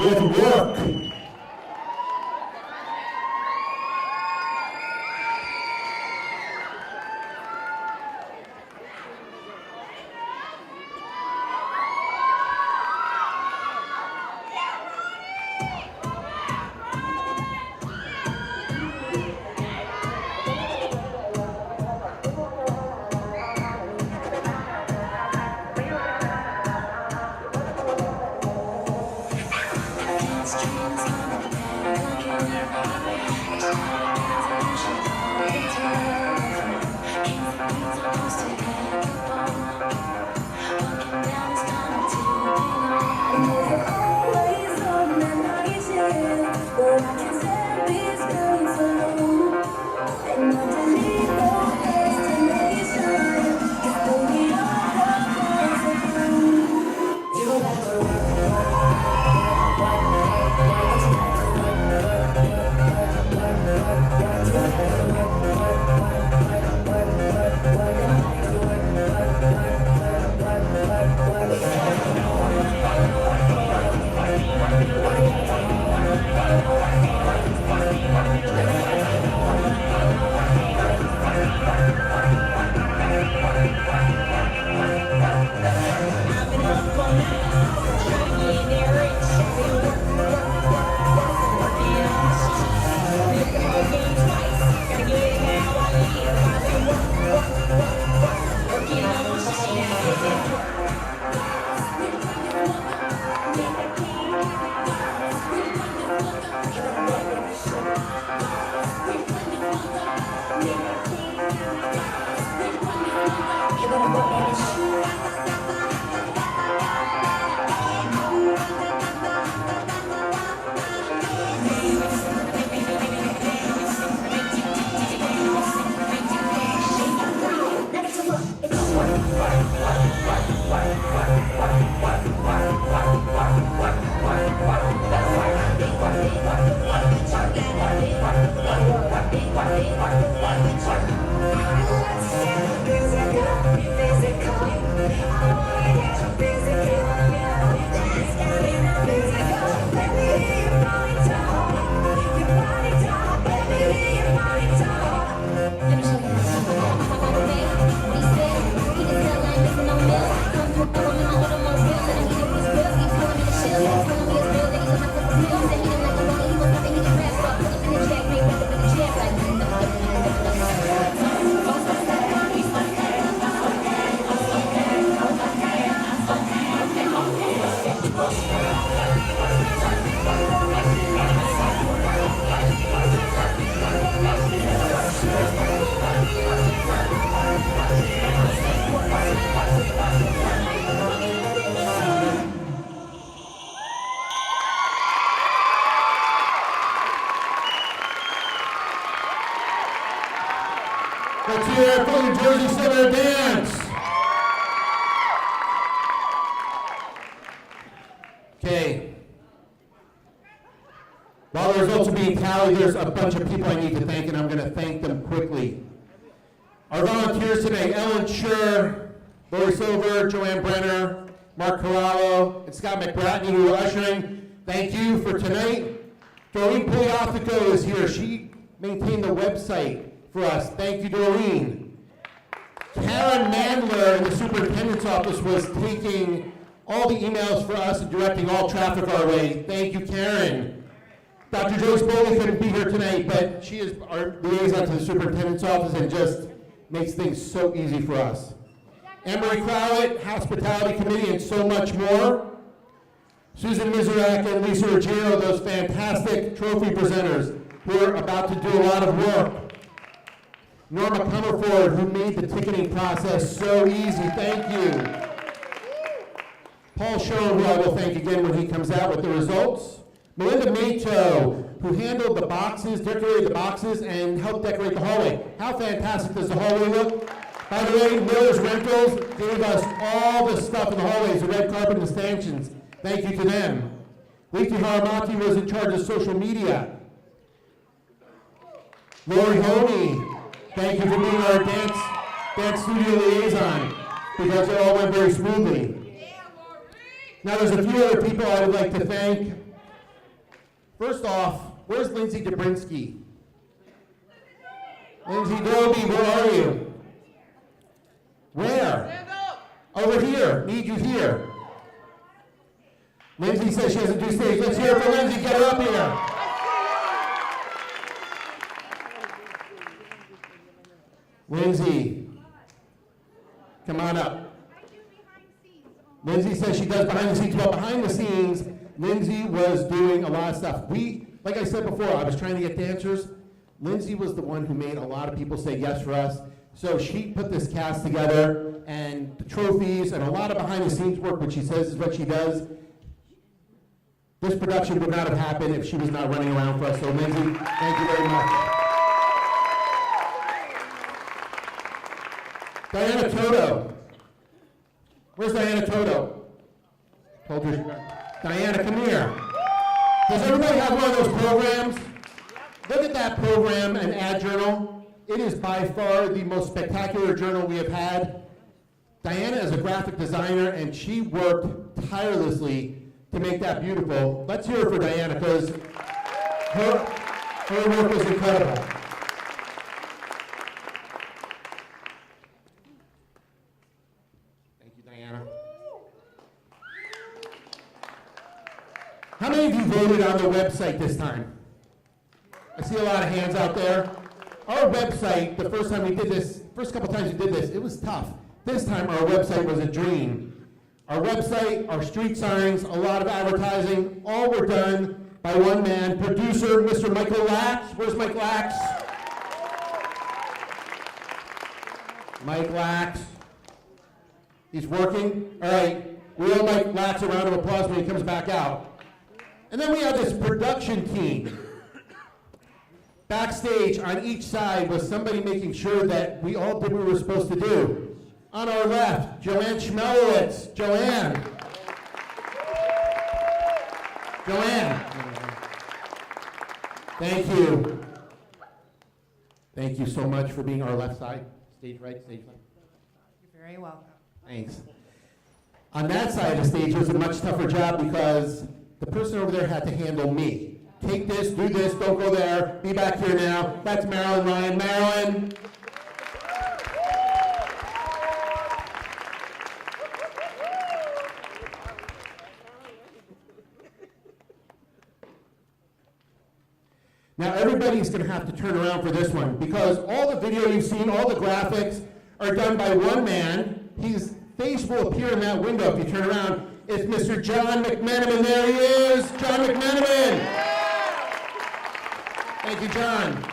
Speaker 3: with Work.
Speaker 4: Let's
Speaker 3: Jersey Center dance. Okay. While the results are being tallied, there's a bunch of people I need to thank, and I'm going to thank them quickly. Our volunteers today, Ellen Schur, Lori Silver, Joanne Brenner, Mark Corallo, and Scott McBratney, who are ushering. Thank you for tonight. Doreen Pugliafico is here. She maintained the website for us. Thank you, Doreen. Karen Mandler in the superintendent's office was taking all the emails for us and directing all traffic our way. Thank you, Karen. Dr. Joyce Bowley couldn't be here tonight, but she is our liaison to the superintendent's office and just makes things so easy for us. Emery Crowlett, Hospitality Committee, and so much more. Susan Miserak and Lisa Ruggiero, those fantastic trophy presenters who are about to do a lot of work. Norma Comerford, who made the ticketing process so easy. Thank you. Paul Schoen, who I will thank again when he comes out with the results. Melinda Mato, who handled the boxes, decorated the boxes, and helped decorate the hallway. How fantastic does the hallway look? By the way, Miller's Rentals gave us all the stuff in the hallways, the red carpet and the stanchions. Thank you to them. Leafy Haramaki was in charge of social media. Lori Honey, thank you for being our dance studio liaison, because it all went very smoothly. Now there's a few other people I would like to thank. First off, where's Lindsay Dobrinsky? Lindsay Doby, where are you? Where? Over here. Need you here. Lindsay says she doesn't do stage. Let's hear it for Lindsay. Get her up here. Lindsay, come on up. Lindsay says she does behind the scenes. Well, behind the scenes, Lindsay was doing a lot of stuff. Like I said before, I was trying to get dancers. Lindsay was the one who made a lot of people say yes for us. So she put this cast together, and the trophies, and a lot of behind the scenes work, which she says is what she does. This production would not have happened if she was not running around for us. So Lindsay, thank you very much. Diana Toto. Where's Diana Toto? Told her. Diana, come here. Does everybody have one of those programs? Look at that program, an ad journal. It is by far the most spectacular journal we have had. Diana is a graphic designer, and she worked tirelessly to make that beautiful. Let's hear it for Diana, because her work was incredible. Thank you, Diana. How many of you voted on the website this time? I see a lot of hands out there. Our website, the first time we did this, first couple times we did this, it was tough. This time our website was a dream. Our website, our street signs, a lot of advertising, all were done by one man, producer Mr. Michael Lax. Where's Mike Lax? Mike Lax. He's working. All right, we owe Mike Lax a round of applause when he comes back out. And then we have this production team. Backstage on each side was somebody making sure that we all did what we were supposed to do. On our left, Joanne Schmelowitz. Joanne. Joanne. Thank you. Thank you so much for being our left side. Stage right, stage left.
Speaker 1: You're very welcome.
Speaker 3: Thanks. On that side of the stage, it was a much tougher job because the person over there had to handle me. Take this, do this, don't go there, be back here now. That's Marilyn Ryan. Marilyn. Now everybody's going to have to turn around for this one because all the video you've seen, all the graphics are done by one man. His face will appear in that window if you turn around. It's Mr. John McMenamin. There he is, John McMenamin. Thank you, John.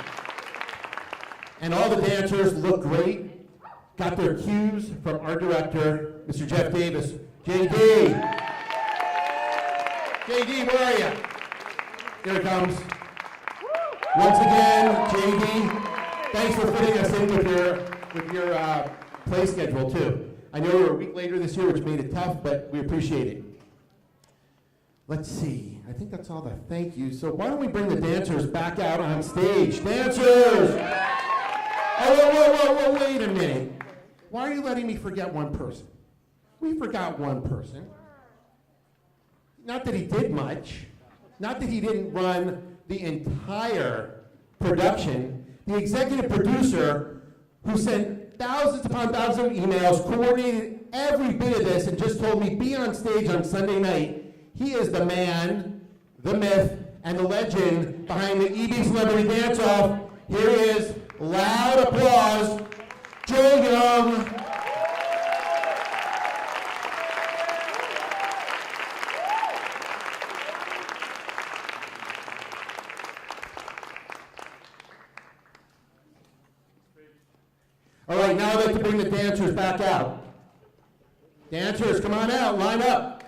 Speaker 3: And all the dancers look great. Got their cues from our director, Mr. Jeff Davis. JD. JD, where are you? Here it comes. Once again, JD, thanks for fitting us in with your with your play schedule too. I know you're a week later this year, which made it tough, but we appreciate it. Let's see. I think that's all the thank you. So why don't we bring the dancers back out on stage? Dancers! Oh, whoa, wait a minute. Why are you letting me forget one person? We forgot one person. Not that he did much. Not that he didn't run the entire production. The executive producer who sent thousands upon thousands of emails, coordinated every bit of this, and just told me be on stage on Sunday night. He is the man, the myth, and the legend behind the EB Celebrity Dance-Off. Here he is, loud applause, Joel Young. All right, now I'd like to bring the dancers back out. Dancers, come on out, line up.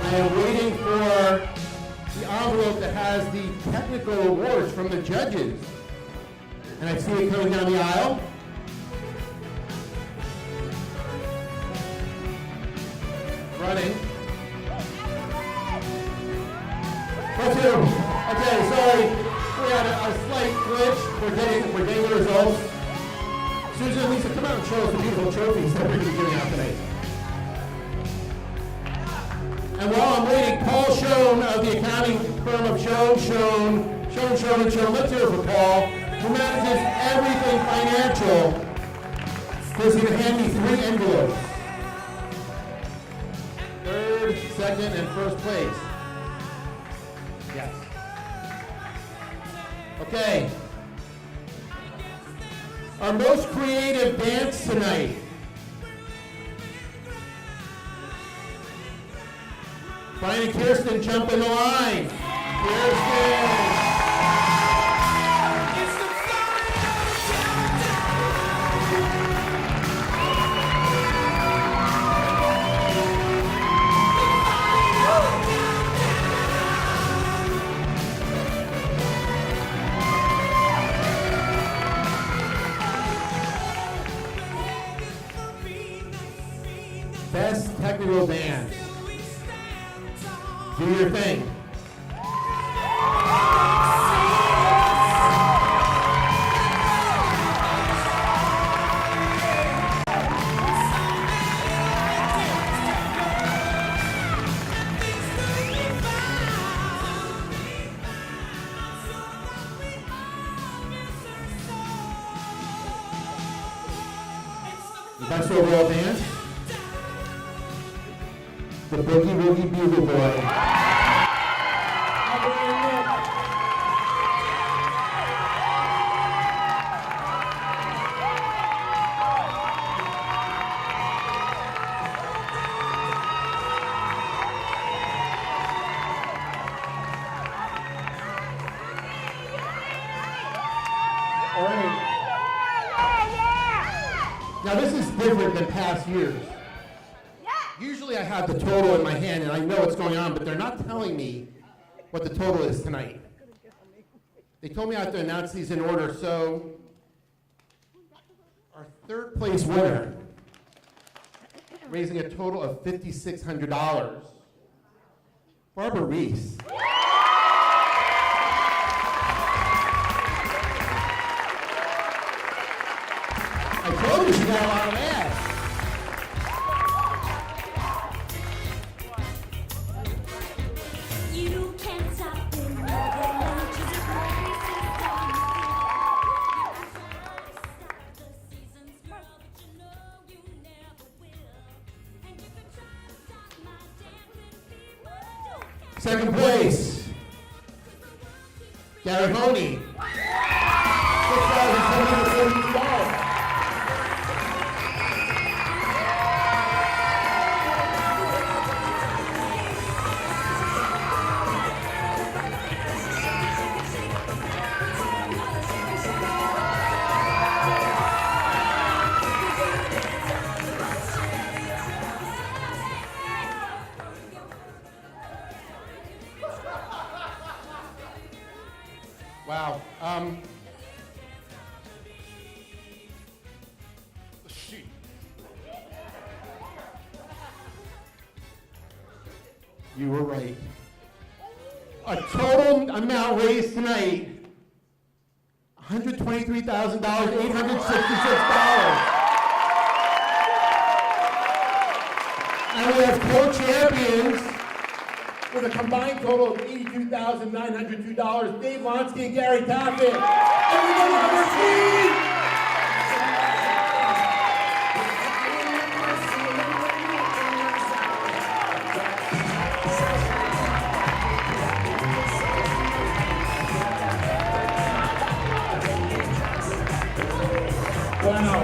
Speaker 3: I am waiting for the envelope that has the technical awards from the judges. And I see it coming down the aisle. Running. Okay, sorry. We had a slight glitch. We're getting the results. Susan and Lisa, come out and show us the beautiful trophies that we're going to be giving out tonight. And while I'm waiting, Paul Schoen of the accounting firm of Schoen, let's hear it for Paul, who manages everything financial, who's going to hand me 3 envelopes. 3rd, 2nd, and 1st place. Yes. Okay. Our most creative dance tonight. Brian and Kirsten, jump in the line. Kirsten. Best technical dance. Do your thing. The best overall dance. The Boogie Woogie Bugle Boy. Now this is different than past years. Usually I have the total in my hand and I know what's going on, but they're not telling me what the total is tonight. They told me I have to announce these in order, so our 3rd place winner, raising a total of $5,600, Barbara Reese. I told you she got a lot of ass.
Speaker 4: You can't stop him.
Speaker 3: Second place, Gary Honey. You were right. A total amount raised tonight, $123,866. And we have co-champions with a combined total of $82,902, Dave Lonsky and Gary Taffet. Everybody on their feet! Wow.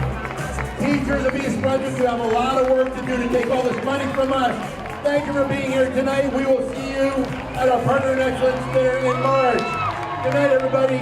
Speaker 3: Teachers of East Brunswick, you have a lot of work to do to take all this money from us. Thank you for being here tonight. We will see you at our Partner in Excellence Dinner in March. Good night, everybody.